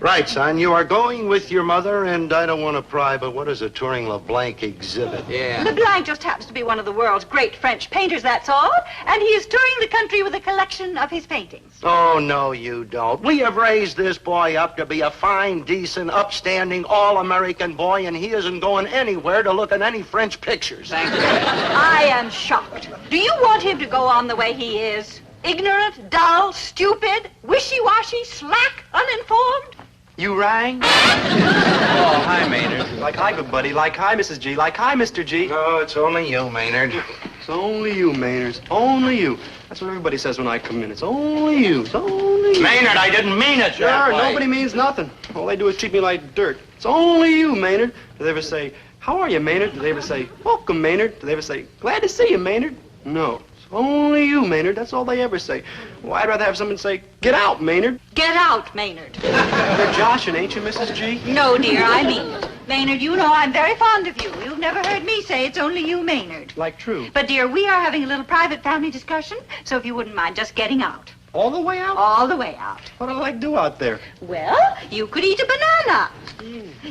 Right, son. You are going with your mother, and I don't want to pry, but what is a touring LeBlanc exhibit? Yeah. LeBlanc just happens to be one of the world's great French painters, that's all. And he is touring the country with a collection of his paintings. Oh, no, you don't. We have raised this boy up to be a fine, decent, upstanding, all-American boy, and he isn't going anywhere to look at any French pictures. Thank you. I am shocked. Do you want him to go on the way he is? Ignorant, dull, stupid, wishy-washy, slack, uninformed? You rang? Oh, hi, Maynard. Like hi, good buddy. Like hi, Mrs. G. Like hi, Mr. G. No, it's only you, Maynard. It's only you, Maynard. It's only you. That's what everybody says when I come in. It's only you. It's only you. Maynard, I didn't mean it that Sure, way. nobody means nothing. All they do is treat me like dirt. It's only you, Maynard. Do they ever say, how are you, Maynard? Do they ever say, welcome, Maynard? Do they ever say, glad to see you, Maynard? No. Only you, Maynard. That's all they ever say. Well, I'd rather have someone say, get out, Maynard. Get out, Maynard. You're joshing, ain't you, Mrs. G? No, dear, I mean it. Maynard, you know I'm very fond of you. You've never heard me say it's only you, Maynard. Like true. But, dear, we are having a little private family discussion, so if you wouldn't mind just getting out. All the way out? All the way out. What do I like do out there? Well, you could eat a banana.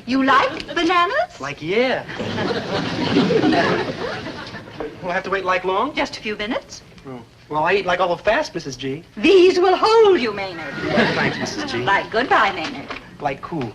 You like bananas? Like, yeah. We'll have to wait like long? Just a few minutes. Oh. Well, I eat like awful fast, Mrs. G. These will hold you, Maynard. Thanks, Mrs. G. Like, goodbye, Maynard. Like cool.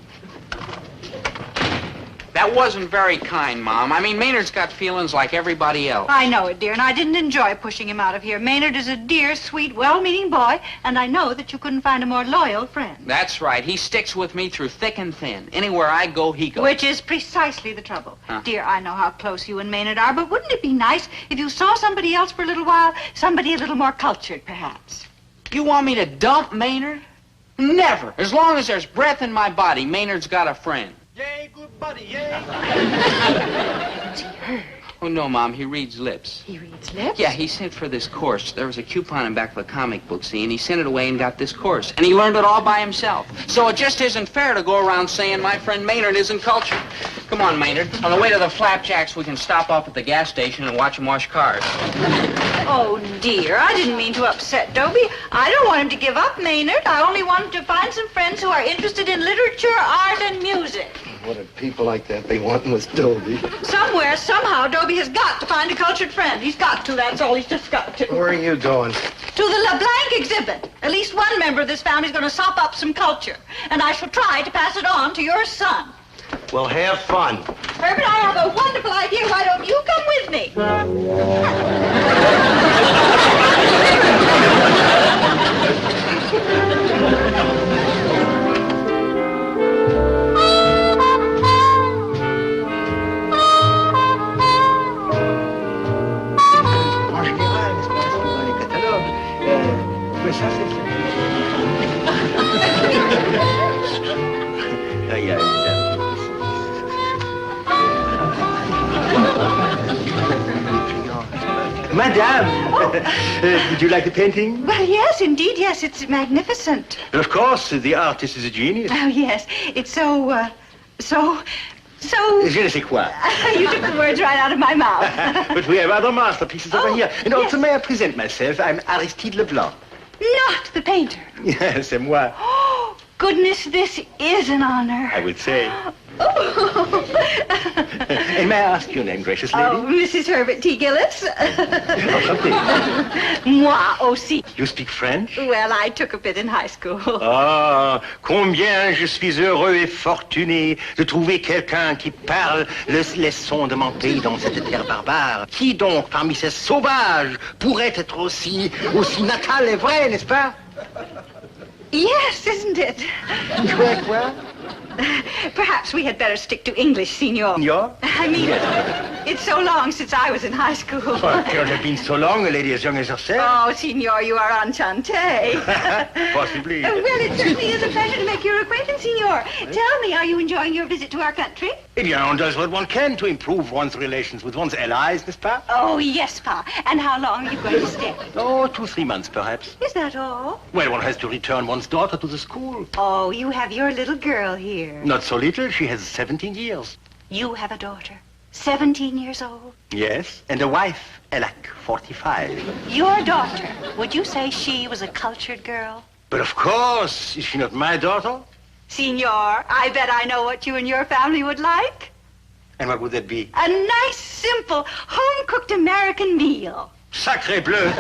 That wasn't very kind, Mom. I mean, Maynard's got feelings like everybody else. I know it, dear, and I didn't enjoy pushing him out of here. Maynard is a dear, sweet, well-meaning boy, and I know that you couldn't find a more loyal friend. That's right. He sticks with me through thick and thin. Anywhere I go, he goes. Which is precisely the trouble. Huh? Dear, I know how close you and Maynard are, but wouldn't it be nice if you saw somebody else for a little while? Somebody a little more cultured, perhaps. You want me to dump Maynard? Never. As long as there's breath in my body, Maynard's got a friend. Yay, good buddy, yay. Oh, no, Mom, he reads lips. He reads lips? Yeah, he sent for this course. There was a coupon in back of a comic book, see, and he sent it away and got this course. And he learned it all by himself. So it just isn't fair to go around saying my friend Maynard isn't cultured. Come on, Maynard. On the way to the Flapjacks, we can stop off at the gas station and watch him wash cars. Oh, dear, I didn't mean to upset Dobie. I don't want him to give up, Maynard. I only want him to find some friends who are interested in literature, art, and music. What did people like that they want was Dobie? Somewhere, somehow, Dobie has got to find a cultured friend. He's got to, that's all. He's just got to. Where are you going? To the LeBlanc exhibit. At least one member of this family's going to sop up some culture. And I shall try to pass it on to your son. Well, have fun. Herbert, I have a wonderful idea. Why don't you come with me? Madame, did you like the painting? Well, yes, indeed, yes. It's magnificent. Of course, the artist is a genius. Oh, yes. It's so... Je ne sais quoi. You took the words right out of my mouth. But we have other masterpieces over here. And also, may I present myself? I'm Aristide Leblanc. Not the painter. Yes, c'est moi. Oh, goodness, this is an honor. I would say. Oh. And may I ask your name, gracious lady? Oh, Mrs. Herbert T. Gillis. Moi aussi. You speak French? Well, I took a bit in high school. Ah, combien je suis heureux et fortuné de trouver quelqu'un qui parle les sons de mon pays dans cette terre barbare. Qui donc, parmi ces sauvages, pourrait être aussi natal et vrai, n'est-ce pas? Yes, isn't it? Quoi? Perhaps we had better stick to English, Signor. Signor? I mean, it's so long since I was in high school. Oh, it can't have been so long, a lady as young as yourself. Oh, Signor, you are enchanté. Possibly. Well, it certainly is a pleasure to make your acquaintance, Signor. Tell me, are you enjoying your visit to our country? Eh bien, on does what one can to improve one's relations with one's allies, n'est-ce pas? Oh, yes, Pa. And how long are you going to stay? Oh, 2-3 months, perhaps. Is that all? Well, one has to return one's daughter to the school. Oh, you have your little girl here. Not so little. She has 17 years. You have a daughter, 17 years old? Yes, and a wife, Elak, 45. Your daughter, would you say she was a cultured girl? But of course, is she not my daughter? Signor, I bet I know what you and your family would like. And what would that be? A nice, simple, home-cooked American meal. Sacré bleu. Oh,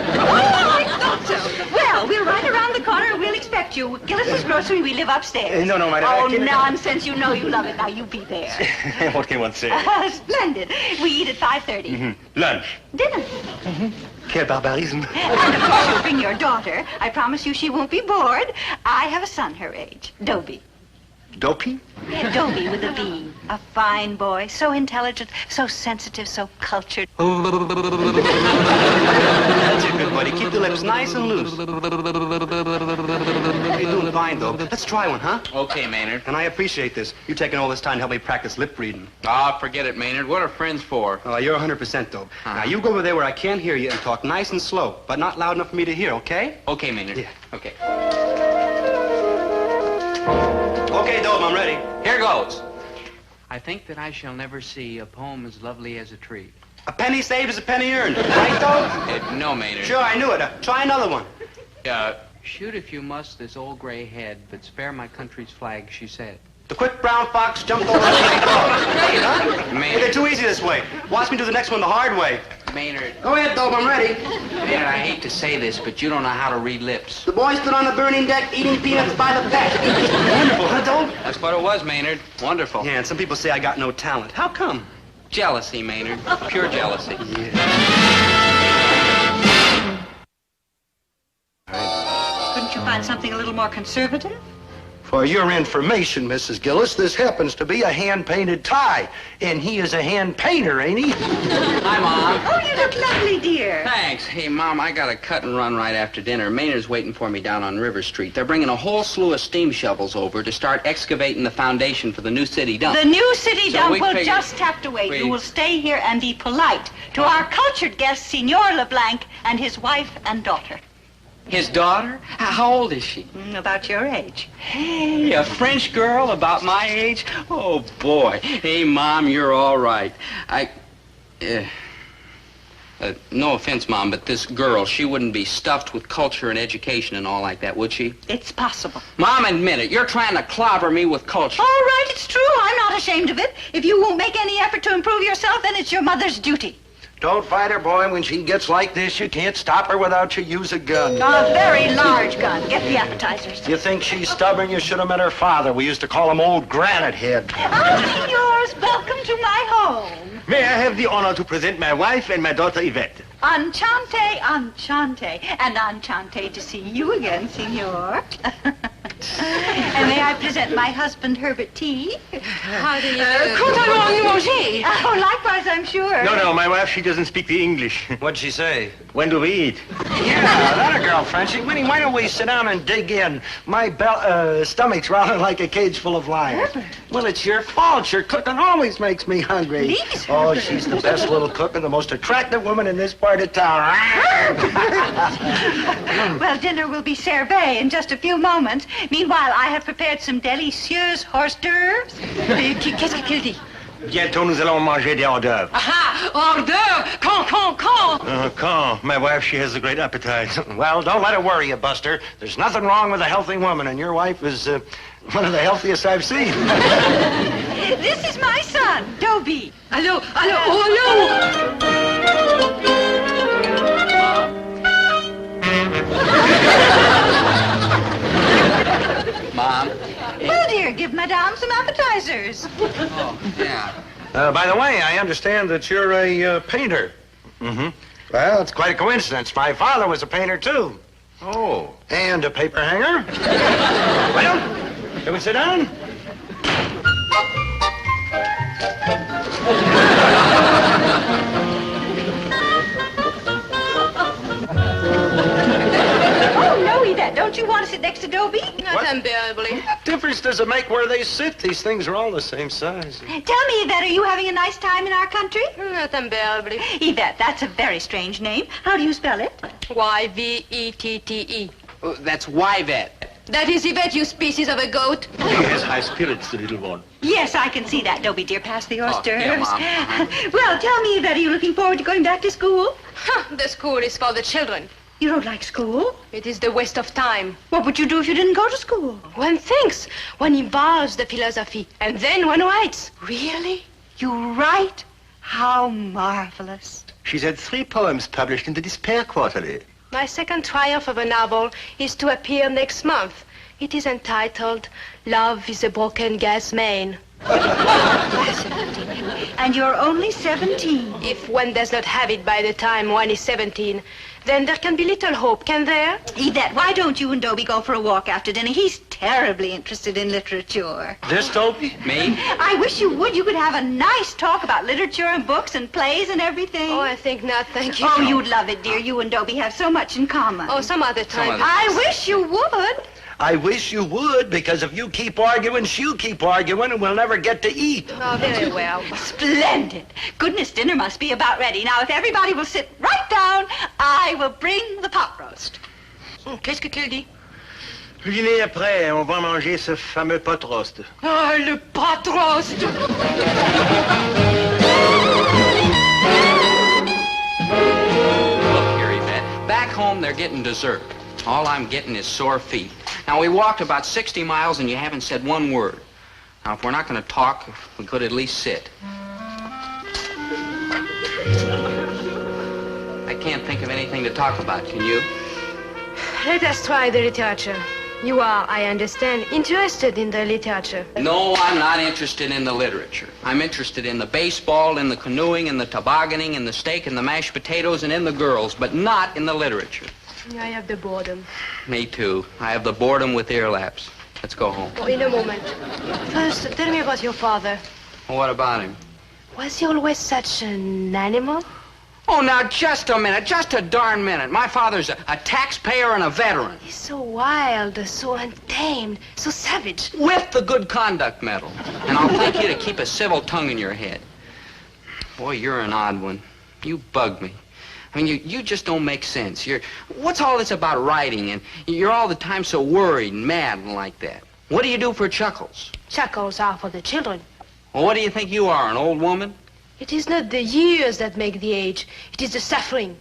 I thought so. Well, we'll ride around the corner and we'll expect you. Gillis's grocery, we live upstairs. No, madam. Oh, nonsense. You know you love it. Now, you be there. What can one say? Splendid. We eat at 5:30. Mm-hmm. Lunch. Dinner. Quel barbarisme. And, of course, you'll bring your daughter. I promise you she won't be bored. I have a son her age, Dobie. Dopey? Dobie with a B. A fine boy, so intelligent, so sensitive, so cultured. That's it, good buddy. Keep the lips nice and loose. You're doing fine, though. Let's try one, huh? Okay, Maynard. And I appreciate this. You taking all this time to help me practice lip reading. Ah, forget it, Maynard. What are friends for? Oh, you're 100%, though. Now, you go over there where I can't hear you and talk nice and slow, but not loud enough for me to hear, okay? Okay, Maynard. Yeah. Okay. Okay, Dobe, I'm ready. Here goes. I think that I shall never see a poem as lovely as a tree. A penny saved is a penny earned. Right, though? No, Maynard. Sure, I knew it. Try another one. Shoot if you must this old gray head, but spare my country's flag, she said. The quick brown fox jumped over the big dog. Great, huh? Maynard. Hey, they're too easy this way. Watch me do the next one the hard way. Maynard. Go ahead, Dobe, I'm ready. Maynard, I hate to say this, but you don't know how to read lips. The boy stood on the burning deck eating peanuts by the peck. Wonderful, huh, Dobe? That's what it was, Maynard. Wonderful. Yeah, and some people say I got no talent. How come? Jealousy, Maynard. Pure jealousy. Couldn't you find something a little more conservative? For your information, Mrs. Gillis, this happens to be a hand-painted tie. And he is a hand painter, ain't he? Hi, Mom. Oh, you look lovely, dear. Thanks. Hey, Mom, I got to cut and run right after dinner. Maynard's waiting for me down on River Street. They're bringing a whole slew of steam shovels over to start excavating the foundation for the new city dump. The new city So dump we will figured- just have to wait. You will stay here and be polite to our cultured guest, Signor LeBlanc, and his wife and daughter. His daughter? How old is she? About your age. Hey, a French girl about my age? Oh, boy. Hey, Mom, you're all right. No offense, Mom, but this girl, she wouldn't be stuffed with culture and education and all like that, would she? It's possible. Mom, admit it. You're trying to clobber me with culture. All right, it's true. I'm not ashamed of it. If you won't make any effort to improve yourself, then it's your mother's duty. Don't fight her, boy. When she gets like this, you can't stop her without you use a gun. A very large gun. Get the appetizers. You think she's stubborn? You should have met her father. We used to call him Old Granite Head. Signors, welcome to my home. May I have the honor to present my wife and my daughter Yvette? Enchanté, enchanté. And enchanté to see you again, Signor. And may I present my husband, Herbert T. How do you Oh, likewise, I'm sure. No, my wife, she doesn't speak the English. What'd she say? When do we eat? Yeah, that a girl, Frenchie. Winnie, why don't we sit down and dig in? My stomach's rolling like a cage full of lions. Well, it's your fault. Your cooking always makes me hungry. Please, oh, Herbert. she's the best little cook and the most attractive woman in this part of town. Well, dinner will be servé in just a few moments. Meanwhile, I have prepared some delicious hors d'oeuvres. Qu'est-ce qu'il dit? Bientôt, nous allons manger des hors d'oeuvre. Aha! Hors d'oeuvre! Quand? Quand? My wife, she has a great appetite. Well, don't let it worry you, Buster. There's nothing wrong with a healthy woman, and your wife is one of the healthiest I've seen. This is my son, Dobie. Allô, allô. Mom? Well, dear, give Madame some appetizers. Oh, yeah. By the way, I understand that you're a painter. Mm-hmm. Well, it's quite a coincidence. My father was a painter, too. Oh. And a paper hanger. Well, shall we sit down? Oh, no, Yvette, don't you want to sit next to Dobie? Not unbearably. What difference does it make where they sit? These things are all the same size. Tell me, Yvette, are you having a nice time in our country? Not unbearably. Yvette, that's a very strange name. How do you spell it? Y-V-E-T-T-E. Oh, that's Yvette. That is Yvette, you species of a goat. She has high spirits, the little one. Yes, I can see that, Dobie, dear. Pass the hors d'oeuvres. yeah, Mom. Well, tell me, Yvette, are you looking forward to going back to school? The school is for the children. You don't like school? It is the waste of time. What would you do if you didn't go to school? One thinks, one involves the philosophy, and then one writes. Really? You write? How marvelous. She's had 3 poems published in the Despair Quarterly. My second triumph of a novel is to appear next month. It is entitled Love is a Broken Gas Main. And you're only 17. If one does not have it by the time one is 17, then there can be little hope, can there? Yvette, why don't you and Dobie go for a walk after dinner? He's terribly interested in literature. This Dobie? Me? I wish you would. You could have a nice talk about literature and books and plays and everything. Oh, I think not, thank you. Oh, you'd love it, dear. You and Dobie have so much in common. Oh, some other time. I wish you would. I wish you would, because if you keep arguing, she'll keep arguing, and we'll never get to eat. Oh, very well. Splendid. Goodness, dinner must be about ready. Now, if everybody will sit right down, I will bring the pot roast. Qu'est-ce qu'il dit? Le dîner est prêt. On va manger ce fameux pot roast. Ah, le pot roast! Look here, Yvette. Back home, they're getting dessert. All I'm getting is sore feet. Now, we walked about 60 miles, and you haven't said one word. Now, if we're not going to talk, we could at least sit. I can't think of anything to talk about, can you? Let us try the literature. You are, I understand, interested in the literature. No, I'm not interested in the literature. I'm interested in the baseball, in the canoeing, in the tobogganing, in the steak, in the mashed potatoes, and in the girls, but not in the literature. I have the boredom. Me too. I have the boredom with earlaps. Let's go home. Oh, in a moment. First, tell me about your father. Well, what about him? Was he always such an animal? Oh, now, just a minute. Just a darn minute. My father's a taxpayer and a veteran. He's so wild, so untamed, so savage. With the good conduct medal. And I'll thank you to keep a civil tongue in your head. Boy, you're an odd one. You bug me. I mean, you just don't make sense. What's all this about writing? And you're all the time so worried and mad and like that. What do you do for chuckles? Chuckles are for the children. Well, what do you think you are, an old woman? It is not the years that make the age. It is the suffering.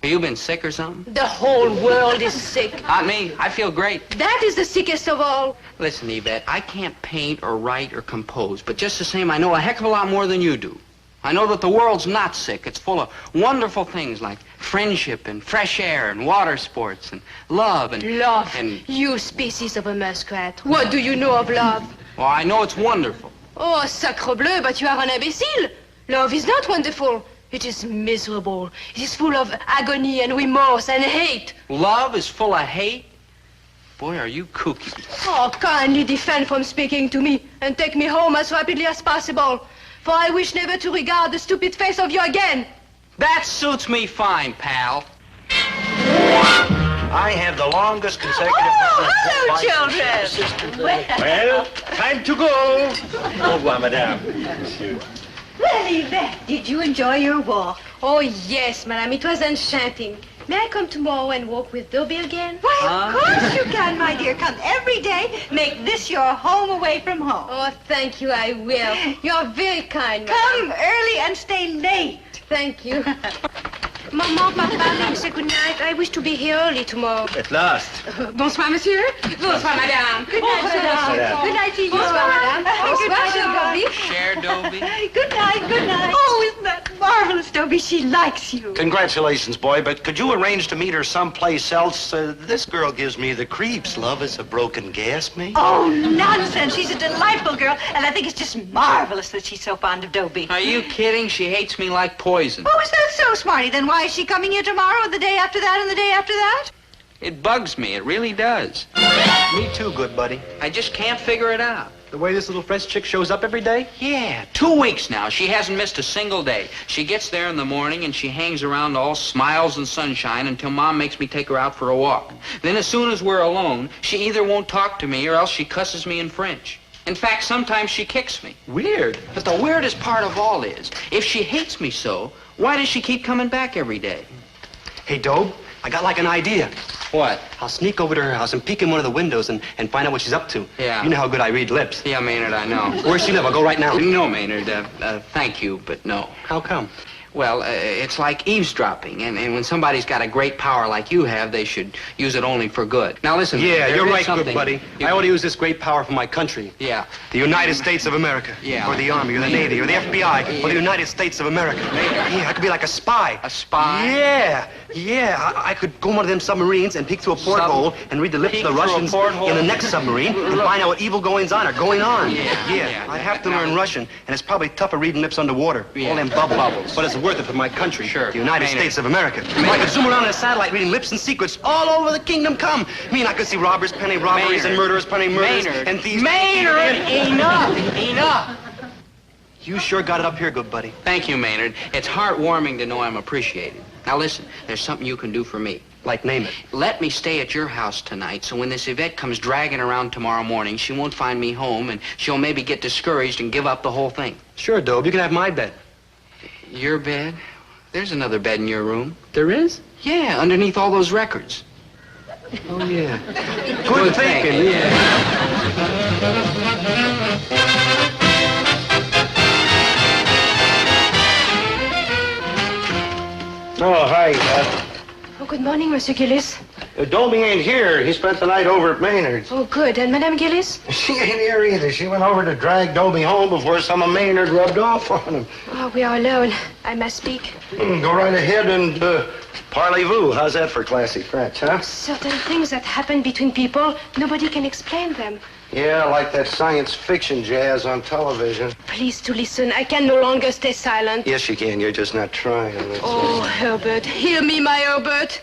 Have you been sick or something? The whole world is sick. Not me. I feel great. That is the sickest of all. Listen, Yvette, I can't paint or write or compose, but just the same, I know a heck of a lot more than you do. I know that the world's not sick. It's full of wonderful things like friendship and fresh air and water sports and love and... Love? And... You species of a muskrat. What do you know of love? Well, I know it's wonderful. Oh, sacre bleu, but you are an imbecile. Love is not wonderful. It is miserable. It is full of agony and remorse and hate. Love is full of hate? Boy, are you kooky. Oh, kindly defend from speaking to me and take me home as rapidly as possible. For I wish never to regard the stupid face of you again. That suits me fine, pal. I have the longest consecutive... Oh, hello, children. Well, time to go. Au revoir, madame. Monsieur. Well, Yvette, did you enjoy your walk? Oh, yes, madame. It was enchanting. May I come tomorrow and walk with Dobie again? Why, of course you can, my dear. Come every day. Make this your home away from home. Oh, thank you, I will. You're very kind, madame. Come early and stay late. Thank you. Maman, Papa, may you say good night. I wish to be here early tomorrow. At last. Bonsoir, monsieur. Bonsoir, madame. Good night, madame. Good night to you. Bonsoir, madame. Good night, Dobie. Share, Dobie. Good night, good night. Oh, isn't that marvelous, Dobie? She likes you. Congratulations, boy, but could you arrange to meet her someplace else? This girl gives me the creeps. Love is a broken gas, me. Oh, nonsense. She's a delightful girl, and I think it's just marvelous that she's so fond of Dobie. Are you kidding? She hates me like poison. Oh, is that so, Smarty? Then why is she coming here tomorrow and the day after that and the day after that? It bugs me. It really does. Me too, good buddy. I just can't figure it out. The way this little French chick shows up every day? Yeah, 2 weeks now. She hasn't missed a single day. She gets there in the morning and she hangs around all smiles and sunshine until Mom makes me take her out for a walk. Then as soon as we're alone, she either won't talk to me or else she cusses me in French. In fact, sometimes she kicks me. Weird. But the weirdest part of all is, if she hates me so, why does she keep coming back every day? Hey, Dobe, I got like an idea. What? I'll sneak over to her house and peek in one of the windows and find out what she's up to. Yeah. You know how good I read lips. Yeah, Maynard, I know. Where's she live? I'll go right now. No, Maynard, thank you, but no. How come? Well, it's like eavesdropping, and when somebody's got a great power like you have, they should use it only for good. Now, listen. Yeah, there you're is right, something good buddy. I ought to use this great power for my country. Yeah. The United States of America. Yeah. Or the Army, or the Navy, or the FBI, or the United States of America. Yeah, I could be like a spy. A spy? Yeah. I could go in one of them submarines and peek through a porthole and read the lips of the Russians in the next submarine and find out what evil goings on are going on. Yeah. I'd have to learn Russian, and it's probably tougher reading lips underwater. Yeah. All them bubbles. But it's worth it for my country. Sure. The United Maynard. States of America. I could zoom around in a satellite reading lips and secrets all over the kingdom come. I mean, I could see robbers penning robberies and murderers penning murders and thieves. Maynard! Enough! You sure got it up here, good buddy. Thank you, Maynard. It's heartwarming to know I'm appreciated. Now listen, there's something you can do for me. Like, name it. Let me stay at your house tonight, so when this Yvette comes dragging around tomorrow morning, she won't find me home, and she'll maybe get discouraged and give up the whole thing. Sure, Dobe. You can have my bed. Your bed? There's another bed in your room. There is? Yeah, underneath all those records. Oh, yeah. Good thinking, yeah. Oh, hi. Oh, good morning, Monsieur Gillis. Dobie ain't here. He spent the night over at Maynard's. Oh, good. And Madame Gillis? She ain't here either. She went over to drag Dobie home before some of Maynard rubbed off on him. Oh, we are alone. I must speak. Go right ahead and parlez-vous. How's that for classic French, huh? Certain things that happen between people, nobody can explain them. Yeah, like that science fiction jazz on television. Please to listen. I can no longer stay silent. Yes, you can. You're just not trying. Oh, Herbert. Hear me, my Herbert.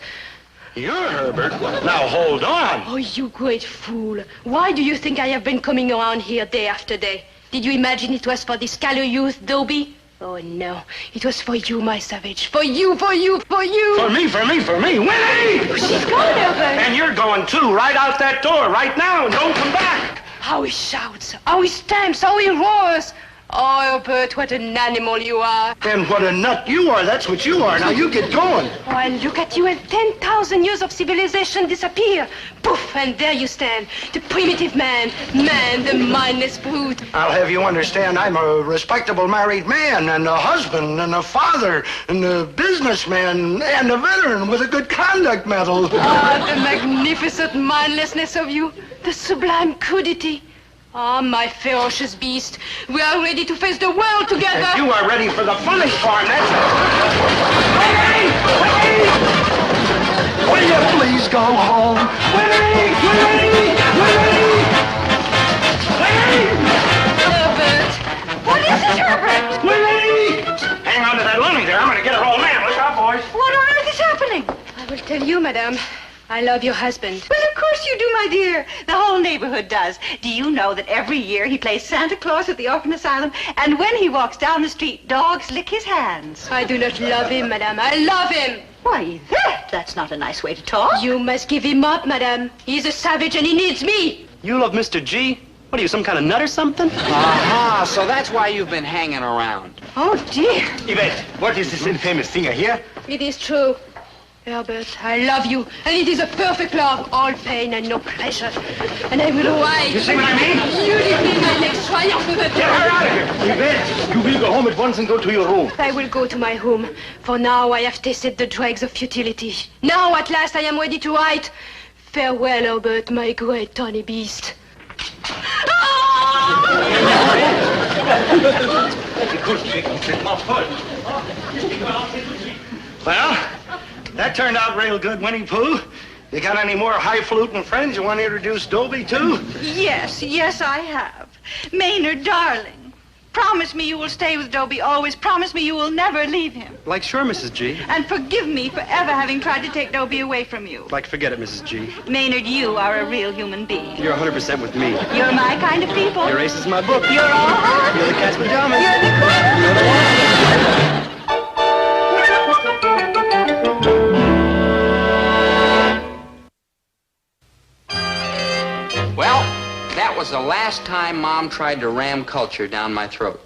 You're Herbert? Now, hold on. Oh, you great fool. Why do you think I have been coming around here day after day? Did you imagine it was for this callow youth, Dobie? Oh, no. It was for you, my savage. For you, for you, for you. For me, for me, for me. Winnie! Oh, she's gone, Herbert. And you're going, too, right out that door, right now, and don't come back. How he shouts, how he stamps, how he roars. Oh, Herbert, what an animal you are. And what a nut you are. That's what you are. Now, you get going. Oh, and look at you, and 10,000 years of civilization disappear. Poof, and there you stand. The primitive man, the mindless brute. I'll have you understand I'm a respectable married man, and a husband, and a father, and a businessman, and a veteran with a good conduct medal. Ah, the magnificent mindlessness of you. The sublime crudity. Ah, my ferocious beast. We are ready to face the world together. And you are ready for the funny farm, that's it. Winnie! Winnie! Will you please go home? Winnie! Winnie! Winnie! Winnie! Herbert! What is it, Herbert? Winnie! Hang on to that lummy there. I'm going to get her old man. Look out, boys. What on earth is happening? I will tell you, madame. I love your husband. Well, of course you do, my dear. The whole neighborhood does. Do you know that every year he plays Santa Claus at the orphan asylum, and when he walks down the street, dogs lick his hands? I do not love him, madame. I love him. Why, that's not a nice way to talk. You must give him up, madame. He's a savage and he needs me. You love Mr. G? What are you, some kind of nut or something? Aha, so that's why you've been hanging around. Oh, dear. Yvette, what is this infamous thing I hear? It is true. Herbert, I love you, and it is a perfect love, all pain and no pleasure. And I will ride. You see what I mean? Beautifully, my next triumph. Get her out of here! Yvette, you will go home at once and go to your room. I will go to my home, for now I have tasted the dregs of futility. Now, at last, I am ready to write. Farewell, Herbert, my great tawny beast. Well, that turned out real good, Winnie Pooh. You got any more highfalutin friends you want to introduce Dobie to? Yes, I have. Maynard, darling, promise me you will stay with Dobie always. Promise me you will never leave him. Like, sure, Mrs. G. And forgive me for ever having tried to take Dobie away from you. Like, forget it, Mrs. G. Maynard, you are a real human being. You're 100% with me. You're my kind of people. Your ace is my book. You're all heart. You're the cat's pajamas. You're the cook. You're the one. Well, that was the last time Mom tried to ram culture down my throat.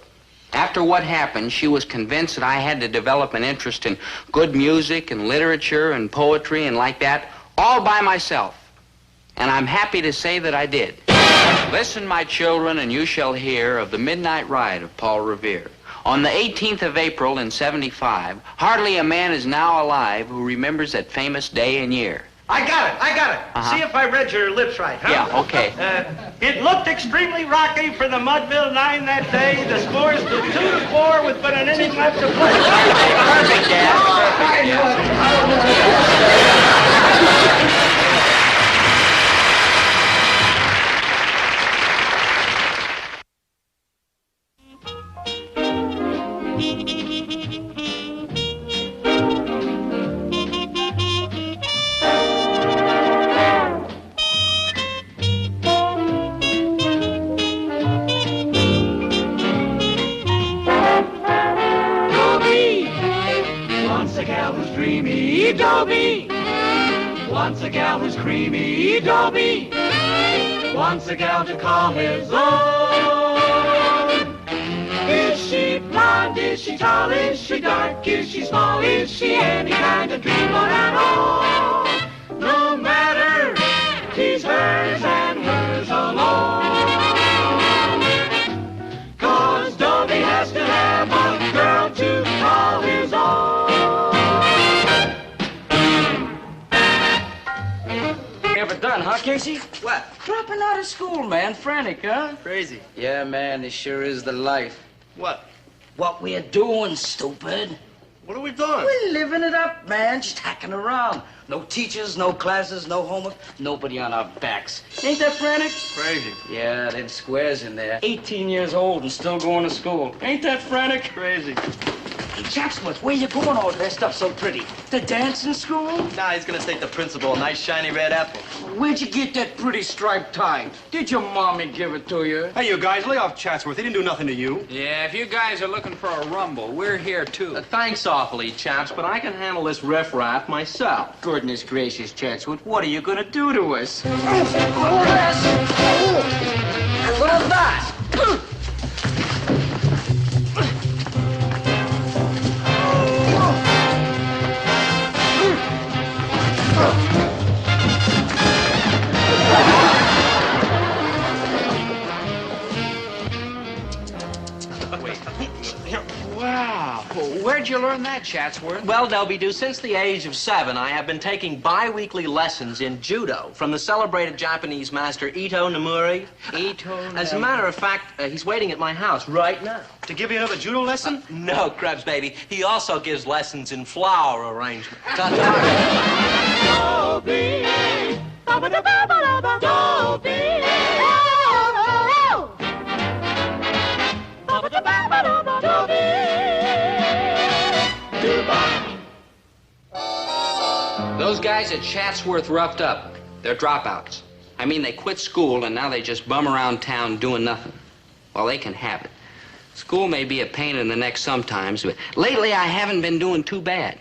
After what happened, she was convinced that I had to develop an interest in good music and literature and poetry and like that, all by myself. And I'm happy to say that I did. Listen, my children, and you shall hear of the midnight ride of Paul Revere. On the 18th of April in '75, hardly a man is now alive who remembers that famous day and year. I got it. Uh-huh. See if I read your lips right, huh? Yeah, okay. It looked extremely rocky for the Mudville 9 that day. The scores were 2-4 with but an inning left to play. Perfect, Dad. Perfect, yeah. Dobie, once a gal who's creamy, Dobie, once a gal to call his own. Is she blonde, is she tall, is she dark, is she small, is she any kind of dreamer at all? No matter Casey? What? Dropping out of school, man. Frantic, huh? Crazy. Yeah, man, this sure is the life. What? What we're doing, stupid. What are we doing? We're living it up, man. Just hacking around. No teachers, no classes, no homework, nobody on our backs. Ain't that frantic? Crazy. Yeah, them squares in there. 18 years old and still going to school. Ain't that frantic? Crazy. Hey, Chatsworth, where you going all dressed up so pretty? The dancing school? Nah, he's gonna take the principal a nice shiny red apple. Where'd you get that pretty striped tie? Did your mommy give it to you? Hey, you guys, lay off Chatsworth. He didn't do nothing to you. Yeah, if you guys are looking for a rumble, we're here too. Thanks awfully, chaps, but I can handle this riffraff myself. Goodness gracious, Chatsworth, what are you gonna do to us? Look at that! Wow. Where'd you learn that, Chatsworth? Well, Dobie, since the age of 7, I have been taking bi-weekly lessons in judo from the celebrated Japanese master Ito Nomuri. As a matter of fact, he's waiting at my house right now. To give you another judo lesson? No, Krebs, baby. He also gives lessons in flower arrangement. Dobie, Those guys at Chatsworth roughed up. They're dropouts. I mean, they quit school and now they just bum around town doing nothing. Well, they can have it. School may be a pain in the neck sometimes, but lately I haven't been doing too bad.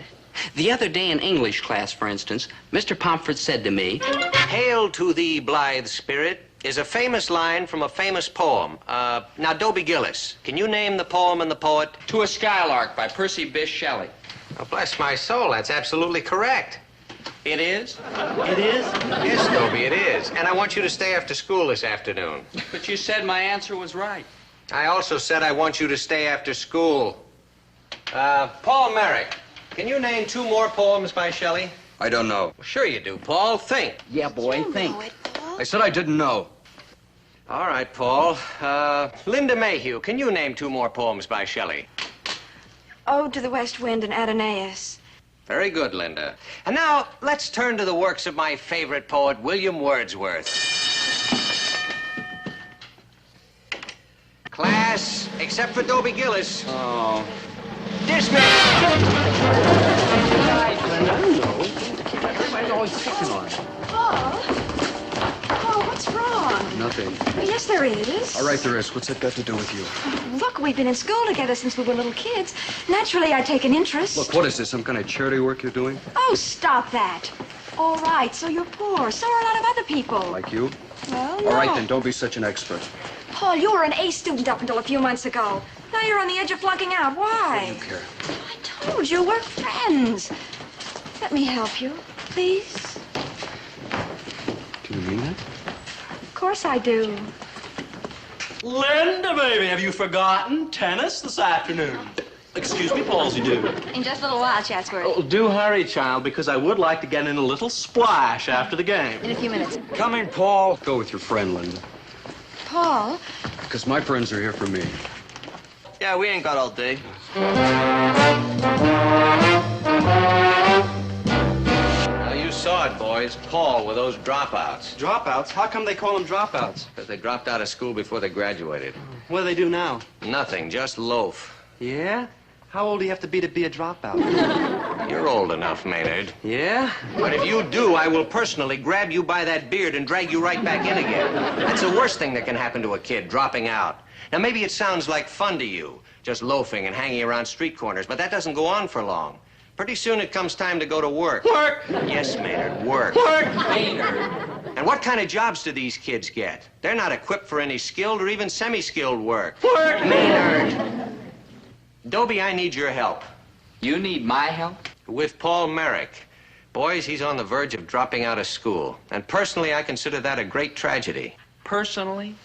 The other day in English class, for instance, Mr. Pomfret said to me, "Hail to thee, blithe spirit," is a famous line from a famous poem. Now, Dobie Gillis, can you name the poem and the poet? "To a Skylark" by Percy Bysshe Shelley. Oh, bless my soul, that's absolutely correct. It is? It is? Yes, Dobie, it is. And I want you to stay after school this afternoon. But you said my answer was right. I also said I want you to stay after school. Paul Merrick, can you name 2 more poems by Shelley? I don't know. Well, sure you do, Paul. Think. Yeah, boy, think. I said I didn't know. All right, Paul. Linda Mayhew, can you name 2 more poems by Shelley? Ode to the West Wind and Adonais. Very good, Linda. And now, let's turn to the works of my favorite poet, William Wordsworth. Class, except for Dobie Gillis. Oh. Dismissed! Everybody's always picking on it. Oh, what's wrong? Nothing. Yes, there is. All right, there is. What's that got to do with you? Look, we've been in school together since we were little kids. Naturally, I take an interest. Look, what is this? Some kind of charity work you're doing? Oh, stop that. All right, so you're poor. So are a lot of other people. Like you? Well, no. All right, then, don't be such an expert. Paul, you were an A student up until a few months ago. Now you're on the edge of flunking out. Why? What do you care? I told you, we're friends. Let me help you, please. Do you mean that? Of course I do. Linda, baby, have you forgotten tennis this afternoon? Excuse me, Paulsy, do. In just a little while, Chatsworth. Oh, do hurry, child, because I would like to get in a little splash after the game. In a few minutes. Coming, Paul. Go with your friend, Linda. Paul? Because my friends are here for me. Yeah, we ain't got all day. Now, you saw it, boys. Paul with those dropouts. Dropouts? How come they call them dropouts? Because they dropped out of school before they graduated. What do they do now? Nothing, just loaf. Yeah? How old do you have to be a dropout? You're old enough, Maynard. Yeah? But if you do, I will personally grab you by that beard and drag you right back in again. That's the worst thing that can happen to a kid, dropping out. Now, maybe it sounds like fun to you, just loafing and hanging around street corners, but that doesn't go on for long. Pretty soon it comes time to go to work. Work! Yes, Maynard, work. Work! Maynard. And what kind of jobs do these kids get? They're not equipped for any skilled or even semi-skilled work. Work! Maynard! Dobie, I need your help. You need my help? With Paul Merrick. Boys, he's on the verge of dropping out of school. And personally, I consider that a great tragedy. Personally?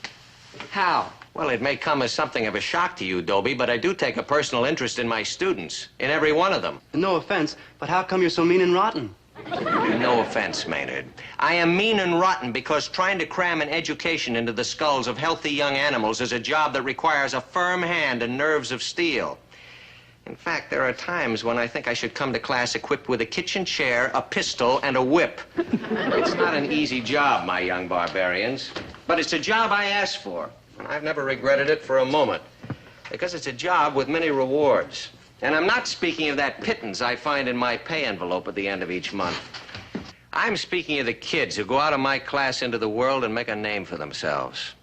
How? Well, it may come as something of a shock to you, Dobie, but I do take a personal interest in my students, in every one of them. No offense, but how come you're so mean and rotten? No offense, Maynard. I am mean and rotten because trying to cram an education into the skulls of healthy young animals is a job that requires a firm hand and nerves of steel. In fact, there are times when I think I should come to class equipped with a kitchen chair, a pistol, and a whip. It's not an easy job, my young barbarians, but it's a job I asked for, and I've never regretted it for a moment, because it's a job with many rewards. And I'm not speaking of that pittance I find in my pay envelope at the end of each month. I'm speaking of the kids who go out of my class into the world and make a name for themselves.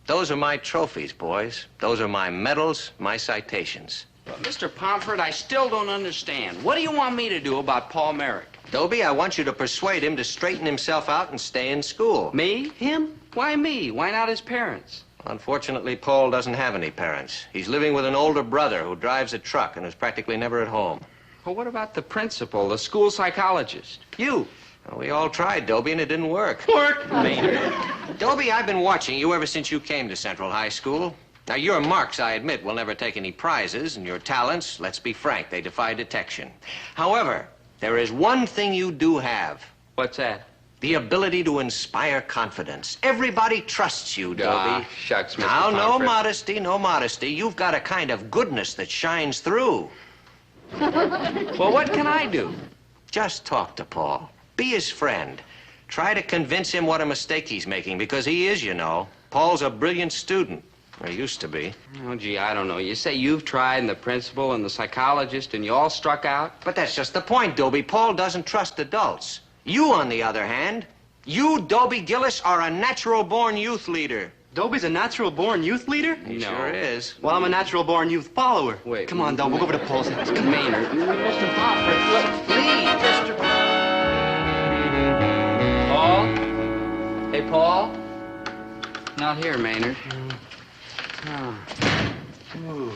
Those are my trophies, boys. Those are my medals, my citations. But Mr. Pomfret, I still don't understand. What do you want me to do about Paul Merrick? Dobie, I want you to persuade him to straighten himself out and stay in school. Me? Him? Why me? Why not his parents? Unfortunately, Paul doesn't have any parents. He's living with an older brother who drives a truck and is practically never at home. Well, what about the principal, the school psychologist? You. Well, we all tried, Dobie, and it didn't work. Work? Maynard. Dobie, I've been watching you ever since you came to Central High School. Now, your marks, I admit, will never take any prizes, and your talents, let's be frank, they defy detection. However, there is one thing you do have. What's that? The ability to inspire confidence. Everybody trusts you, Dobie. Ah, shucks, Mr. Now, no Pomfret. modesty, no modesty. You've got a kind of goodness that shines through. Well, what can I do? Just talk to Paul. Be his friend. Try to convince him what a mistake he's making, because he is, you know. Paul's a brilliant student. Or used to be. Oh, gee, I don't know. You say you've tried, and the principal and the psychologist, and you all struck out? But that's just the point, Dobie. Paul doesn't trust adults. You, on the other hand, you, Dobie Gillis, are a natural-born youth leader. Dobie's a natural-born youth leader? He sure is. Well, I'm a natural-born youth follower. Wait. Come on, Dob, we'll go over to Paul's house. Come on. Maynard. Mr. Pomfret, look, please, Mr. Paul? Hey, Paul? Not here, Maynard. Oh. Ooh.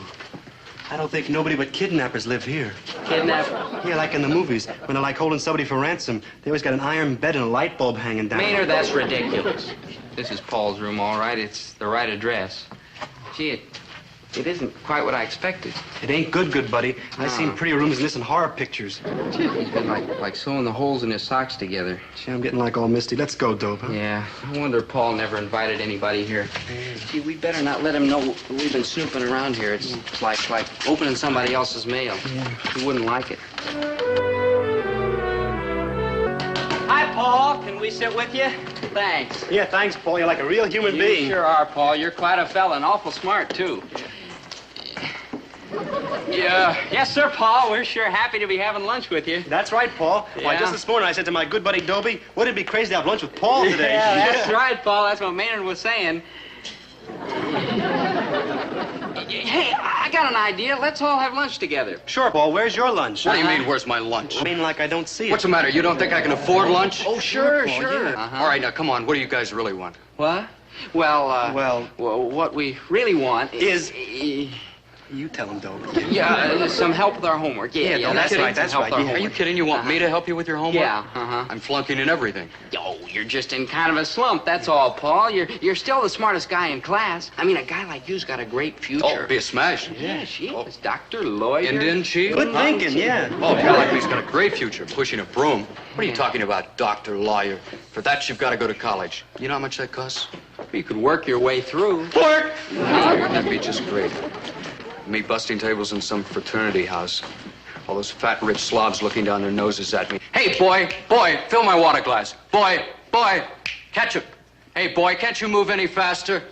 I don't think nobody but kidnappers live here. Kidnapper? Yeah, like in the movies, when they're like holding somebody for ransom. They always got an iron bed and a light bulb hanging down. Maynard, that's ridiculous. This is Paul's room, all right. It's the right address. Gee, it isn't quite what I expected. It ain't good, buddy. I've seen prettier rooms than this in horror pictures. Gee, he's been like sewing the holes in his socks together. Gee, I'm getting like all misty. Let's go, Dob, huh? Yeah, I wonder Paul never invited anybody here. Gee, we better not let him know we've been snooping around here. It's like opening somebody else's mail. Yeah. He wouldn't like it. Hi, Paul. Can we sit with you? Thanks. Yeah, thanks, Paul. You're like a real human being. You sure are, Paul. You're quite a fella and awful smart, too. Yeah. Yes, sir, Paul. We're sure happy to be having lunch with you. That's right, Paul. Yeah. Why, just this morning I said to my good buddy Dobie, wouldn't it be crazy to have lunch with Paul today? Yeah, that's right, Paul. That's what Maynard was saying. Hey, I got an idea. Let's all have lunch together. Sure, Paul. Where's your lunch? What do you mean, where's my lunch? I mean, like I don't see it. What's the matter? You don't think I can afford lunch? Oh, sure, Paul, sure. yeah. All right, now, come on. What do you guys really want? What? Well, what we really want is... You tell him, Dob. Yeah, some help with our homework. Yeah, that's right, that's right. Are you kidding? You want me to help you with your homework? Yeah, I'm flunking in everything. Oh, you're just in kind of a slump, that's all, Paul. You're still the smartest guy in class. I mean, a guy like you's got a great future. Oh, be a smash. Yeah, she is. Doctor, lawyer. Indian chief? Good thinking, yeah. Oh, a guy like me's got a great future pushing a broom. What are you talking about, doctor, lawyer? For that, you've got to go to college. You know how much that costs? You could work your way through. Work! That'd be just great. Me busting tables in some fraternity house. All those fat, rich Slavs looking down their noses at me. Hey, boy, fill my water glass. Boy, catch it. Hey, boy, can't you move any faster?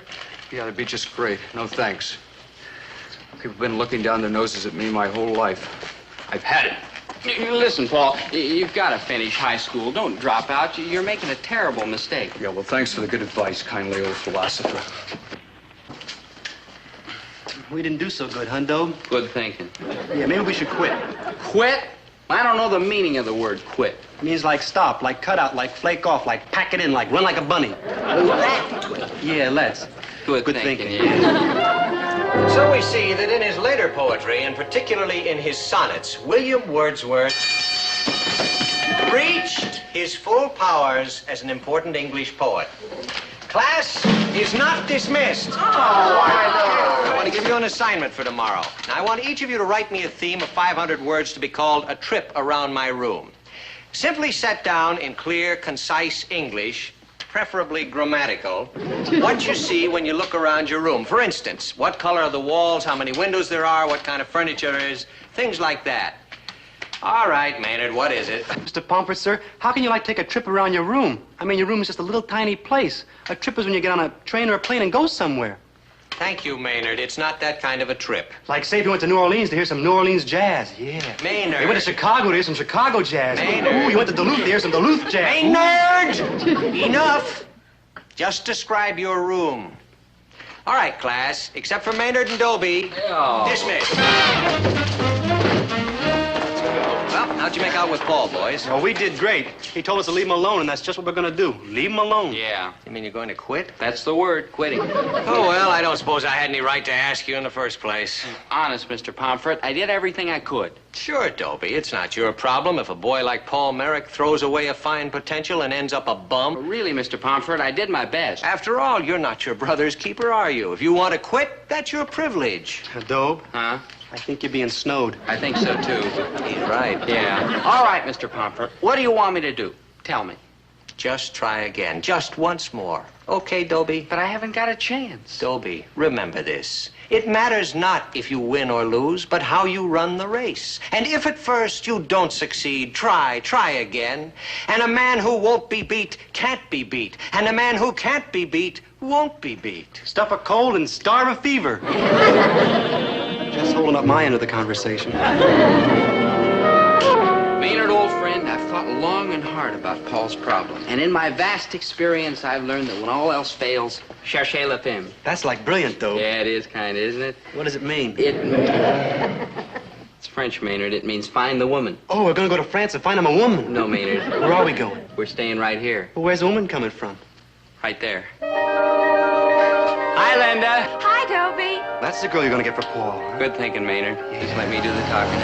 Yeah, that'd be just great. No thanks. People have been looking down their noses at me my whole life. I've had it. Listen, Paul, you've got to finish high school. Don't drop out. You're making a terrible mistake. Yeah, well, thanks for the good advice, kindly old philosopher. We didn't do so good, huh, Dob? Good thinking. Yeah, maybe we should quit. Quit? I don't know the meaning of the word quit. It means like stop, like cut out, like flake off, like pack it in, like run like a bunny. Yeah, let's. Good thinking. Yeah. So we see that in his later poetry, and particularly in his sonnets, William Wordsworth reached his full powers as an important English poet. Class is not dismissed. I want to give you an assignment for tomorrow. Now, I want each of you to write me a theme of 500 words to be called A Trip Around My Room. Simply set down in clear, concise English, preferably grammatical, what you see when you look around your room. For instance, what color are the walls, how many windows there are, what kind of furniture there is, things like that. All right, Maynard, what is it? Mr. Pomfret, sir, how can you, like, take a trip around your room? I mean, your room is just a little tiny place. A trip is when you get on a train or a plane and go somewhere. Thank you, Maynard. It's not that kind of a trip. Like, say, if you went to New Orleans to hear some New Orleans jazz. Yeah. Maynard. You went to Chicago to hear some Chicago jazz. Maynard. Ooh, you went to Duluth to hear some Duluth jazz. Maynard! Enough. Just describe your room. All right, class. Except for Maynard and Dobie. Oh. Dismissed. Well, how'd you make out with Paul, boys? Well, we did great. He told us to leave him alone, and that's just what we're going to do. Leave him alone. Yeah. You mean you're going to quit? That's the word, quitting. Oh, well, I don't suppose I had any right to ask you in the first place. Honest, Mr. Pomfret, I did everything I could. Sure, Dobie. It's not your problem if a boy like Paul Merrick throws away a fine potential and ends up a bum. But really, Mr. Pomfret, I did my best. After all, you're not your brother's keeper, are you? If you want to quit, that's your privilege. Dobe? Huh? I think you're being snowed. I think so, too. He's right. Yeah. All right, Mr. Pomfret. What do you want me to do? Tell me. Just try again. Just once more. Okay, Dobie? But I haven't got a chance. Dobie, remember this. It matters not if you win or lose, but how you run the race. And if at first you don't succeed, try again. And a man who won't be beat can't be beat. And a man who can't be beat won't be beat. Stuff a cold and starve a fever. Just holding up my end of the conversation. Maynard, old friend, I've thought long and hard about Paul's problem. And in my vast experience, I've learned that when all else fails, cherchez la femme. That's like brilliant, though. Yeah, it is kind of, isn't it? What does it mean? It's French, Maynard. It means find the woman. Oh, we're going to go to France and find him a woman. No, Maynard. Where are we going? We're staying right here. Well, where's the woman coming from? Right there. Hi, Linda. Hi, Dobie. That's the girl you're going to get for Paul. Good thinking, Maynard. Just let me do the talking.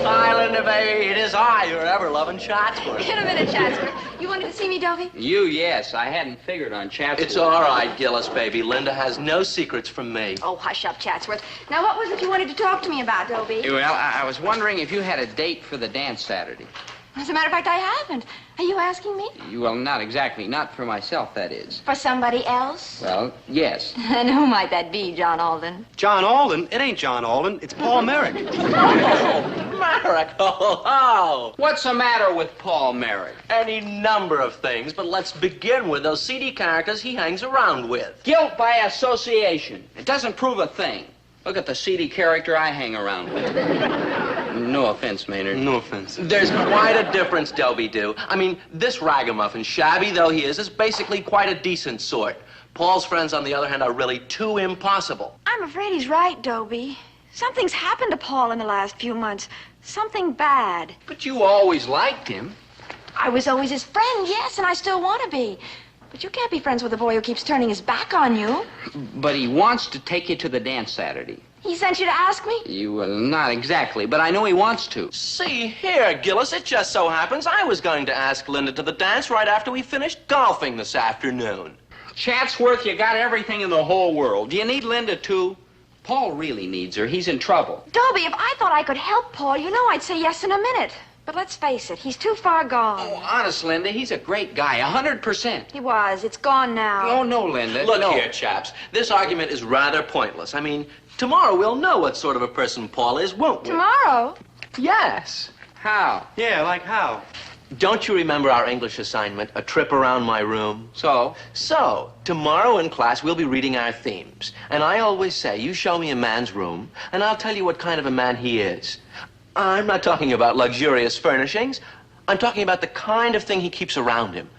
Hi, Linda, baby. It is I, your ever-loving Chatsworth. In a minute, Chatsworth. You wanted to see me, Dobie? You, yes. I hadn't figured on Chatsworth. It's all right, Gillis, baby. Linda has no secrets from me. Oh, hush up, Chatsworth. Now, what was it you wanted to talk to me about, Dobie? Well, I was wondering if you had a date for the dance Saturday. As a matter of fact, I haven't. Are you asking me? Well, not exactly. Not for myself, that is. For somebody else? Well, yes. And who might that be, John Alden? John Alden? It ain't John Alden. It's Paul Merrick. Merrick, oh. What's the matter with Paul Merrick? Any number of things, but let's begin with those seedy characters he hangs around with. Guilt by association. It doesn't prove a thing. Look at the seedy character I hang around with. No offense, Maynard. No offense. There's quite a difference, Dobie do. I mean, this ragamuffin, shabby though he is basically quite a decent sort. Paul's friends, on the other hand, are really too impossible. I'm afraid he's right, Dobie. Something's happened to Paul in the last few months. Something bad. But you always liked him. I was always his friend, yes, and I still want to be. But you can't be friends with a boy who keeps turning his back on you. But he wants to take you to the dance Saturday. He sent you to ask me? Well, not exactly, but I know he wants to. See here, Gillis, it just so happens I was going to ask Linda to the dance right after we finished golfing this afternoon. Chatsworth, you got everything in the whole world. Do you need Linda, too? Paul really needs her. He's in trouble. Dobie, if I thought I could help Paul, you know I'd say yes in a minute. But let's face it, he's too far gone. Oh, honest, Linda, he's a great guy, 100%. He was. It's gone now. Oh, no, Linda. Look no. here, chaps. This argument is rather pointless. I mean, tomorrow we'll know what sort of a person Paul is, won't we? Tomorrow? Yes. How? Yeah, like how? Don't you remember our English assignment, a trip around my room? So? So, tomorrow in class we'll be reading our themes. And I always say, you show me a man's room, and I'll tell you what kind of a man he is. I'm not talking about luxurious furnishings. I'm talking about the kind of thing he keeps around him.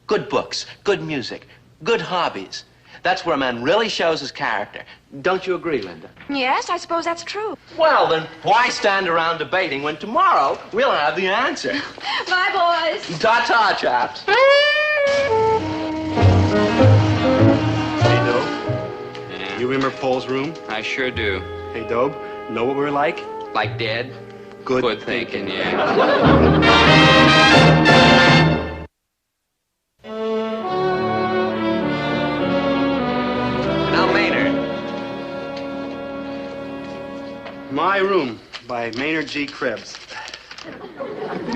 Good books, good music, good hobbies. That's where a man really shows his character. Don't you agree, Linda? Yes, I suppose that's true. Well, then why stand around debating when tomorrow we'll have the answer? Bye, boys. Ta-ta, chaps. Hey, Dobe. Yeah. You remember Paul's room? I sure do. Hey, Dobe, know what we're like? Like dead? Good thinking, yeah. Now, Maynard. My Room by Maynard G. Krebs.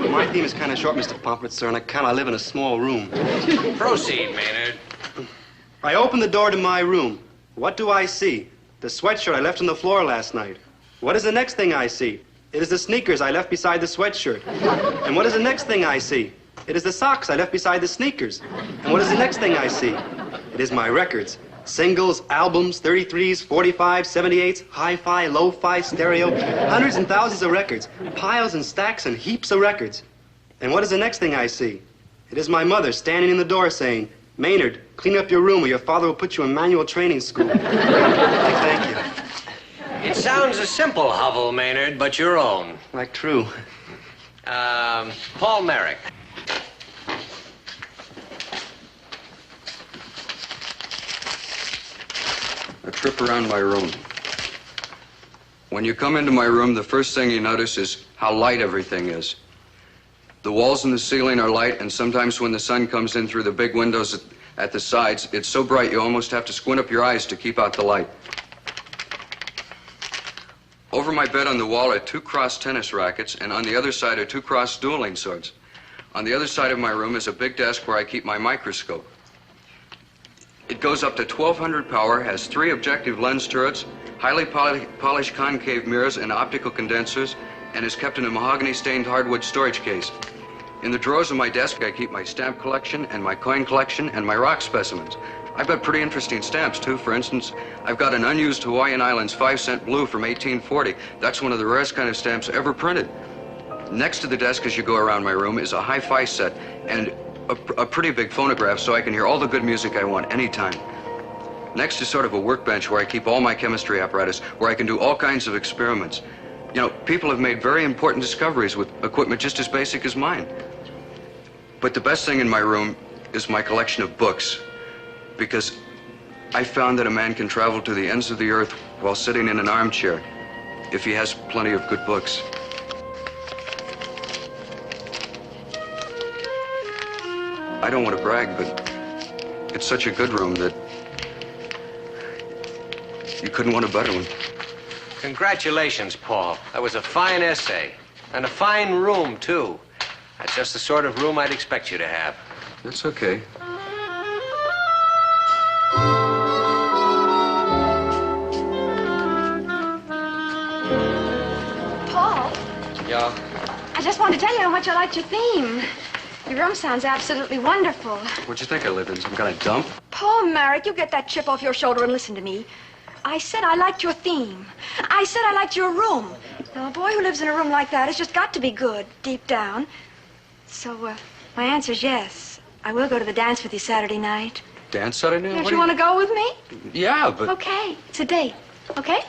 My theme is kind of short, Mr. Pomfret, sir, and I live in a small room. Proceed, Maynard. I open the door to my room. What do I see? The sweatshirt I left on the floor last night. What is the next thing I see? It is the sneakers I left beside the sweatshirt. And what is the next thing I see? It is the socks I left beside the sneakers. And what is the next thing I see? It is my records. Singles, albums, 33s, 45s, 78s, hi-fi, lo-fi, stereo, hundreds and thousands of records, piles and stacks and heaps of records. And what is the next thing I see? It is my mother standing in the door saying, Maynard, clean up your room or your father will put you in manual training school. Thank you. It sounds a simple hovel, Maynard, but your own. Like true. Paul Merrick. A trip around my room. When you come into my room, the first thing you notice is how light everything is. The walls and the ceiling are light, and sometimes when the sun comes in through the big windows at the sides, it's so bright you almost have to squint up your eyes to keep out the light. Over my bed on the wall are 2 crossed tennis rackets, and on the other side are 2 crossed dueling swords. On the other side of my room is a big desk where I keep my microscope. It goes up to 1200 power, has 3 objective lens turrets, highly polished concave mirrors and optical condensers, and is kept in a mahogany-stained hardwood storage case. In the drawers of my desk, I keep my stamp collection and my coin collection and my rock specimens. I've got pretty interesting stamps, too. For instance, I've got an unused Hawaiian Islands 5-cent blue from 1840. That's one of the rarest kind of stamps ever printed. Next to the desk as you go around my room is a hi-fi set and a pretty big phonograph so I can hear all the good music I want anytime. Next is sort of a workbench where I keep all my chemistry apparatus, where I can do all kinds of experiments. You know, people have made very important discoveries with equipment just as basic as mine. But the best thing in my room is my collection of books, because I found that a man can travel to the ends of the earth while sitting in an armchair if he has plenty of good books. I don't want to brag, but it's such a good room that you couldn't want a better one. Congratulations, Paul. That was a fine essay. And a fine room, too. That's just the sort of room I'd expect you to have. That's okay. Paul, Yeah? I just wanted to tell you how much I liked your theme. Your room sounds absolutely wonderful. What'd you think I lived in, some kind of dump? Paul Merrick, you get that chip off your shoulder and listen to me. I said I liked your theme. I said I liked your room. Now, a boy who lives in a room like that has just got to be good, deep down. So, my answer's yes. I will go to the dance with you Saturday night. Dance Saturday night? Don't you want to go with me? Yeah, but... Okay, it's a date, okay?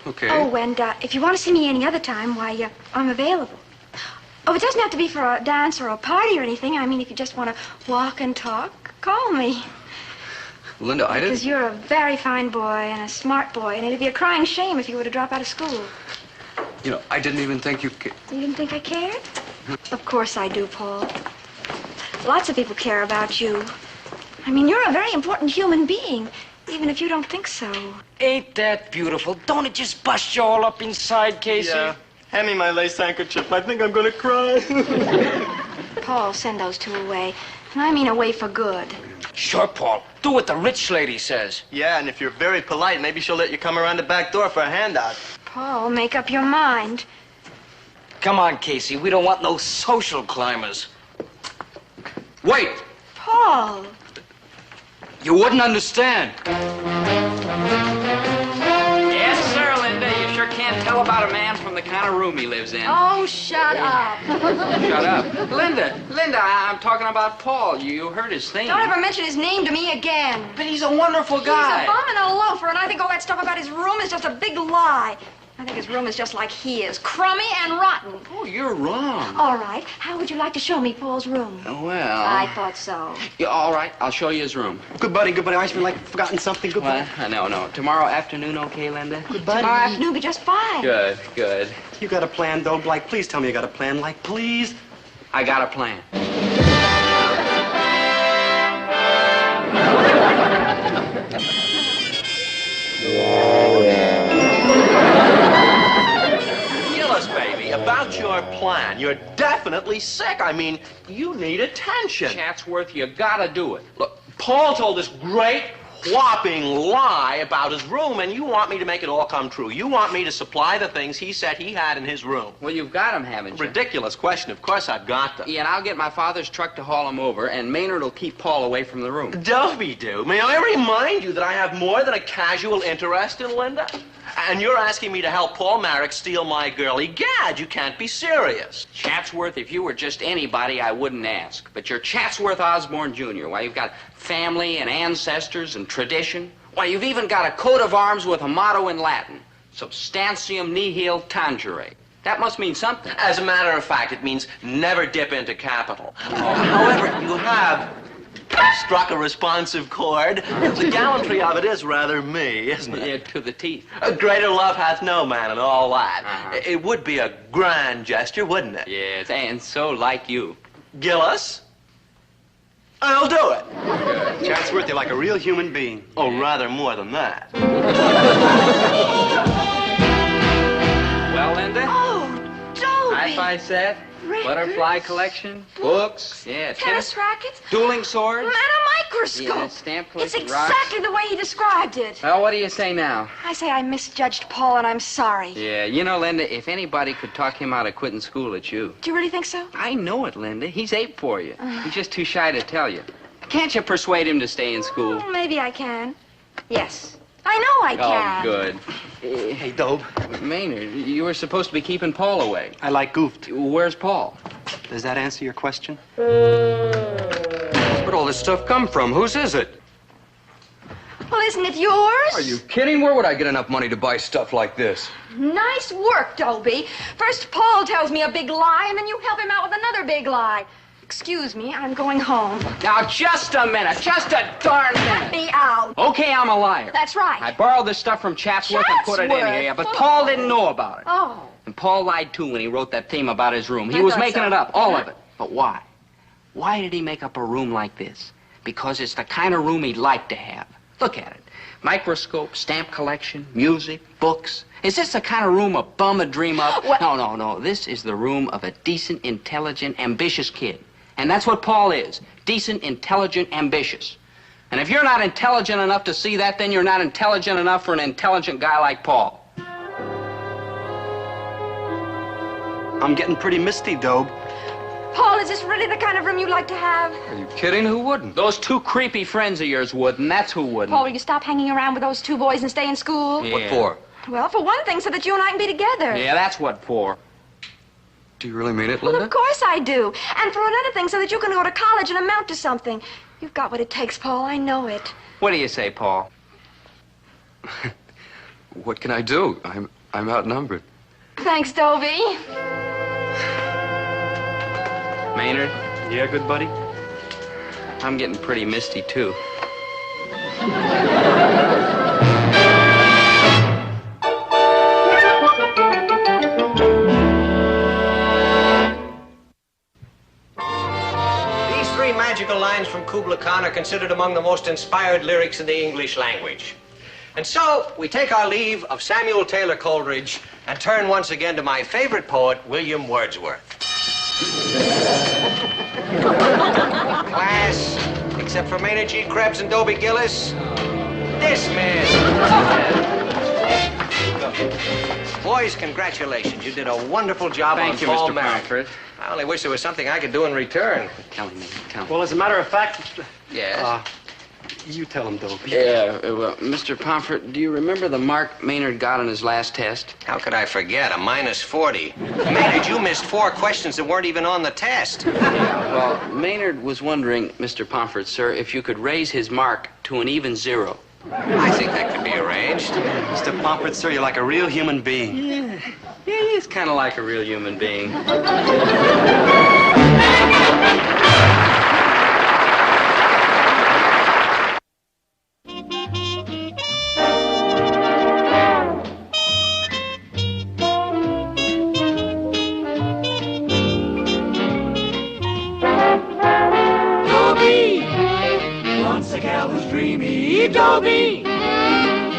Okay. Oh, and if you want to see me any other time, why, I'm available. Oh, it doesn't have to be for a dance or a party or anything. I mean, if you just want to walk and talk, call me. Linda, I didn't... Because you're a very fine boy and a smart boy, and it'd be a crying shame if you were to drop out of school. You know, I didn't even think you... You didn't think I cared? Of course I do, Paul. Lots of people care about you. I mean, you're a very important human being, even if you don't think so. Ain't that beautiful? Don't it just bust you all up inside, Casey? Yeah. Hand me my lace handkerchief. I think I'm gonna cry. Paul, send those 2 away. And I mean away for good. Sure, Paul. Do what the rich lady says. Yeah, and if you're very polite, maybe she'll let you come around the back door for a handout. Paul, make up your mind. Come on, Casey. We don't want no social climbers. Wait! Paul! You wouldn't understand. Yes, sir, Linda. You sure can't tell about a man from the kind of room he lives in. Oh, shut up. Shut up. Linda, I'm talking about Paul. You heard his theme. Don't ever mention his name to me again. But he's a wonderful guy. He's a bum and a loafer, and I think all that stuff about his room is just a big lie. I think his room is just like he is, crummy and rotten. Oh, you're wrong. All right. How would you like to show me Paul's room? Well... I thought so. Yeah, all right. I'll show you his room. Good buddy. I feel like I've forgotten something. Good buddy. Well, no. Tomorrow afternoon, okay, Linda? Good buddy. Tomorrow afternoon will be just fine. Good. You got a plan, though, Blake? Please tell me you got a plan, like, please. I got a plan. Gillis, baby, about your plan. You're definitely definitely sick. I mean, you need attention. Chatsworth, you gotta do it. Look, Paul told this great whopping lie about his room, and you want me to make it all come true. You want me to supply the things he said he had in his room. Well, you've got them, haven't you? Ridiculous question. Of course I've got them. Yeah, and I'll get my father's truck to haul them over, and Maynard will keep Paul away from the room. Dobie, may I remind you that I have more than a casual interest in Linda? And you're asking me to help Paul Marek steal my girlie. Gad, you can't be serious. Chatsworth, if you were just anybody, I wouldn't ask. But you're Chatsworth Osborne Jr. Why, you've got family and ancestors and tradition. Why, you've even got a coat of arms with a motto in Latin. Substantium nihil tangere. That must mean something. As a matter of fact, it means never dip into capital. However, you have struck a responsive chord. The gallantry of it is rather me, isn't it? Yeah, to the teeth. A greater love hath no man and all that. It would be a grand gesture, wouldn't it? Yes, and so like you. Gillis? I'll do it. Good. Chatsworth, you're like a real human being. Oh, rather more than that. Well, Linda? Oh, Dobie. Hi-fi set, Records. butterfly collection, books, yeah, Tennis rackets. dueling swords. And a microscope. Yeah, stamp It's collection, exactly rocks. the way he described it. Well, what do you say now? I say I misjudged Paul, and I'm sorry. Yeah, you know, Linda, if anybody could talk him out of quitting school, it's you. Do you really think so? I know it, Linda. He's ape for you. He's just too shy to tell you. Can't you persuade him to stay in school? Well, maybe I can. Yes. I know I can. Oh, good. Hey, Dobe. Maynard, you were supposed to be keeping Paul away. I like goofed. Where's Paul? Does that answer your question? Where'd all this stuff come from? Whose is it? Well, isn't it yours? Are you kidding? Where would I get enough money to buy stuff like this? Nice work, Dobie. First Paul tells me a big lie, and then you help him out with another big lie. Excuse me, I'm going home. Now, just a minute. Just a darn minute. Let me out. Okay, I'm a liar. That's right. I borrowed this stuff from Chatsworth and put it in Chatsworth? here, but Paul didn't know about it. Oh. And Paul lied, too, when he wrote that theme about his room. He I was thought making so. it up, all of it. But why? Why did he make up a room like this? Because it's the kind of room he'd like to have. Look at it. Microscope, stamp collection, music, books. Is this the kind of room a bum would dream of? What? No. This is the room of a decent, intelligent, ambitious kid. And that's what Paul is. Decent, intelligent, ambitious. And if you're not intelligent enough to see that, then you're not intelligent enough for an intelligent guy like Paul. I'm getting pretty misty, Dobe. Paul, is this really the kind of room you'd like to have? Are you kidding? Who wouldn't? Those two creepy friends of yours would, and that's who wouldn't. Paul, will you stop hanging around with those two boys and stay in school? Yeah. What for? Well, for one thing, so that you and I can be together. Yeah, that's what for. Do you really mean it, Well, Linda? of course I do. And for another thing, so that you can go to college and amount to something. You've got what it takes, Paul. I know it. What do you say, Paul? What can I do? I'm outnumbered. Thanks, Dobie. Maynard? Yeah, good buddy? I'm getting pretty misty, too. These three magical lines from Kubla Khan are considered among the most inspired lyrics in the English language. And so, we take our leave of Samuel Taylor Coleridge and turn once again to my favorite poet, William Wordsworth. Class, except for Maynard G. Krebs and Dobie Gillis, dismissed. Boys, congratulations. You did a wonderful job on Thank you, Paul Mr. Marek. Pomfret. I only wish there was something I could do in return. Tell me, tell me. Well, as a matter of fact... Yes? You tell him, Dobie. Yeah, well, Mr. Pomfret, do you remember the mark Maynard got on his last test? How could I forget? A -40. Maynard, you missed 4 questions that weren't even on the test. Well, Maynard was wondering, Mr. Pomfret, sir, if you could raise his mark to an even 0. I think that could be arranged. Mr. Pomfret, sir, you're like a real human being. Yeah, he's kind of like a real human being. Dobie, once a gal who's dreamy, Dobie.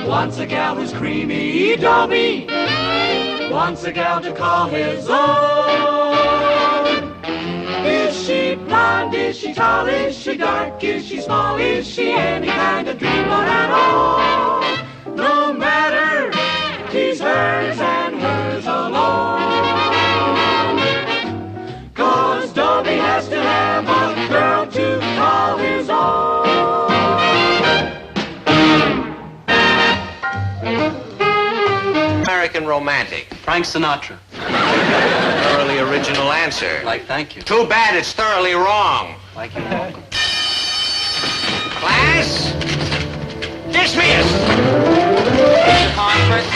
Once a gal who's creamy, Dobie. Once a gal to call his own. Blonde is she, tall is she, dark is she, small is she, any kind of dreamboat at all. No matter, he's hers and hers alone. 'Cause Dobie has to have a girl to call his own. American romantic. Frank Sinatra. Thoroughly original answer. Like, thank you. Too bad it's thoroughly wrong. Like, you're welcome. Class, dismissed. Conference,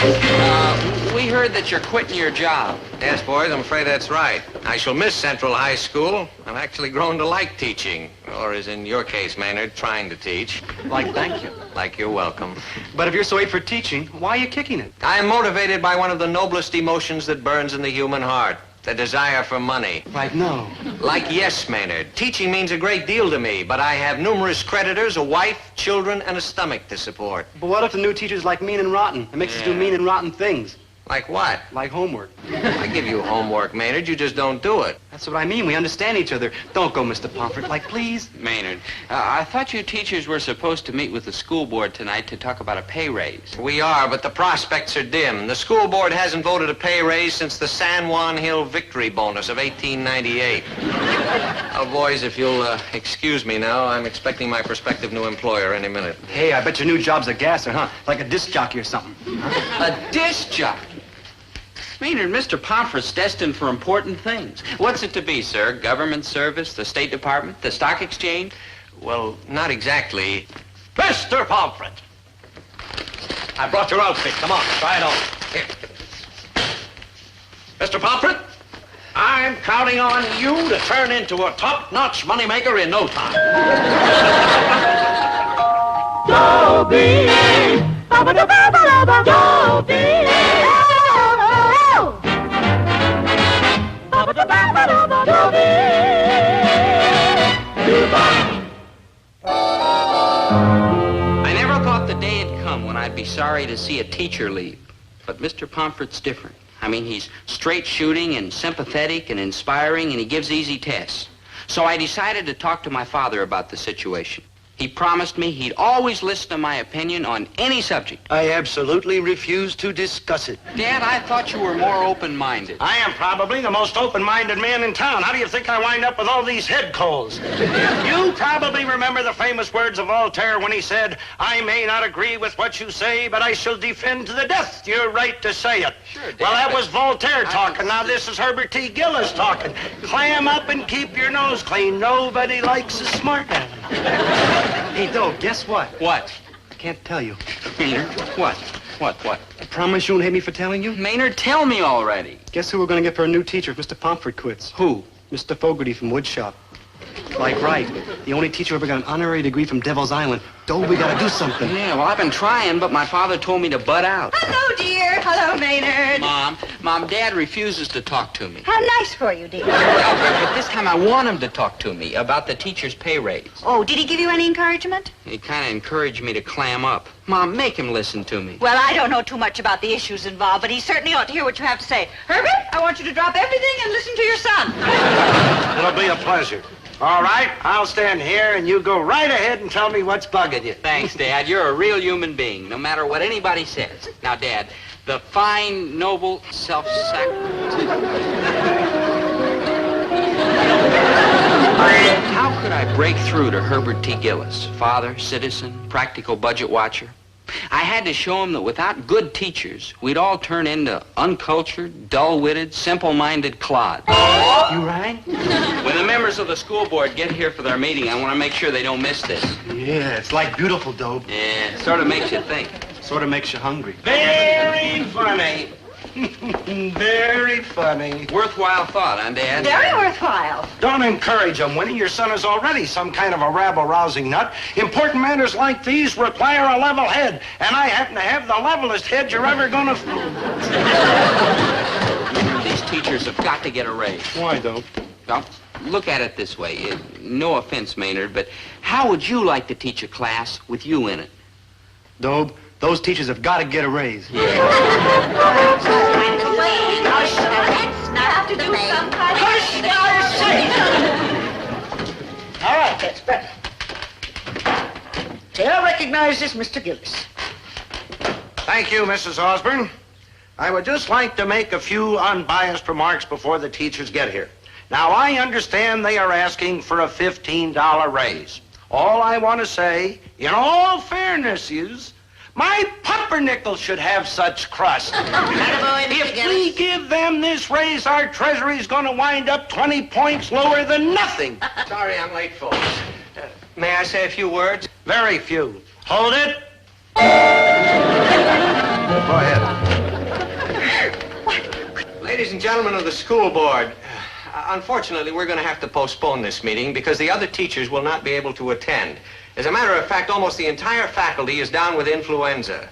we heard that you're quitting your job. Yes, boys, I'm afraid that's right. I shall miss Central High School. I've actually grown to like teaching. Or, as in your case, Maynard, trying to teach. Like, thank you. Like you're welcome. But if you're so great for teaching, why are you kicking it? I am motivated by one of the noblest emotions that burns in the human heart. The desire for money. Like, no. Like, yes, Maynard. Teaching means a great deal to me, but I have numerous creditors, a wife, children, and a stomach to support. But what if the new teacher's like mean and rotten? It makes us do mean and rotten things. Like what? Like homework. I give you homework, Maynard. You just don't do it. That's what I mean. We understand each other. Don't go, Mr. Pomfret. Like, please. Maynard, I thought you teachers were supposed to meet with the school board tonight to talk about a pay raise. We are, but the prospects are dim. The school board hasn't voted a pay raise since the San Juan Hill victory bonus of 1898. Oh, boys, if you'll excuse me now, I'm expecting my prospective new employer any minute. Hey, I bet your new job's a gasser, huh? Like a disc jockey or something. A disc jockey? Maynard, Mr. Pomfret's destined for important things. What's it to be, sir? Government service, the State Department, the Stock Exchange? Well, not exactly. Mr. Pomfret, I brought your outfit. Come on, try it on. Here. Mr. Pomfret, I'm counting on you to turn into a top-notch moneymaker in no time. Dobie! Dobie! I never thought the day had come when I'd be sorry to see a teacher leave. But Mr. Pomfret's different. I mean, he's straight shooting and sympathetic and inspiring, and he gives easy tests. So I decided to talk to my father about the situation. He promised me he'd always listen to my opinion on any subject. I absolutely refuse to discuss it. Dad, I thought you were more open-minded. I am probably the most open-minded man in town. How do you think I wind up with all these head colds? You probably remember the famous words of Voltaire when he said, "I may not agree with what you say, but I shall defend to the death your right to say it." Sure, Dad, well, that was Voltaire talking. Now this is Herbert T. Gillis talking. Clam up and keep your nose clean. Nobody likes a smart man. Hey, Doe, guess what? What? I can't tell you. Maynard, what? What? I promise you won't hate me for telling you? Maynard, tell me already. Guess who we're going to get for a new teacher if Mr. Pomfret quits? Who? Mr. Fogarty from Woodshop. Like, right. The only teacher who ever got an honorary degree from Devil's Island. Doe, we got to do something. Yeah, well, I've been trying, but my father told me to butt out. Hello, dear. Hello, Maynard. Mom, Dad refuses to talk to me. How nice for you, dear. But this time I want him to talk to me about the teacher's pay raise. Oh, did he give you any encouragement? He kind of encouraged me to clam up. Mom, make him listen to me. Well, I don't know too much about the issues involved, but he certainly ought to hear what you have to say. Herbert, I want you to drop everything and listen to your son. It'll be a pleasure. All right, I'll stand here and you go right ahead and tell me what's bugging you. Thanks, Dad. You're a real human being, no matter what anybody says. Now, Dad, the fine, noble, self-sacrifice. How could I break through to Herbert T. Gillis, father, citizen, practical budget watcher? I had to show him that without good teachers, we'd all turn into uncultured, dull-witted, simple-minded clods. You right? When the members of the school board get here for their meeting, I want to make sure they don't miss this. Yeah, it's like beautiful, Doe. Yeah, it sort of makes you think. Sort of makes you hungry. Very funny. Very funny. Worthwhile thought, huh, Dad? Very worthwhile. Don't encourage him, Winnie. Your son is already some kind of a rabble-rousing nut. Important matters like these require a level head, and I happen to have the levelest head you're ever gonna... These teachers have got to get a raise. Why, Doe? Well, look at it this way. No offense, Maynard, but how would you like to teach a class with you in it? Doe, those teachers have got to get a raise. Hush, now have to do something. Hush, now, That's better. Tara recognizes Mr. Gillis. Thank you, Mrs. Osborne. I would just like to make a few unbiased remarks before the teachers get here. Now, I understand they are asking for a $15 raise. All I want to say, in all fairness, is my pumpernickel should have such crust. If we give them this raise, our treasury's going to wind up 20 points lower than nothing. Sorry I'm late, folks. May I say a few words? Very few. Hold it. Go ahead. Ladies and gentlemen of the school board, unfortunately, we're going to have to postpone this meeting because the other teachers will not be able to attend. As a matter of fact, almost the entire faculty is down with influenza.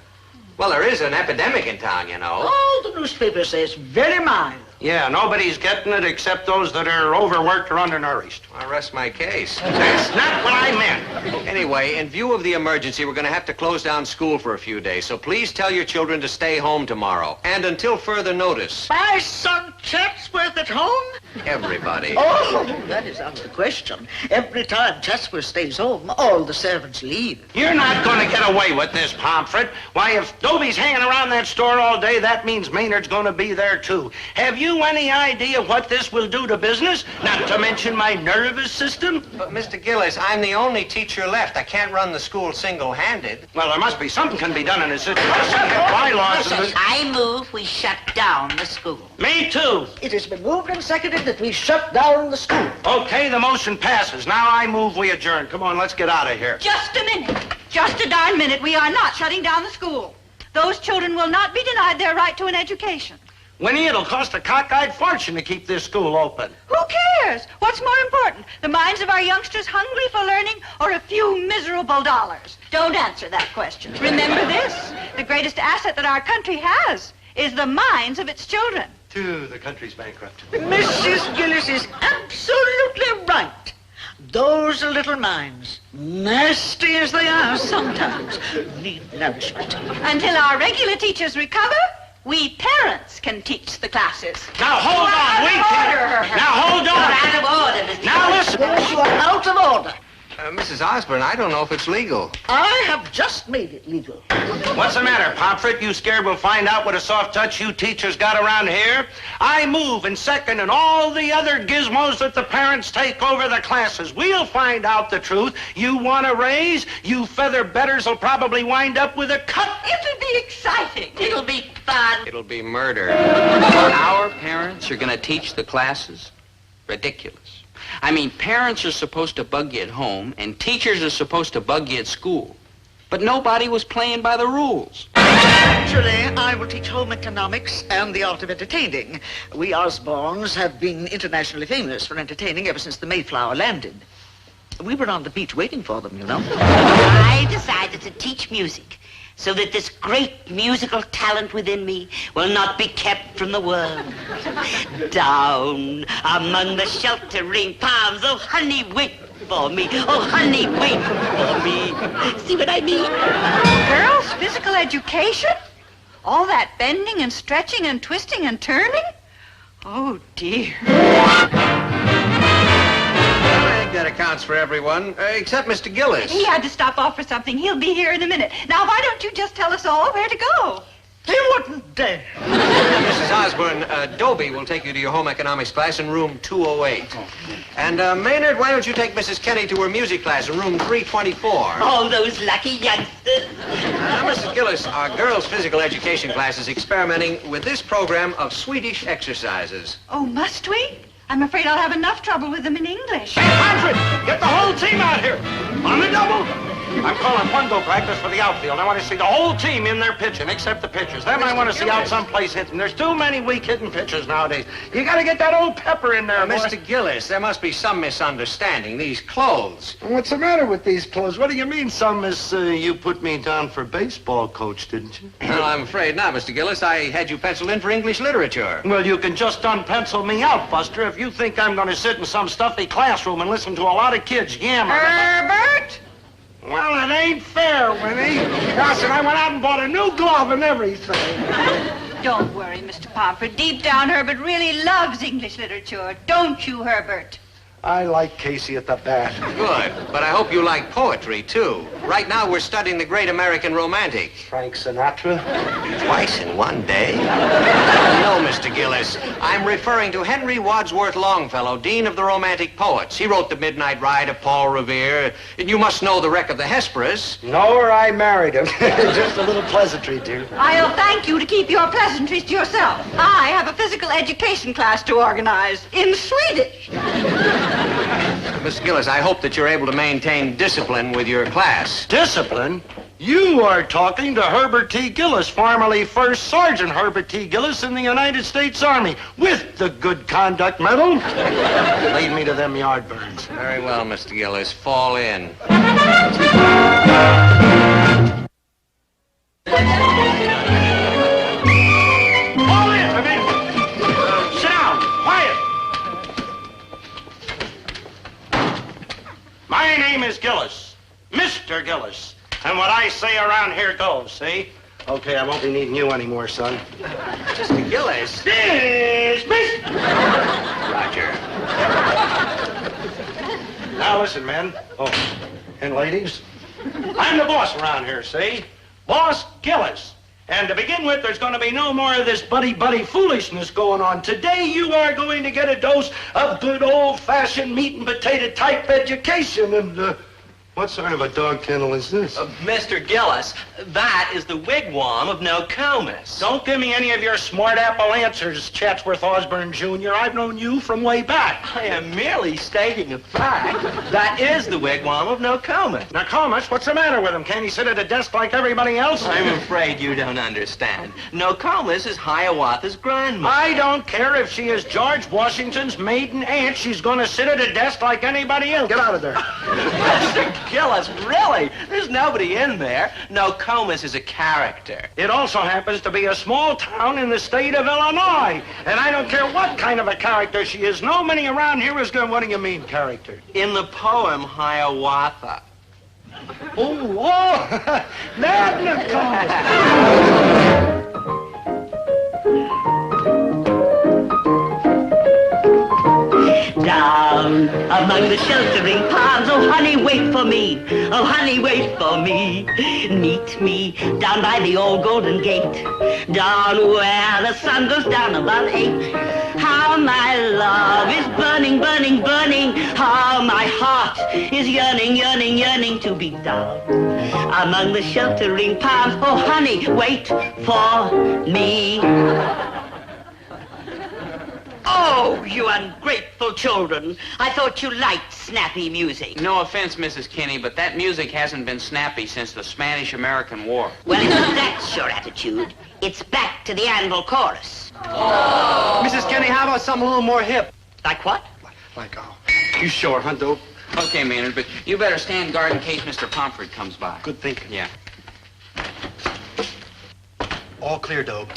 Well, there is an epidemic in town, you know. Oh, the newspaper says very mild. Yeah, nobody's getting it except those that are overworked or undernourished. I rest my case. That's not what I meant. Anyway, in view of the emergency, we're going to have to close down school for a few days. So please tell your children to stay home tomorrow. And until further notice. My son Chatsworth at home? Everybody. Oh, that is out of the question. Every time Chatsworth stays home, all the servants leave. You're not going to get away with this, Pomfret. Why, if Dobie's hanging around that store all day, that means Maynard's going to be there, too. Have you any idea what this will do to business? Not to mention my nervous system? But, Mr. Gillis, I'm the only teacher left. I can't run the school single-handed. Well, there must be something can be done in this situation. Bylaws. I move we shut down the school. Me too. It has been moved and seconded that we shut down the school. Okay, the motion passes. Now I move we adjourn. Come on, let's get out of here. Just a minute. Just a darn minute. We are not shutting down the school. Those children will not be denied their right to an education. Winnie, it'll cost a cockeyed fortune to keep this school open. Who cares? What's more important, the minds of our youngsters hungry for learning or a few miserable dollars? Don't answer that question. Remember this, the greatest asset that our country has is the minds of its children. Too, the country's bankrupt. Mrs. Gillis is absolutely right. Those little minds, nasty as they are sometimes, need nourishment. Until our regular teachers recover, we parents can teach the classes. Now hold on, wait. Now hold on. You're out of order, Mr. Now listen. Yes, you are out of order. Mrs. Osborne, I don't know if it's legal. I have just made it legal. What's the matter, Pomfret? You scared we'll find out what a soft touch you teachers got around here? I move and second and all the other gizmos that the parents take over the classes. We'll find out the truth. You want a raise? You feather betters will probably wind up with a cut. It'll be exciting. It'll be fun. It'll be murder. Our parents are going to teach the classes? Ridiculous. I mean, parents are supposed to bug you at home, and teachers are supposed to bug you at school. But nobody was playing by the rules. Actually, I will teach home economics and the art of entertaining. We Osbornes have been internationally famous for entertaining ever since the Mayflower landed. We were on the beach waiting for them, you know. I decided to teach music so that this great musical talent within me will not be kept from the world. Down among the sheltering palms, oh, honey, wait for me. Oh, honey, wait for me. See what I mean? Girls, physical education? All that bending and stretching and twisting and turning? Oh, dear. I think that accounts for everyone, except Mr. Gillis. He had to stop off for something. He'll be here in a minute. Now, why don't you just tell us all where to go? He wouldn't dare. Mrs. Osborne, Dobie will take you to your home economics class in room 208. And, Maynard, why don't you take Mrs. Kenny to her music class in room 324? All those lucky youngsters. Now, Mrs. Gillis, our girls' physical education class is experimenting with this program of Swedish exercises. Oh, must we? I'm afraid I'll have enough trouble with them in English. Hey, Pomfret, get the whole team out here. On the double. I'm calling one-go practice for the outfield. I want to see the whole team in there pitching, except the pitchers. Them I want to see out someplace hitting. There's too many weak hitting pitchers nowadays. You got to get that old Pepper in there, boy. Mr. Gillis, there must be some misunderstanding. These clothes. What's the matter with these clothes? What do you mean, you put me down for baseball coach, didn't you? Well, I'm afraid not, Mr. Gillis. I had you penciled in for English literature. Well, you can just unpencil me out, Buster, if you think I'm going to sit in some stuffy classroom and listen to a lot of kids yammer. Herbert? Well, it ain't fair, Winnie. Listen, I went out and bought a new glove and everything. Don't worry, Mr. Pomfret. Deep down, Herbert really loves English literature. Don't you, Herbert? I like Casey at the bat. Good, but I hope you like poetry, too. Right now, we're studying the great American romantic. Frank Sinatra? Twice in one day? No, Mr. Gillis. I'm referring to Henry Wadsworth Longfellow, Dean of the Romantic Poets. He wrote The Midnight Ride of Paul Revere. And you must know The Wreck of the Hesperus. No, or I married him. Just a little pleasantry, dear. I'll thank you to keep your pleasantries to yourself. I have a physical education class to organize in Swedish. Mr. Gillis, I hope that you're able to maintain discipline with your class. Discipline? You are talking to Herbert T. Gillis, formerly First Sergeant Herbert T. Gillis in the United States Army, with the Good Conduct Medal. Lead me to them Yardbirds. Very well, Mr. Gillis. Fall in. Fall in, I mean. Sit down. Quiet. My name is Gillis. Mr. Gillis. And what I say around here goes, see? Okay, I won't be needing you anymore, son. Mr. Gillis. Dismiss! Roger. Now listen, men. Oh, and ladies. I'm the boss around here, see? Boss Gillis. And to begin with, there's going to be no more of this buddy-buddy foolishness going on. Today, you are going to get a dose of good old-fashioned meat and potato type education. And, what sort of a dog kennel is this? Mr. Gillis, that is the wigwam of Nokomis. Don't give me any of your smart apple answers, Chatsworth Osborne Jr. I've known you from way back. I am merely stating a fact. That is the wigwam of Nokomis. Nokomis? What's the matter with him? Can't he sit at a desk like everybody else? I'm afraid you don't understand. Nokomis is Hiawatha's grandmother. I don't care if she is George Washington's maiden aunt. She's going to sit at a desk like anybody else. Get out of there. Gillis, really? There's nobody in there. Nokomis is a character. It also happens to be a small town in the state of Illinois. And I don't care what kind of a character she is. Nobody around here is going to... What do you mean, character? In the poem, Hiawatha. Oh, that Nokomis. Down among the sheltering palms, oh honey, wait for me. Oh honey, wait for me. Meet me down by the old golden gate, down where the sun goes down about 8. How my love is burning, burning, burning. How my heart is yearning, yearning, yearning to be down among the sheltering palms. Oh honey, wait for me. Oh, you ungrateful children. I thought you liked snappy music. No offense, Mrs. Kinney, but that music hasn't been snappy since the Spanish-American War. Well, if that's your attitude, it's back to the anvil chorus. Oh. Mrs. Kinney, how about something a little more hip? Like what? Like, you sure, huh, Dope? Okay, Maynard, but you better stand guard in case Mr. Pomfret comes by. Good thinking. Yeah. All clear, Dope.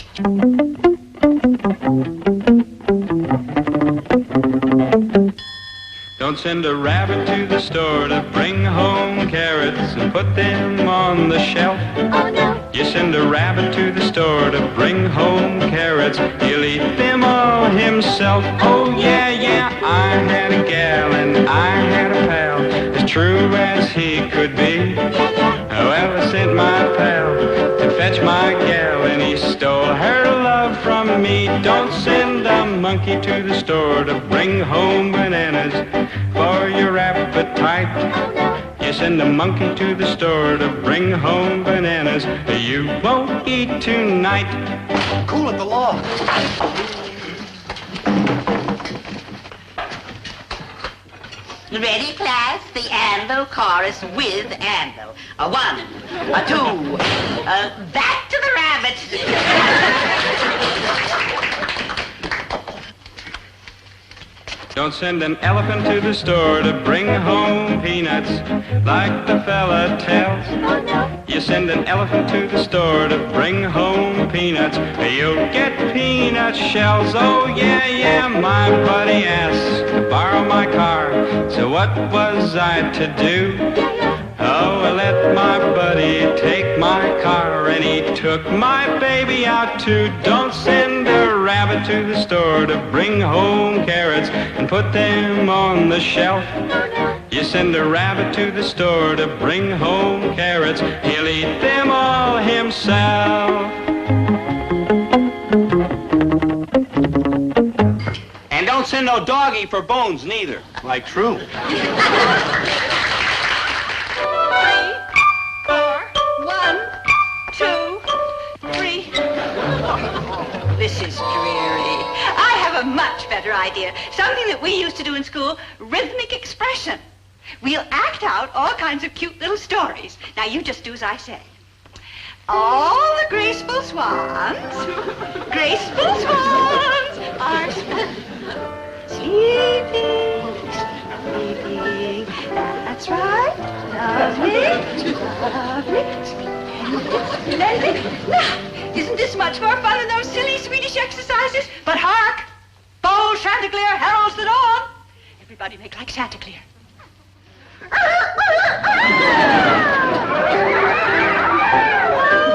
Don't send a rabbit to the store to bring home carrots and put them on the shelf. Oh, no. You send a rabbit to the store to bring home carrots, he'll eat them all himself. Oh, yeah, yeah, I had a gal and I had a pal, as true as he could be. Well, I sent my pal to fetch my gal and he stole her love from me. Don't send a monkey to the store to bring home bananas for your appetite. You send a monkey to the store to bring home bananas, you won't eat tonight. Cool at the law. Ready, class? The anvil chorus with anvil. A 1, a 2, back to the rabbit. Don't send an elephant to the store to bring home peanuts like the fella tells. Oh, no. You send an elephant to the store to bring home peanuts, you'll get peanut shells. Oh, yeah, yeah, my buddy asked to borrow my car, so what was I to do? Oh, I let my buddy take my car, and he took my baby out too. Don't send a rabbit to the store to bring home carrots and put them on the shelf. You send a rabbit to the store to bring home carrots, he'll eat them all himself. And don't send no doggy for bones, neither. Like true. 3, 4, 1, 2, 3. This is dreary. I have a much better idea. Something that we used to do in school, rhythmic expression. We'll act out all kinds of cute little stories. Now, you just do as I say. All the graceful swans are sleeping. That's right. Lovely. Splendid. Now, isn't this much more fun than those silly Swedish exercises? But hark! Bold Chanticleer heralds the dawn. Everybody make like Chanticleer.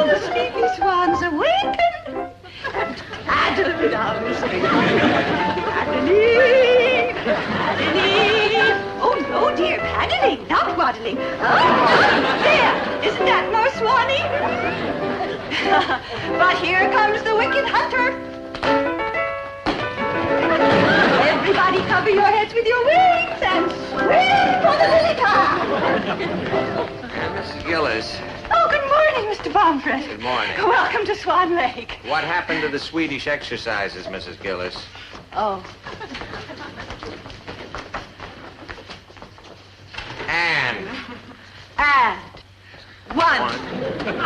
The sleepy swans awaken. Paddle down the stream. Paddling, paddling. Oh, no, dear, paddling, not waddling. Oh, there, isn't that more swanny? But here comes the wicked hunter. Everybody cover your heads with your wings and swing for the lily pad. Mrs. Gillis. Oh, good morning, Mr. Pomfret. Good morning. Welcome to Swan Lake. What happened to the Swedish exercises, Mrs. Gillis? Oh. And 1,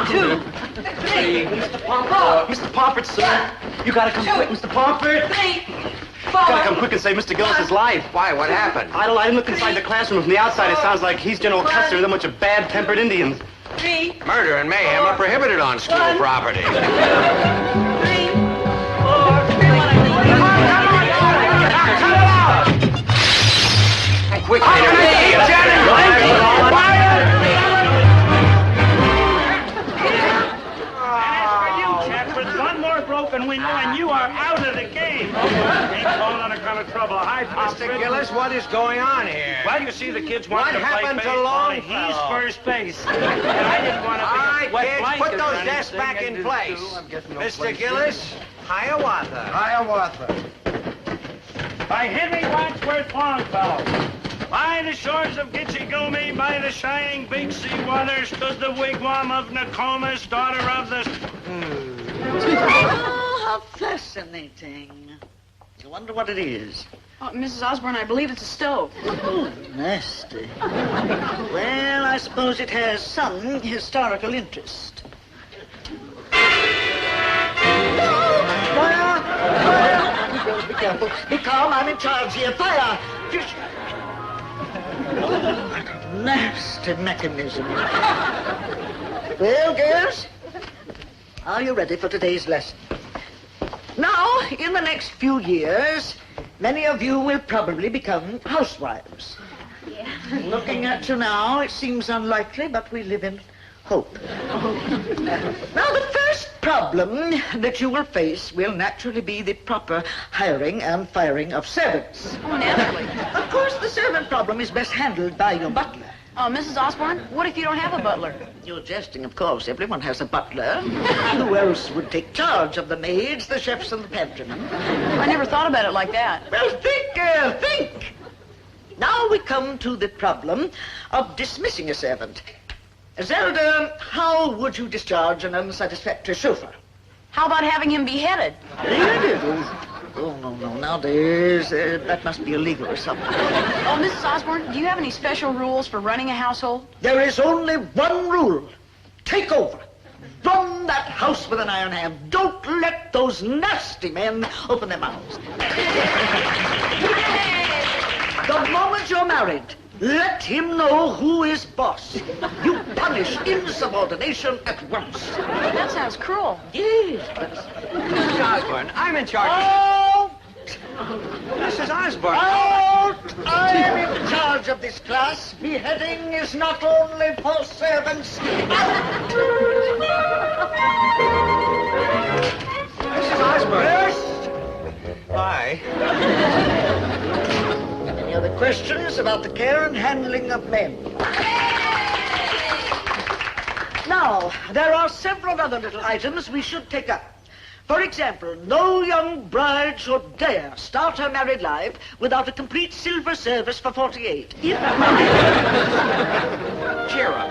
2, 3, Mr. Pomfret. Mr. Pomfret, sir. You gotta come quick, Mr. Pomfret. 3, 4. You gotta come quick and save Mr. Gillis' life. Why? What happened? I don't know. I didn't look inside the classroom. From the outside, it sounds like he's General Custer and a bunch of bad-tempered Indians. 3. Murder and mayhem are prohibited on school property. 3, 4. Quick, broken window and you are out of the game. Ain't calling on a kind of trouble. Hi, Mr. Gillis, what is going on here? Well, you see the kids want to play happened baseball. to Longfellow? He's first base. And I didn't want to be All right, wet kids, blanket put or those anything. desks back in place. Mr. place Gillis, Hiawatha. Hiawatha. By Henry Wadsworth Longfellow. By the shores of Gitche-Gumee, by the shining big sea water, stood the wigwam of Nokomis, daughter of the... Oh, how fascinating. I wonder what it is. Mrs. Osborne, I believe it's a stove. Oh, nasty. Well, I suppose it has some historical interest. Fire! Be careful. Be calm. I'm in charge here. Fire! Nasty mechanism. Well, girls, are you ready for today's lesson? Now, in the next few years, many of you will probably become housewives. Yeah. Looking at you now, it seems unlikely, but we live in hope. Now, the first problem that you will face will naturally be the proper hiring and firing of servants. Oh, naturally. Of course, the servant problem is best handled by your butler. Oh, Mrs. Osborne, what if you don't have a butler? You're jesting, of course. Everyone has a butler. Who else would take charge of the maids, the chefs, and the pantrymen? I never thought about it like that. Well, think, girl, think. Now we come to the problem of dismissing a servant. Zelda, how would you discharge an unsatisfactory chauffeur? How about having him beheaded? Oh, no, nowadays, that must be illegal or something. Oh, Mrs. Osborne, do you have any special rules for running a household? There is only one rule. Take over. Run that house with an iron hand. Don't let those nasty men open their mouths. The moment you're married, let him know who is boss. You punish insubordination at once. That sounds cruel. Yes. Mrs. Osborne, I'm in charge. Out! Mrs. Osborne. Out! I am in charge of this class. Beheading is not only for servants. Mrs. Osborne. First, Dobie. Any other questions about the care and handling of men? Now, there are several other little items we should take up. For example, no young bride should dare start her married life without a complete silver service for 48. Cheer up,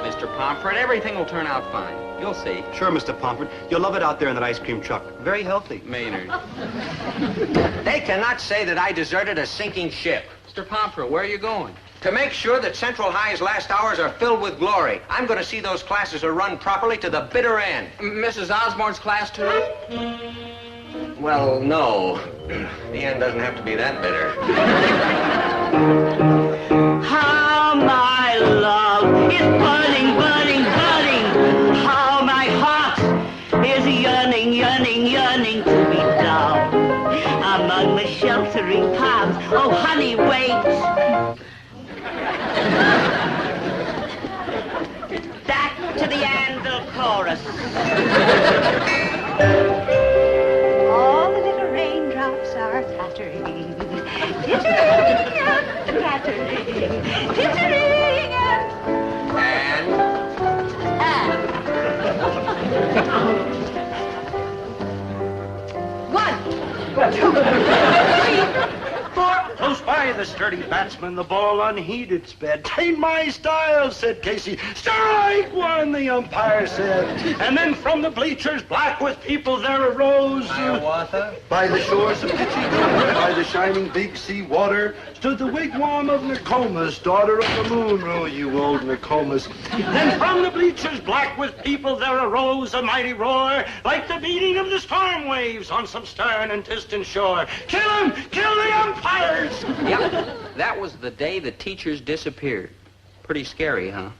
Mr. Pomfret. Everything will turn out fine. You'll see. Sure, Mr. Pomfret. You'll love it out there in that ice cream truck. Very healthy. Maynard. They cannot say that I deserted a sinking ship. Mr. Pomfret, where are you going? To make sure that Central High's last hours are filled with glory, I'm going to see those classes are run properly to the bitter end. Mrs. Osborne's class, too? Well, no. The end doesn't have to be that bitter. How my love is burning, burning, burning. How my heart is yearning, yearning, yearning to be down among the sheltering palms. Oh, honey, wait. Back to the anvil chorus. All the little raindrops are pattering, tittering and pattering, tittering and... One, two, 3, 4. Close by the sturdy batsman, the ball unheeded sped. "'Tain't my style," said Casey. "Strike one," the umpire said. And then from the bleachers, black with people, there arose... Hiawatha? By the shores of Kitchigoma, by the shining big sea water, stood the wigwam of Nokomis, daughter of the moon. Oh, you old Nokomis. Then from the bleachers, black with people, there arose a mighty roar, like the beating of the storm waves on some stern and distant shore. "Kill him! Kill the umpires!" Yep, that was the day the teachers disappeared. Pretty scary, huh?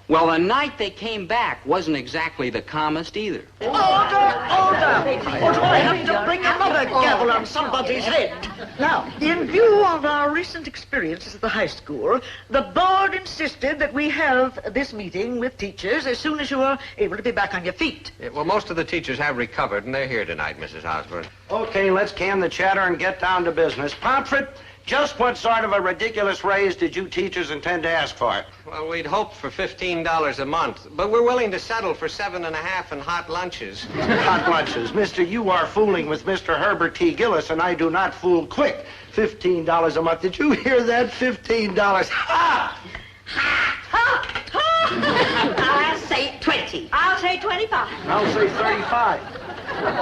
Well, the night they came back wasn't exactly the calmest either. Order! Order! Or do I have to bring another gavel on somebody's head? Now, in view of our recent experiences at the high school, the board insisted that we have this meeting with teachers as soon as you are able to be back on your feet. Yeah, well, most of the teachers have recovered, and they're here tonight, Mrs. Osborne. Okay, let's can the chatter and get down to business. Pomfret, just what sort of a ridiculous raise did you teachers intend to ask for? Well, we'd hoped for $15 a month, but we're willing to settle for $7.50 and hot lunches. Hot lunches. Mister, you are fooling with Mr. Herbert T. Gillis, and I do not fool quick. $15 a month. Did you hear that? $15. Ha! I'll say 20. I'll say 25. I'll say 35.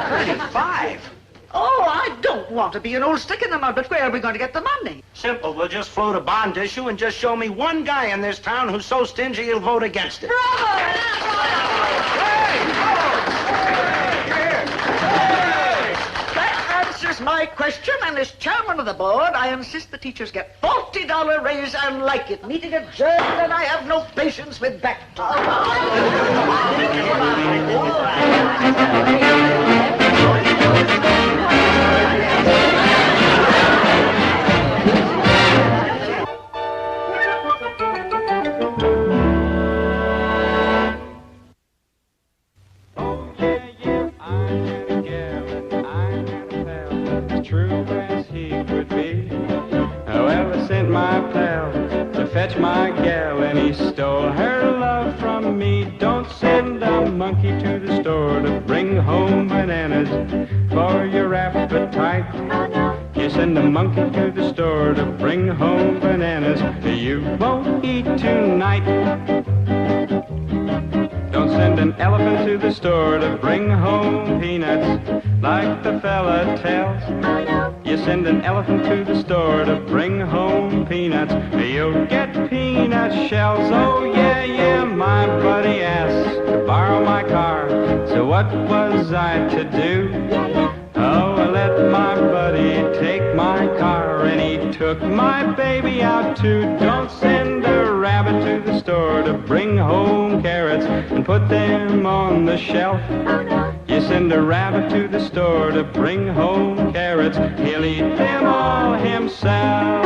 35? Oh, I don't want to be an old stick in the mud, but where are we going to get the money? Simple. We'll just float a bond issue and just show me one guy in this town who's so stingy he'll vote against it. That answers my question, and as chairman of the board, I insist the teachers get $40 raise and like it. Meeting adjourned, and I have no patience with back talk. Fetch my gal and he stole her love from me. Don't send a monkey to the store to bring home bananas for your appetite. You send a monkey to the store to bring home bananas you won't eat tonight. Don't send an elephant to the store to bring home peanuts like the fella tells. You send an elephant to the store to bring home peanuts, you'll get peanut shells. Oh yeah, yeah, my buddy asked to borrow my car, so what was I to do? Oh, I let my buddy take my car, and he took my baby out too. Don't send a rabbit to the store to bring home carrots and put them on the shelf. You send a rabbit to the store to bring home carrots, he'll eat them all himself.